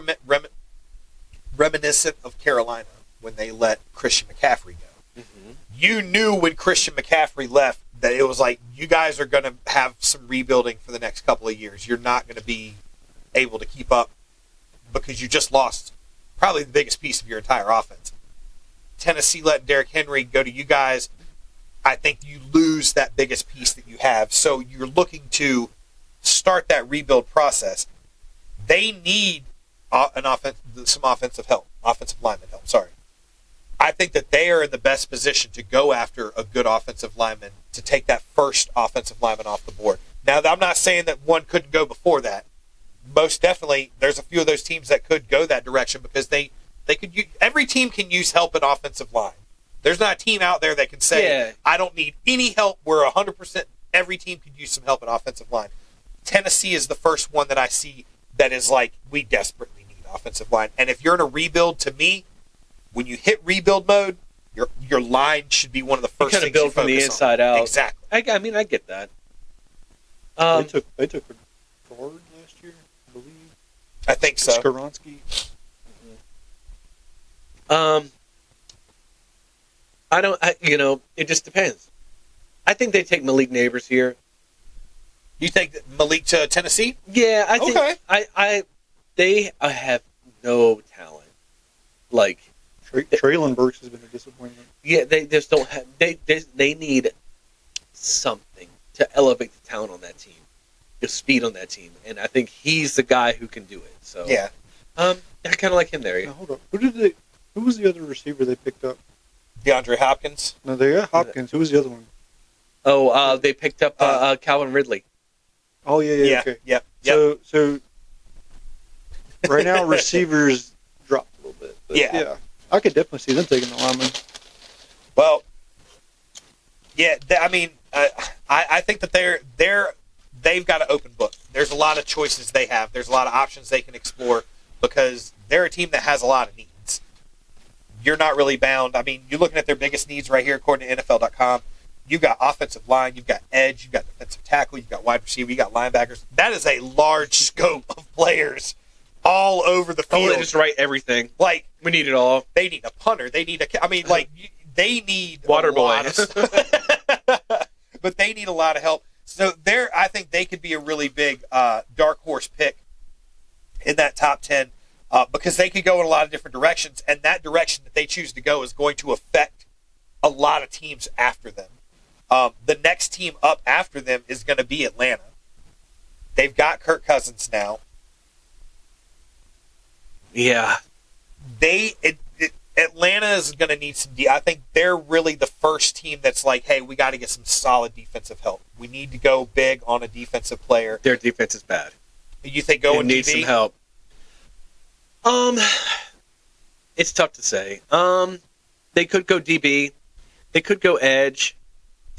Speaker 2: reminiscent of Carolina when they let Christian McCaffrey go. Mm-hmm. You knew when Christian McCaffrey left that it was like, you guys are going to have some rebuilding for the next couple of years. You're not going to be able to keep up because you just lost probably the biggest piece of your entire offense. Tennessee let Derrick Henry go to you guys. I think you lose that biggest piece that you have. So you're looking to start that rebuild process. They need some offensive lineman help. Sorry. I think that they are in the best position to go after a good offensive lineman to take that first offensive lineman off the board. Now, I'm not saying that one couldn't go before that. Most definitely, there's a few of those teams that could go that direction because they could. Every team can use help at offensive line. There's not a team out there that can say, I don't need any help. We're 100%. Every team could use some help at offensive line. Tennessee is the first one that I see that is like, we desperately need offensive line. And if you're in a rebuild, to me, when you hit rebuild mode, your line should be one of the first things you
Speaker 3: build from the inside out.
Speaker 2: Exactly.
Speaker 3: I mean, I get that.
Speaker 4: They took a guard last year, I believe.
Speaker 2: I think so.
Speaker 4: Skoronski.
Speaker 3: I don't. It just depends. I think they take Malik Neighbors here.
Speaker 2: You think that Malik to Tennessee?
Speaker 3: Yeah, I think.
Speaker 2: Okay.
Speaker 3: They have no talent. Like
Speaker 4: Traylon Burks has been a disappointment.
Speaker 3: Yeah, they just don't have. They need something to elevate the talent on that team, the speed on that team, and I think he's the guy who can do it. So
Speaker 2: yeah,
Speaker 3: I kind of like him there.
Speaker 4: Now, hold up. Who was the other receiver they picked up?
Speaker 2: DeAndre Hopkins.
Speaker 4: No, they got Hopkins. Who was the other one?
Speaker 3: Oh, they picked up Calvin Ridley.
Speaker 4: Oh yeah. Okay.
Speaker 2: Yep.
Speaker 4: So right now receivers dropped a little bit. But yeah. I could definitely see them taking the lineman.
Speaker 2: Well, yeah. I mean, I think that they've got an open book. There's a lot of choices they have. There's a lot of options they can explore because they're a team that has a lot of needs. You're not really bound. I mean, you're looking at their biggest needs right here, according to NFL.com. You've got offensive line, you've got edge, you've got defensive tackle, you've got wide receiver, you've got linebackers. That is a large scope of players all over the field.
Speaker 3: They just write everything.
Speaker 2: Like,
Speaker 3: we need it all.
Speaker 2: They need a punter. They need they need
Speaker 3: water boy.
Speaker 2: But they need a lot of help. So I think they could be a really big dark horse pick in that top 10 because they could go in a lot of different directions, and that direction that they choose to go is going to affect a lot of teams after them. The next team up after them is going to be Atlanta. They've got Kirk Cousins now.
Speaker 3: Yeah.
Speaker 2: Atlanta is going to need some. I think they're really the first team that's like, hey, we got to get some solid defensive help. We need to go big on a defensive player.
Speaker 3: Their defense is bad.
Speaker 2: You think going
Speaker 3: They need
Speaker 2: DB?
Speaker 3: some help. It's tough to say. They could go DB. They could go edge.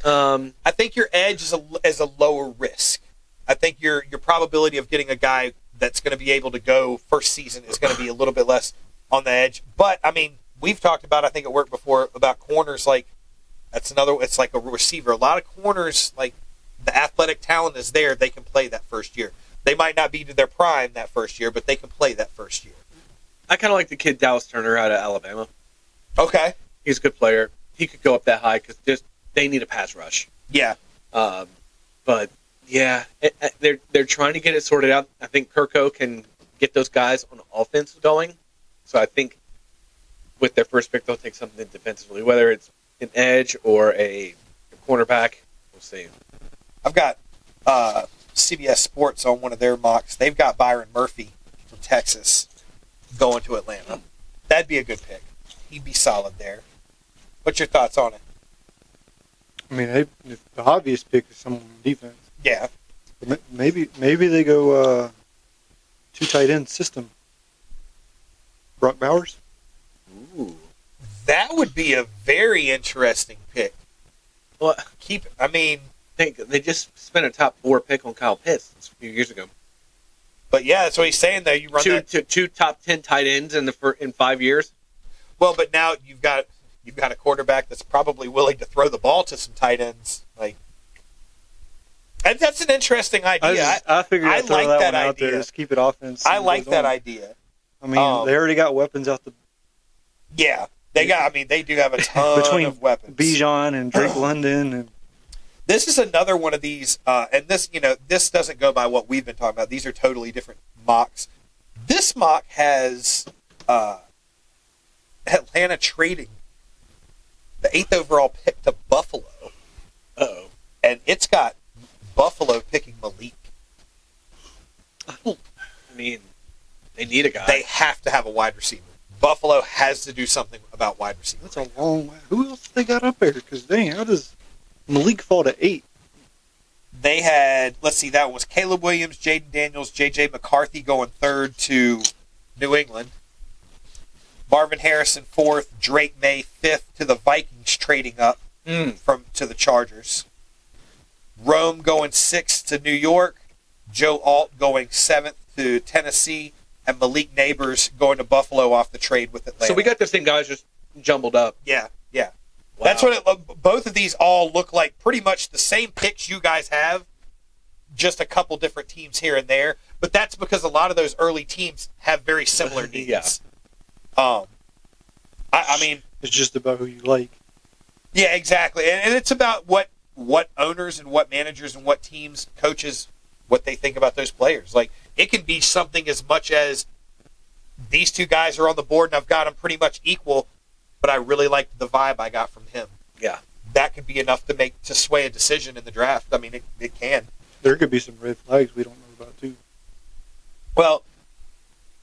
Speaker 2: I think your edge is a lower risk. I think your probability of getting a guy that's going to be able to go first season is going to be a little bit less on the edge. But I mean, we've talked about, I think it worked before, about corners. Like it's like a receiver. A lot of corners, like the athletic talent is there. They can play that first year. They might not be to their prime that first year, but they can play that first year.
Speaker 3: I kind of like the kid Dallas Turner out of Alabama.
Speaker 2: Okay.
Speaker 3: He's a good player. He could go up that high because they need a pass rush.
Speaker 2: Yeah.
Speaker 3: But yeah, they're trying to get it sorted out. I think Kirko can get those guys on offense going. So I think with their first pick, they'll take something defensively, whether it's an edge or a cornerback. We'll see.
Speaker 2: I've got CBS Sports on one of their mocks. They've got Byron Murphy from Texas going to Atlanta. That'd be a good pick. He'd be solid there. What's your thoughts on it?
Speaker 4: I mean, the obvious pick is someone on defense.
Speaker 2: Yeah.
Speaker 4: Maybe they go 2 tight end system. Brock Bowers.
Speaker 3: Ooh.
Speaker 2: That would be a very interesting pick.
Speaker 3: Well,
Speaker 2: They
Speaker 3: just spent a top 4 pick on Kyle Pitts a few years ago.
Speaker 2: But yeah, that's what he's saying there. You run
Speaker 3: two top 10 tight ends in 5 years.
Speaker 2: Well, but now you've got a quarterback that's probably willing to throw the ball to some tight ends. And that's an interesting idea.
Speaker 4: I figured I'd throw
Speaker 2: like
Speaker 4: that
Speaker 2: that
Speaker 4: one out
Speaker 2: idea.
Speaker 4: there. Just keep it offense.
Speaker 2: I like that idea.
Speaker 4: I mean, they already got weapons out the
Speaker 2: Yeah, they do have a ton
Speaker 4: between
Speaker 2: of weapons.
Speaker 4: Bijan and Drake London, and
Speaker 2: This is another one of these, and this doesn't go by what we've been talking about. These are totally different mocks. This mock has Atlanta trading the 8th overall pick to Buffalo.
Speaker 3: Uh-oh.
Speaker 2: And it's got Buffalo picking Malik.
Speaker 3: I mean, they need a guy.
Speaker 2: They have to have a wide receiver. Buffalo has to do something about wide receiver.
Speaker 4: that's a long way. Who else they got up there? Because dang, how does Malik fall to 8?
Speaker 2: They had, let's see, that was Caleb Williams, Jaden Daniels, J.J. McCarthy going 3rd to New England. Marvin Harrison 4th, Drake May 5th to the Vikings, trading up to the Chargers. Rome going 6th to New York. Joe Alt going 7th to Tennessee. And Malik Neighbors going to Buffalo off the trade with Atlanta.
Speaker 3: So we got the same guys just jumbled up.
Speaker 2: Yeah.
Speaker 3: Wow.
Speaker 2: That's what both of these all look like. Pretty much the same picks you guys have, just a couple different teams here and there. But that's because a lot of those early teams have very similar needs.
Speaker 3: Yeah.
Speaker 2: I mean,
Speaker 4: It's just about who you like.
Speaker 2: yeah, exactly. And it's about what owners and what managers and what teams, coaches, what they think about those players. Like, it can be something as much as these two guys are on the board and I've got them pretty much equal, but I really liked the vibe I got from him.
Speaker 3: Yeah.
Speaker 2: That could be enough to sway a decision in the draft. I mean, it can.
Speaker 4: There could be some red flags we don't know about too.
Speaker 2: Well,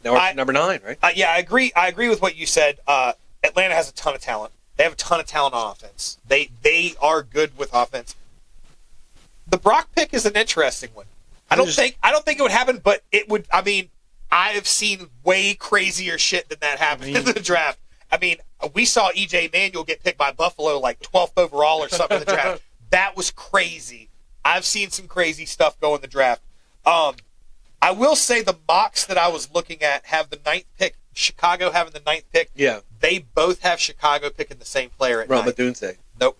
Speaker 3: Now we're at number 9, right?
Speaker 2: yeah, I agree. I agree with what you said. Atlanta has a ton of talent. They have a ton of talent on offense. They are good with offense. The Brock pick is an interesting one. I don't think it would happen, but it would. I mean, I have seen way crazier shit than that happen in the draft. I mean, we saw E.J. Manuel get picked by Buffalo like 12th overall or something in the draft. That was crazy. I've seen some crazy stuff go in the draft. I will say the mocks that I was looking at have the 9th pick. Chicago having the 9th pick.
Speaker 3: Yeah.
Speaker 2: They both have Chicago picking the same player at 9.
Speaker 3: Ramadunse.
Speaker 2: Nope.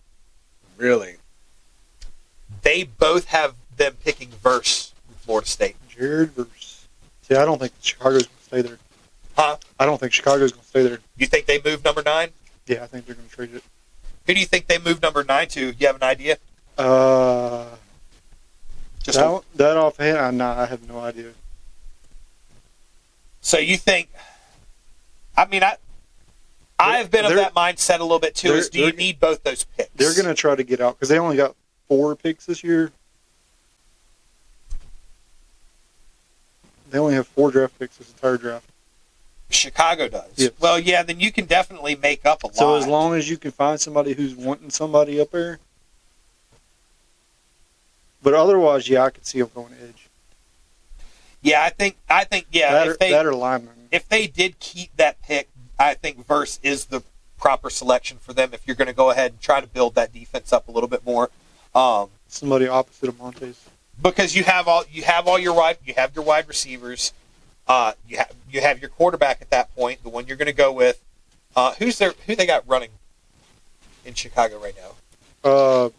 Speaker 3: Really?
Speaker 2: They both have them picking Verse from Florida State.
Speaker 4: Jared Verse. See, I don't think Chicago's going to stay there.
Speaker 2: Huh?
Speaker 4: I don't think Chicago's going to stay there.
Speaker 2: You think they move number 9?
Speaker 4: Yeah, I think they're going to trade it.
Speaker 2: Who do you think they move number 9 to? Do you have an idea? Just
Speaker 4: that offhand, I have no idea.
Speaker 2: So you think? I mean, I've been of that mindset a little bit too. Do you need both those picks?
Speaker 4: They're going to try to get out because they only got 4 picks this year. They only have 4 draft picks this entire draft.
Speaker 2: Chicago does.
Speaker 4: Yes.
Speaker 2: Well, yeah, then you can definitely make up a lot.
Speaker 4: So as long as you can find somebody who's wanting somebody up there. But otherwise, yeah, I could see them going edge.
Speaker 2: Yeah, I think, yeah.
Speaker 4: That or lineman.
Speaker 2: If they did keep that pick, I think Verse is the proper selection for them. If you're going to go ahead and try to build that defense up a little bit more,
Speaker 4: somebody opposite of Montes.
Speaker 2: Because you have all your wide receivers, you have your quarterback at that point, the one you're going to go with. Who they got running in Chicago right now?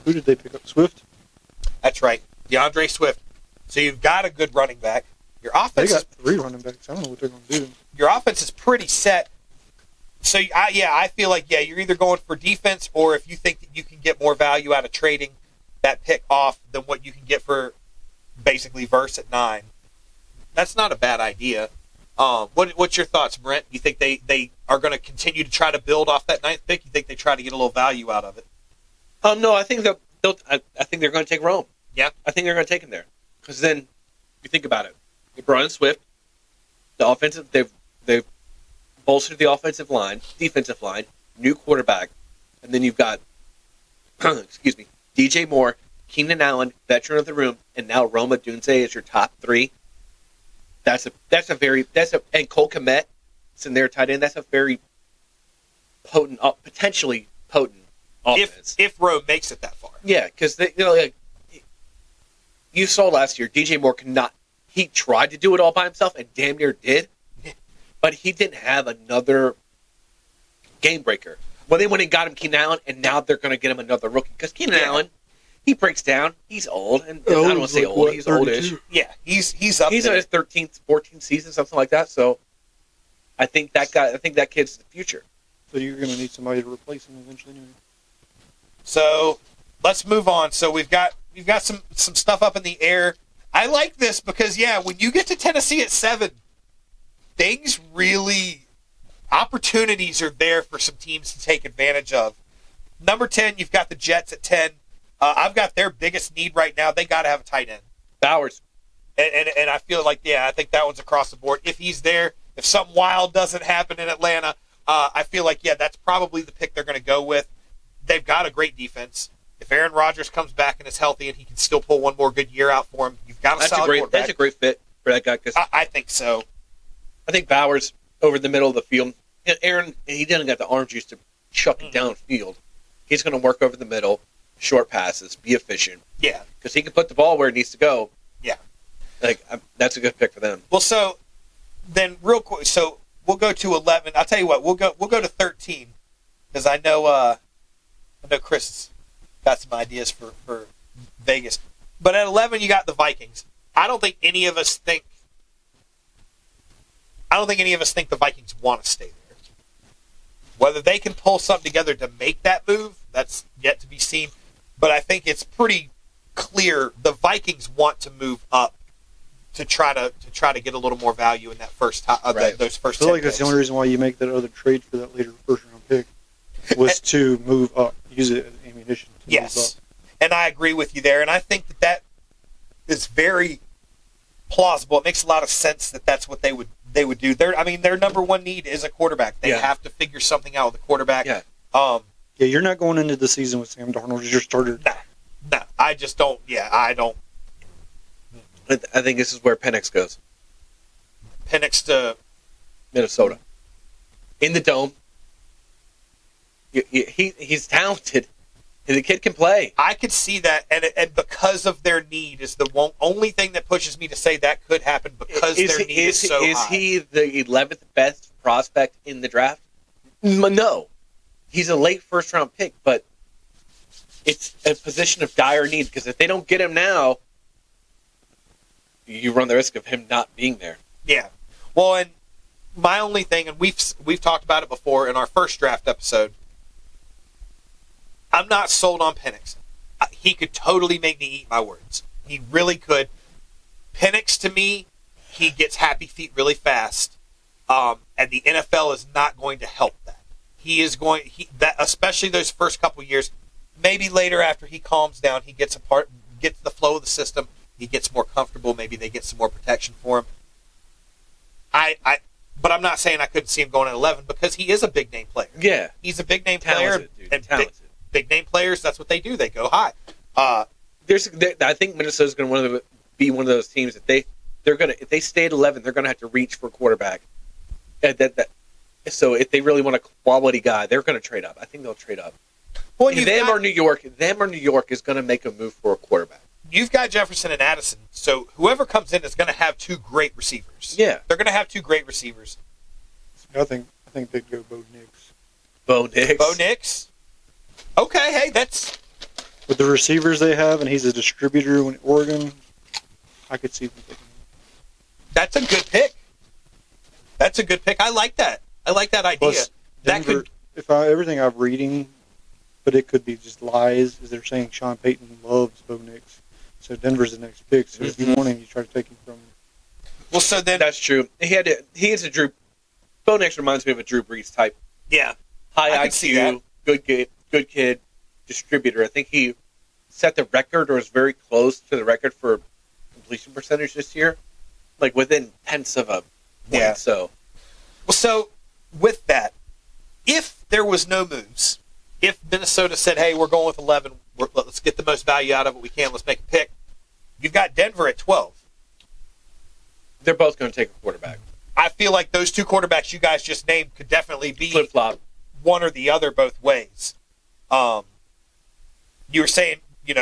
Speaker 4: Who did they pick up? Swift?
Speaker 2: That's right, DeAndre Swift. So you've got a good running back. Your offense.
Speaker 4: They got 3 running backs. I don't know what they're going to do.
Speaker 2: Your offense is pretty set. So I feel like you're either going for defense, or if you think that you can get more value out of trading that pick off than what you can get for basically Verse at 9. That's not a bad idea. What's your thoughts, Brent? You think they are going to continue to try to build off that 9th pick? You think they try to get a little value out of it?
Speaker 3: No, I think I think they're going to take Rome.
Speaker 2: Yeah,
Speaker 3: I think they're going to take him there because then you think about it. They brought in Swift. The offensive they've bolstered the offensive line, defensive line, new quarterback, and then you've got excuse me, DJ Moore, Keenan Allen, veteran of the room, and now Roma Dunze is your top 3. And Cole Kmet is in there tight end. That's a very potent, potentially potent offense.
Speaker 2: If Rome makes it that far.
Speaker 3: Yeah, because you saw last year, DJ Moore cannot. He tried to do it all by himself and damn near did, but he didn't have another game breaker. Well, they went and got him Keenan Allen, and now they're going to get him another rookie because Keenan Allen, he breaks down. He's old, and I don't want to say old.
Speaker 4: What,
Speaker 3: he's
Speaker 4: 32?
Speaker 3: oldish.
Speaker 2: Yeah, he's up.
Speaker 3: He's
Speaker 2: there.
Speaker 3: in his 13th, 14th season, something like that. So, I think that kid's the future.
Speaker 4: So you're going to need somebody to replace him eventually anyway.
Speaker 2: So let's move on. So we've got some stuff up in the air. I like this because when you get to Tennessee at 7, things really opportunities are there for some teams to take advantage of. Number 10, you've got the Jets at 10. I've got their biggest need right now. They got to have a tight end.
Speaker 3: Bowers.
Speaker 2: And I feel like, I think that one's across the board. If he's there, if something wild doesn't happen in Atlanta, I feel like, that's probably the pick they're going to go with. They've got a great defense. If Aaron Rodgers comes back and is healthy and he can still pull one more good year out for him, you've got a solid quarterback.
Speaker 3: That's a great fit for that guy. Cause
Speaker 2: I think so.
Speaker 3: I think Bowers over the middle of the field. Aaron, he doesn't got the arm juice to chuck it downfield. He's going to work over the middle, short passes, be efficient.
Speaker 2: Yeah.
Speaker 3: Because he can put the ball where it needs to go.
Speaker 2: Yeah.
Speaker 3: That's a good pick for them.
Speaker 2: Well, so then real quick, so we'll go to 11. I'll tell you what, we'll go to 13 because I know Chris got some ideas for Vegas. But at 11, you got the Vikings. I don't think any of us think the Vikings want to stay there. Whether they can pull something together to make that move, that's yet to be seen. But I think it's pretty clear the Vikings want to move up to try to get a little more value in that those first.
Speaker 4: I feel like that's the only reason why you make that other trade for that later first round pick was to move up, use it as ammunition.
Speaker 2: Yes, and I agree with you there, and I think that is very plausible. It makes a lot of sense that that's what they would do. Their number one need is a quarterback. They have to figure something out with the quarterback.
Speaker 3: Yeah.
Speaker 4: You're not going into the season with Sam Darnold as your starter.
Speaker 2: No, I just don't. Yeah, I don't.
Speaker 3: I think this is where Penix goes.
Speaker 2: Penix to
Speaker 3: Minnesota. In the dome. He's talented. And the kid can play.
Speaker 2: I could see that, and because of their need is the only thing that pushes me to say that could happen because their need is so high.
Speaker 3: Is he the 11th best prospect in the draft? No. He's a late first-round pick, but it's a position of dire need because if they don't get him now, you run the risk of him not being there.
Speaker 2: Yeah. Well, and my only thing, and we've talked about it before in our first draft episode, I'm not sold on Penix. He could totally make me eat my words. He really could. Penix, to me, he gets happy feet really fast. And and the NFL is not going to help that. He is going that especially those first couple years. Maybe later after he calms down, he gets the flow of the system. He gets more comfortable. Maybe they get some more protection for him. But I'm not saying I couldn't see him going at 11 because he is a big name player.
Speaker 3: Yeah,
Speaker 2: he's a big name
Speaker 3: talented,
Speaker 2: player,
Speaker 3: dude.
Speaker 2: and
Speaker 3: Talented.
Speaker 2: big name players. That's what they do. They go high.
Speaker 3: I think Minnesota's going to be one of those teams that they're going to, if they stay at 11, they're going to have to reach for a quarterback. So if they really want a quality guy, they're going to trade up. I think they'll trade up.
Speaker 2: Well,
Speaker 3: Or New York is going to make a move for a quarterback.
Speaker 2: You've got Jefferson and Addison, so whoever comes in is going to have two great receivers.
Speaker 3: Yeah,
Speaker 2: they're going to have two great receivers.
Speaker 4: I think they'd go Bo Nix.
Speaker 3: Bo
Speaker 2: Nix. Okay, hey, that's
Speaker 4: With the receivers they have, and he's a distributor in Oregon, I could see them taking him.
Speaker 2: that's a good pick. That's a good pick. I like that. I like that idea.
Speaker 4: Plus, Denver, everything I'm reading, but it could be just lies, is they're saying Sean Payton loves Bo Nix. So Denver's the next pick. So if you want him, you try to take him from him.
Speaker 2: Well, so then
Speaker 3: That's true. He is a Drew. Bo Nix reminds me of a Drew Brees type.
Speaker 2: yeah,
Speaker 3: High
Speaker 2: I can see that.
Speaker 3: IQ, good kid, distributor. I think he set the record or is very close to the record for completion percentage this year, like within tenths of a point.
Speaker 2: Yeah.
Speaker 3: So
Speaker 2: Well, so with that, if there was no moves, if Minnesota said, "Hey, we're going with 11. Let's get the most value out of it we can. Let's make a pick." You've got Denver at 12.
Speaker 3: they're both going to take a quarterback.
Speaker 2: I feel like those two quarterbacks you guys just named could definitely be
Speaker 3: Flip flop.
Speaker 2: one or the other both ways. You were saying,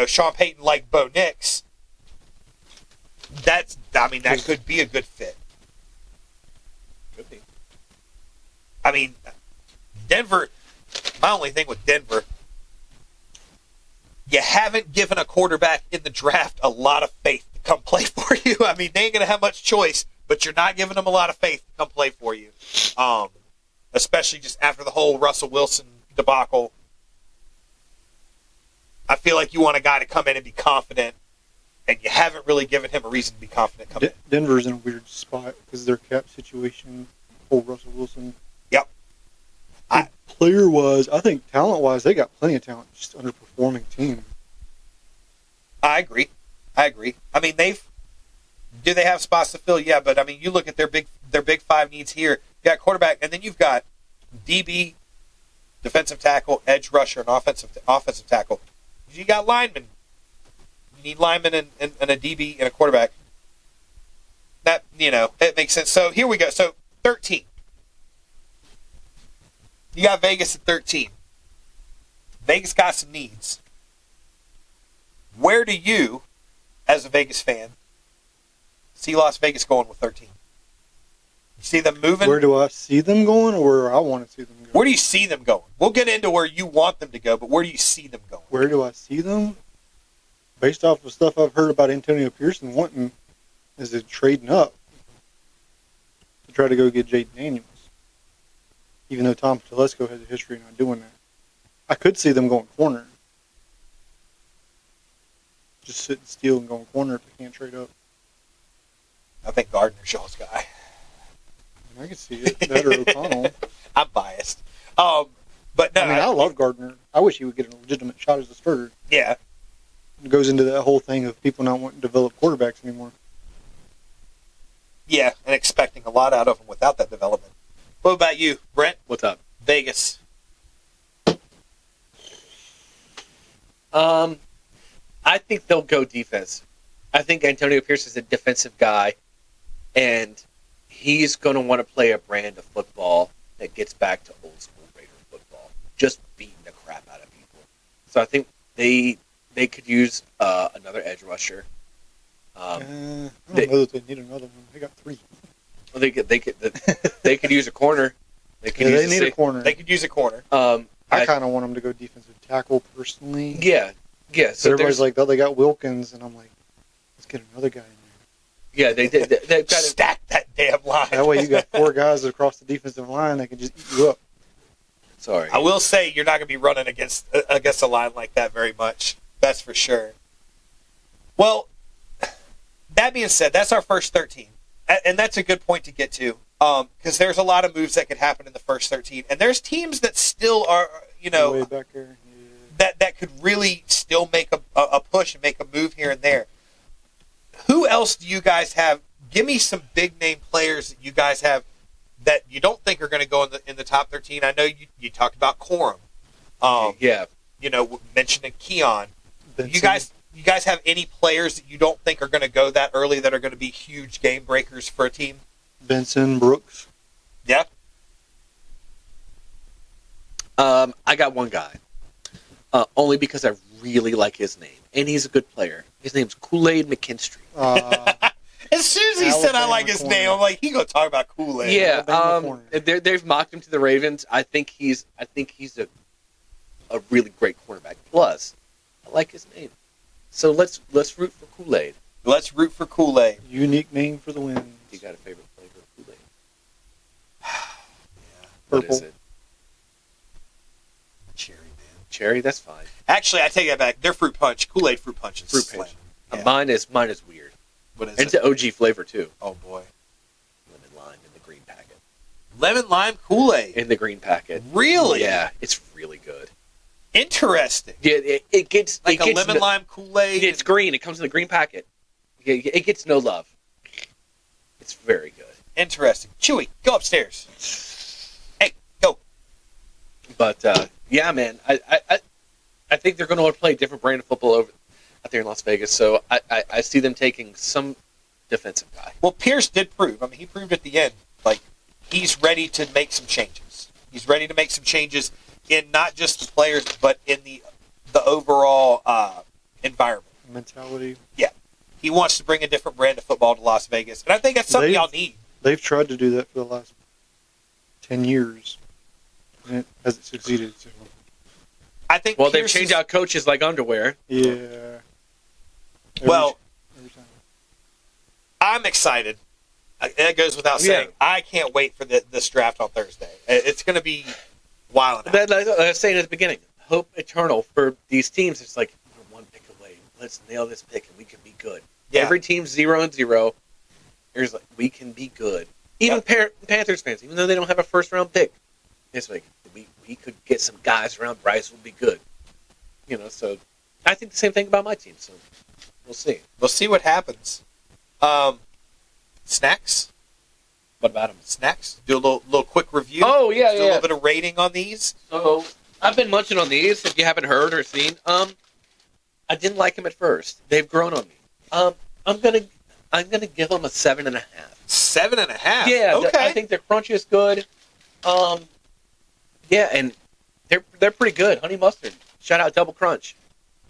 Speaker 2: Sean Payton liked Bo Nix. That could be a good fit.
Speaker 3: Could be.
Speaker 2: I mean, Denver, my only thing with Denver, you haven't given a quarterback in the draft a lot of faith to come play for you. I mean, they ain't going to have much choice, but you're not giving them a lot of faith to come play for you. Especially just after the whole Russell Wilson debacle. I feel like you want a guy to come in and be confident, and you haven't really given him a reason to be confident coming in.
Speaker 4: Denver's in a weird spot because of their cap situation. Whole Russell Wilson.
Speaker 2: Yep.
Speaker 4: Player-wise, I think talent-wise, they got plenty of talent. Just underperforming team.
Speaker 2: I agree. I mean, do they have spots to fill? Yeah, but I mean, you look at their big five needs here. You got quarterback, and then you've got DB, defensive tackle, edge rusher, and offensive tackle. You got linemen. You need linemen and a DB and a quarterback. That it makes sense. So here we go. So 13. You got Vegas at 13. Vegas got some needs. Where do you, as a Vegas fan, see Las Vegas going with 13? You see them moving?
Speaker 4: Where do I see them going, or where I want to see them going?
Speaker 2: Where do you see them going? We'll get into where you want them to go, but where do you see them going?
Speaker 4: Where do I see them? Based off of stuff I've heard about Antonio Pearson wanting, is it trading up to try to go get Jaden Daniels? Even though Tom Telesco has a history of not doing that. I could see them going corner. Just sit and steal and go corner if they can't trade up.
Speaker 2: I think Gardner's y'all's guy.
Speaker 4: I can see it. That or O'Connell.
Speaker 2: I'm biased. But no,
Speaker 4: I love Gardner. I wish he would get a legitimate shot as a starter.
Speaker 2: Yeah.
Speaker 4: It goes into that whole thing of people not wanting to develop quarterbacks anymore.
Speaker 2: Yeah, and expecting a lot out of them without that development. What about you, Brent?
Speaker 3: What's up?
Speaker 2: Vegas.
Speaker 3: I think they'll go defense. I think Antonio Pierce is a defensive guy, and he's going to want to play a brand of football that gets back to old school Raider football, just beating the crap out of people. So I think they could use another edge rusher.
Speaker 4: I don't know that they need another one. They got 3.
Speaker 3: Well, they could use a corner. They
Speaker 4: need a corner.
Speaker 2: They could use a corner.
Speaker 4: I kind of want them to go defensive tackle personally.
Speaker 3: Yeah. So
Speaker 4: everybody's like, they got Wilkins, and I'm like, let's get another guy in
Speaker 3: there. Yeah, they've got to
Speaker 2: stack that damn line.
Speaker 4: That way you got 4 guys across the defensive line that can just eat you up.
Speaker 3: Sorry.
Speaker 2: I will say you're not going to be running against a line like that very much. That's for sure. Well, that being said, that's our first 13. And that's a good point to get to. Because there's a lot of moves that could happen in the first 13, and there's teams that still are,
Speaker 4: Way back there. Yeah.
Speaker 2: that could really still make a push and make a move here and there. Who else do you guys have? Give me some big name players that you guys have that you don't think are going to go in the top 13. I know you talked about Corum.
Speaker 3: Yeah.
Speaker 2: Mentioning Keon.
Speaker 4: Benson.
Speaker 2: You guys have any players that you don't think are going to go that early that are going to be huge game breakers for a team?
Speaker 4: Benson, Brooks.
Speaker 2: Yeah.
Speaker 3: I got one guy. Only because I really like his name. And he's a good player. His name's Kool-Aid McKinstry.
Speaker 2: As soon as he said I
Speaker 4: Alabama
Speaker 2: like his
Speaker 4: corner.
Speaker 2: name, I'm like, he gonna talk about Kool-Aid.
Speaker 3: Yeah,
Speaker 4: Alabama corner.
Speaker 3: they've mocked him to the Ravens. I think he's a really great cornerback. Plus, I like his name. So let's root for Kool-Aid.
Speaker 2: Let's root for Kool-Aid.
Speaker 4: Unique name for the win.
Speaker 3: You got a favorite flavor of Kool-Aid?
Speaker 2: Yeah.
Speaker 3: What is
Speaker 4: Purple.
Speaker 3: it?
Speaker 2: Cherry, man.
Speaker 3: Cherry? That's fine.
Speaker 2: Actually, I take that back. They're fruit punch. Kool-Aid fruit punch is
Speaker 3: Fruit
Speaker 2: slam.
Speaker 3: punch.
Speaker 2: Yeah.
Speaker 3: Mine is weird.
Speaker 2: What is
Speaker 3: And it's
Speaker 2: it?
Speaker 3: an OG flavor too.
Speaker 2: Oh boy.
Speaker 3: Lemon lime in the green packet.
Speaker 2: Lemon lime Kool-Aid.
Speaker 3: In the green packet.
Speaker 2: Really?
Speaker 3: Yeah, it's really good.
Speaker 2: Interesting.
Speaker 3: Yeah, it gets
Speaker 2: Like
Speaker 3: it
Speaker 2: a
Speaker 3: gets
Speaker 2: lemon lime Kool-Aid.
Speaker 3: It's green. It comes in the green packet. It gets no love. It's very good.
Speaker 2: Interesting. Chewy, go upstairs. Hey, go.
Speaker 3: But yeah, man, I think they're going to want to play a different brand of football out there in Las Vegas. So I see them taking some defensive guy.
Speaker 2: Well, Pierce did prove. I mean, he proved at the end. Like, he's ready to make some changes. He's ready to make some changes in not just the players, but in the overall environment.
Speaker 4: Mentality.
Speaker 2: Yeah. He wants to bring a different brand of football to Las Vegas. And I think that's something y'all need.
Speaker 4: They've tried to do that for the last 10 years. And it hasn't succeeded. So.
Speaker 2: I think
Speaker 3: Well, they've
Speaker 2: Pierce
Speaker 3: changed
Speaker 2: is-
Speaker 3: out coaches like underwear.
Speaker 4: Yeah.
Speaker 2: Well,
Speaker 4: every time.
Speaker 2: I'm excited. That goes without saying.
Speaker 3: Yeah.
Speaker 2: I can't wait for this draft on Thursday. It's going to be wild.
Speaker 3: Like I was saying at the beginning, hope eternal for these teams. It's like, we're one pick away. Let's nail this pick and we can be good.
Speaker 2: Yeah.
Speaker 3: Every team's 0-0. There's like, we can be good. Even Panthers fans, even though they don't have a first-round pick, it's like, we could get some guys around Bryce will be good. So I think the same thing about my team. So we'll see.
Speaker 2: We'll see what happens. Snacks?
Speaker 3: What about them?
Speaker 2: Snacks? Do a little quick review.
Speaker 3: Oh, yeah,
Speaker 2: Do a little bit of rating on these.
Speaker 3: So I've been munching on these. If you haven't heard or seen, I didn't like them at first. They've grown on me. I'm gonna give them a 7.5.
Speaker 2: 7.5.
Speaker 3: Yeah,
Speaker 2: Okay.
Speaker 3: I think their crunch is good. Yeah, and they're pretty good. Honey mustard. Shout out Double Crunch.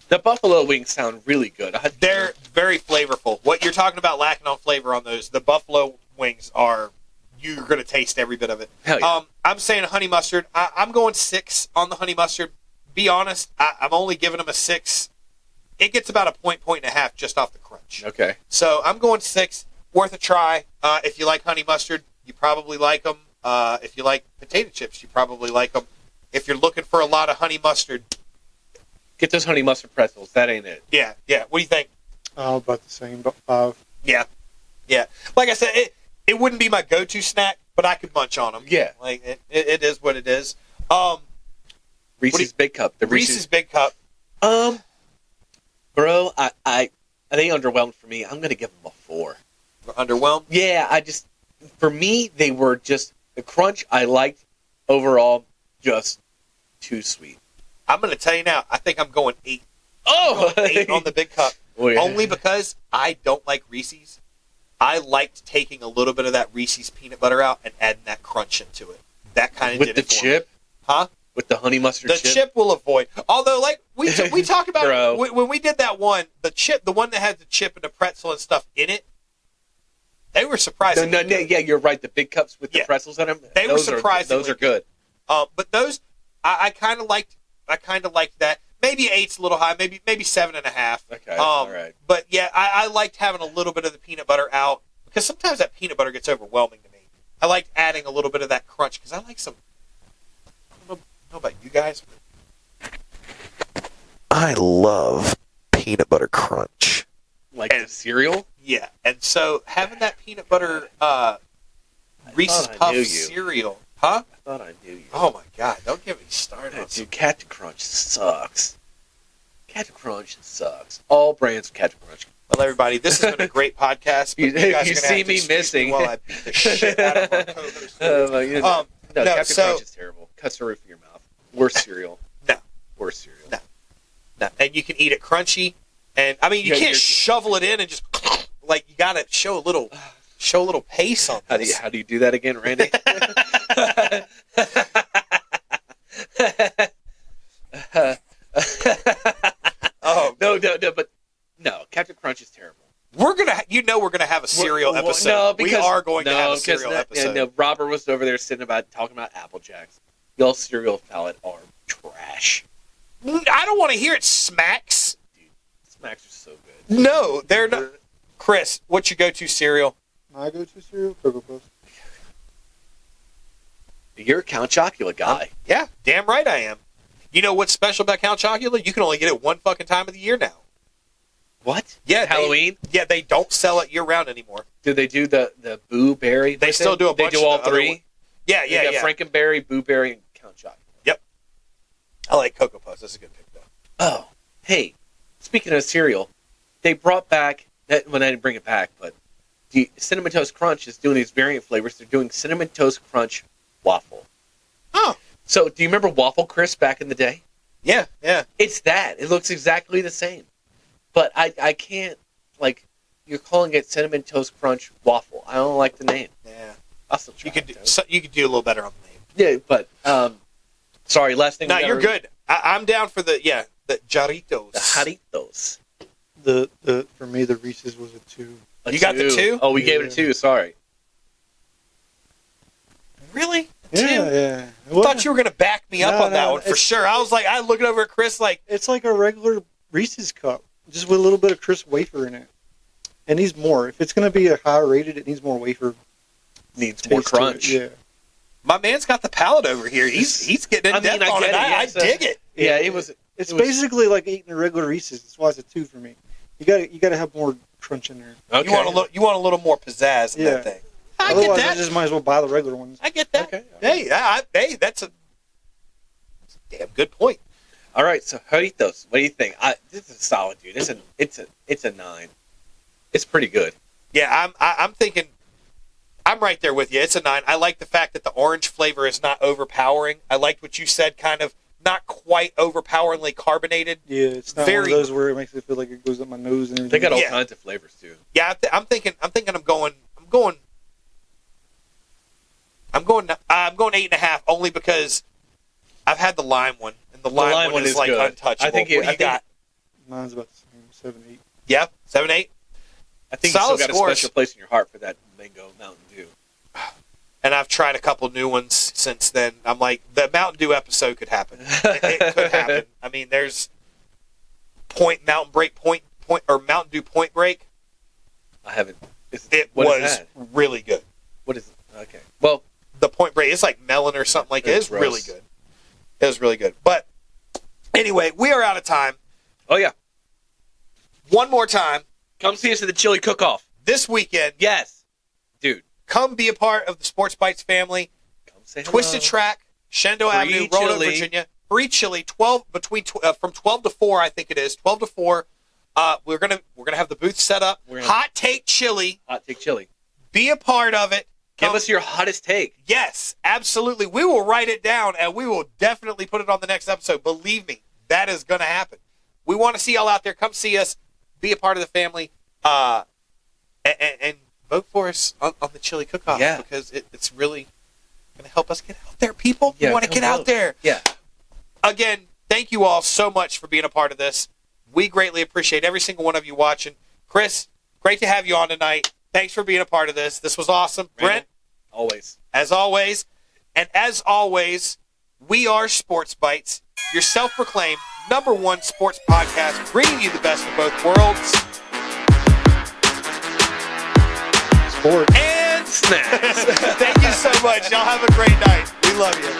Speaker 3: The buffalo wings sound really good.
Speaker 2: They're very flavorful. What you're talking about lacking on flavor on those, the buffalo wings are, you're going to taste every bit of it.
Speaker 3: Hell yeah.
Speaker 2: I'm saying honey mustard. I'm going 6 on the honey mustard. Be honest, I'm only giving them a 6. It gets about a point and a half just off the crunch.
Speaker 3: Okay.
Speaker 2: So I'm going 6. Worth a try. If you like honey mustard, you probably like them. If you like potato chips, you probably like them. If you're looking for a lot of honey mustard,
Speaker 3: Get those honey mustard pretzels. That ain't it.
Speaker 2: yeah. What do you think?
Speaker 4: About the same, about 5.
Speaker 2: Yeah. Like I said, it wouldn't be my go-to snack, but I could munch on them.
Speaker 3: Yeah.
Speaker 2: Like it is what it is.
Speaker 3: Reese's Big Cup. The
Speaker 2: Reese's Big Cup.
Speaker 3: Bro, I they underwhelmed for me. I'm gonna give them a 4.
Speaker 2: Underwhelmed.
Speaker 3: Yeah, for me, they were just the crunch I liked overall, just too sweet.
Speaker 2: I'm going to tell you now. I think I'm going 8.
Speaker 3: Oh,
Speaker 2: I'm going 8 on the Big Cup.
Speaker 3: Oh, yeah.
Speaker 2: Only because I don't like Reese's. I liked taking a little bit of that Reese's peanut butter out and adding that crunch into it. That kind of
Speaker 3: with
Speaker 2: did
Speaker 3: the
Speaker 2: it for
Speaker 3: chip,
Speaker 2: me. Huh?
Speaker 3: with the honey mustard
Speaker 2: The
Speaker 3: chip.
Speaker 2: chip will avoid. Although, like we talked about
Speaker 3: Bro.
Speaker 2: when we did that one, the one that had the chip and the pretzel and stuff in it, they were surprising.
Speaker 3: No, yeah, you're right. The big cups with the
Speaker 2: Yeah.
Speaker 3: pretzels in them.
Speaker 2: They were
Speaker 3: those
Speaker 2: surprisingly
Speaker 3: Those are good.
Speaker 2: But those, I kind of liked. I kind of liked that. Maybe 8's a little high. Maybe 7.5.
Speaker 3: Okay, all right.
Speaker 2: But yeah, I liked having a little bit of the peanut butter out because sometimes that peanut butter gets overwhelming to me. I liked adding a little bit of that crunch because I like some. I don't know about you guys. I love peanut butter crunch.
Speaker 3: Like the cereal.
Speaker 2: Yeah, and so having that peanut butter Reese's
Speaker 3: thought I
Speaker 2: Puff
Speaker 3: knew you.
Speaker 2: cereal. Huh?
Speaker 3: I thought I knew you.
Speaker 2: Oh my God! Don't get me started. on
Speaker 3: Dude, Captain Crunch sucks. Captain Crunch sucks. All brands of Captain Crunch.
Speaker 2: Well, everybody, this has been a great podcast. But
Speaker 3: You-
Speaker 2: guys are
Speaker 3: you
Speaker 2: gonna
Speaker 3: see
Speaker 2: have to
Speaker 3: me
Speaker 2: excuse
Speaker 3: missing.
Speaker 2: while I beat the shit out of our co-host.
Speaker 3: No,
Speaker 2: No,
Speaker 3: Captain
Speaker 2: so-
Speaker 3: Crunch is terrible. Cuts the roof of your mouth. Worst cereal.
Speaker 2: No.
Speaker 3: Worst cereal.
Speaker 2: No. No. And you can eat it crunchy, and I mean, you
Speaker 3: Yeah,
Speaker 2: can't
Speaker 3: you're-
Speaker 2: shovel it in and just like you got to show a little pace on
Speaker 3: How do
Speaker 2: this.
Speaker 3: you do that again, Randy?
Speaker 2: Oh,
Speaker 3: no, but no, Captain Crunch is terrible.
Speaker 2: we're gonna have a cereal
Speaker 3: Well,
Speaker 2: episode.
Speaker 3: no, because
Speaker 2: we are going to have a
Speaker 3: because
Speaker 2: cereal episode.
Speaker 3: And Robert was over there talking about Apple Jacks. Y'all cereal palette are trash.
Speaker 2: I don't want to hear it. Smacks.
Speaker 3: Smacks are so good.
Speaker 2: No, they're not. Chris, what's your go-to cereal?
Speaker 4: My go-to cereal, Cocoa Puffs.
Speaker 3: You're a Count Chocula guy.
Speaker 2: Yeah, damn right I am. You know what's special about Count Chocula? You can only get it one fucking time of the year now.
Speaker 3: What?
Speaker 2: Yeah,
Speaker 3: Halloween?
Speaker 2: They don't sell it year round anymore.
Speaker 3: Do they do the Boo Berry?
Speaker 2: They still do a bunch
Speaker 3: They do all
Speaker 2: of the other
Speaker 3: three?
Speaker 2: one- Yeah,
Speaker 3: They got Frankenberry, Boo Berry, and Count Chocula.
Speaker 2: I like Cocoa Puffs. That's a good pick, though.
Speaker 3: Oh, hey, speaking of cereal, they brought back, I didn't bring it back, but the Cinnamon Toast Crunch is doing these variant flavors. They're doing Cinnamon Toast Crunch Waffle.
Speaker 2: Oh.
Speaker 3: So, do you remember Waffle Crisp back in the day?
Speaker 2: Yeah.
Speaker 3: It's that. It looks exactly the same. But I can't, you're calling it Cinnamon Toast Crunch Waffle. I don't like the name.
Speaker 2: Yeah.
Speaker 3: I'll still try
Speaker 2: You could do a little better on the name.
Speaker 3: Yeah, but, sorry, last thing.
Speaker 2: No,
Speaker 3: we
Speaker 2: you're
Speaker 3: gotta-
Speaker 2: good. I'm down for the Jarritos.
Speaker 3: The Jarritos.
Speaker 4: The for me, the Reese's was a 2.
Speaker 2: You got the 2?
Speaker 3: Oh, we gave it a 2. Sorry.
Speaker 2: Really?
Speaker 4: Yeah,
Speaker 2: 2?
Speaker 4: yeah.
Speaker 2: I thought you were going to back me up
Speaker 4: No,
Speaker 2: on that
Speaker 4: no,
Speaker 2: one for
Speaker 4: it's-
Speaker 2: sure. I was looking over at Chris like,
Speaker 4: It's like a regular Reese's cup, just with a little bit of crisp wafer in it. It needs more. If it's going to be a high rated, it needs more wafer.
Speaker 3: Needs more
Speaker 4: taste to it.
Speaker 3: crunch.
Speaker 4: Yeah.
Speaker 2: my man's got the palate over here. He's getting in depth on it. I dig it.
Speaker 3: Yeah, it was.
Speaker 4: It's
Speaker 3: It was-
Speaker 4: basically like eating a regular Reese's. That's why it's a 2 for me. You got to have more crunch in there.
Speaker 3: Okay.
Speaker 2: You want a little more pizzazz in
Speaker 4: Yeah.
Speaker 2: that thing. I
Speaker 4: Otherwise,
Speaker 2: get
Speaker 4: I
Speaker 2: that.
Speaker 4: just might as well buy the regular ones.
Speaker 2: I get that.
Speaker 3: Okay.
Speaker 2: Hey, that's a damn good point.
Speaker 3: All right, so Jarritos, what do you think? This is solid, dude. It's a 9. It's pretty good.
Speaker 2: Yeah, I'm thinking. I'm right there with you. It's a 9. I like the fact that the orange flavor is not overpowering. I liked what you said, kind of not quite overpoweringly carbonated.
Speaker 4: Yeah, it's not
Speaker 2: Very-
Speaker 4: one of those where it makes me feel like it goes up my nose and everything.
Speaker 3: They got all
Speaker 2: Yeah.
Speaker 3: kinds of flavors too.
Speaker 2: Yeah, I'm thinking. I'm going 8.5 only because I've had the lime one, and the lime one is like
Speaker 3: good.
Speaker 2: untouchable.
Speaker 3: I think
Speaker 2: What do you got?
Speaker 4: Mine's about the same, 7, 8.
Speaker 2: Yeah, 7, 8.
Speaker 3: I think
Speaker 2: Solid
Speaker 3: you still got
Speaker 2: scores.
Speaker 3: a special place in your heart for that mango Mountain Dew.
Speaker 2: And I've tried a couple new ones since then. I'm like, the Mountain Dew episode could happen. It could happen. I mean, there's Mountain Dew Point Break.
Speaker 3: I haven't.
Speaker 2: It
Speaker 3: What is
Speaker 2: was
Speaker 3: that?
Speaker 2: really good.
Speaker 3: What is it? Okay. Well,
Speaker 2: The Point Break, it's like melon or something like it. It's
Speaker 3: gross.
Speaker 2: really good. It was really good. But anyway, we are out of time.
Speaker 3: oh yeah.
Speaker 2: One more time.
Speaker 3: Come see us at the Chili Cook-Off.
Speaker 2: This weekend,
Speaker 3: Yes, dude.
Speaker 2: come be a part of the Sports Bites family.
Speaker 3: Come say hello.
Speaker 2: Twisted Track, Shendo
Speaker 3: Free
Speaker 2: Avenue, Roanoke,
Speaker 3: chili.
Speaker 2: Virginia. Free chili, from 12 to 4, I think it is. 12 to 4. We're gonna have the booth set up.
Speaker 3: We're gonna-
Speaker 2: Hot take chili.
Speaker 3: Hot take chili.
Speaker 2: Be a part of it.
Speaker 3: Give
Speaker 2: Come-
Speaker 3: us your hottest take.
Speaker 2: Yes, absolutely. We will write it down and we will definitely put it on the next episode. Believe me, that is going to happen. We want to see y'all out there. Come see us. Be a part of the family. And vote for us on the Chili Cook-Off.
Speaker 3: Yeah.
Speaker 2: Because it's really going to help us get out there, people.
Speaker 3: Yeah,
Speaker 2: we want to
Speaker 3: come
Speaker 2: get out
Speaker 3: vote.
Speaker 2: there.
Speaker 3: Yeah.
Speaker 2: Again, thank you all so much for being a part of this. We greatly appreciate every single one of you watching. Chris, great to have you on tonight. Thanks for being a part of this. This was awesome. Brent,
Speaker 3: Always.
Speaker 2: as always. And as always, we are Sports Bites, your self-proclaimed #1 sports podcast, bringing you the best of both worlds.
Speaker 4: Sport.
Speaker 2: And
Speaker 3: Snacks.
Speaker 2: thank you so much. Y'all have a great night. We love you.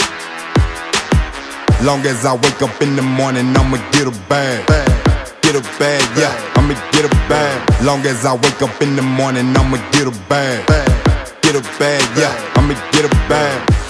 Speaker 1: Long as I wake up in the morning, I'ma get a bag. Get a bag, yeah, I'ma get a bag. Long as I wake up in the morning, I'ma get a bag. get a bag, yeah, I'ma get a bag.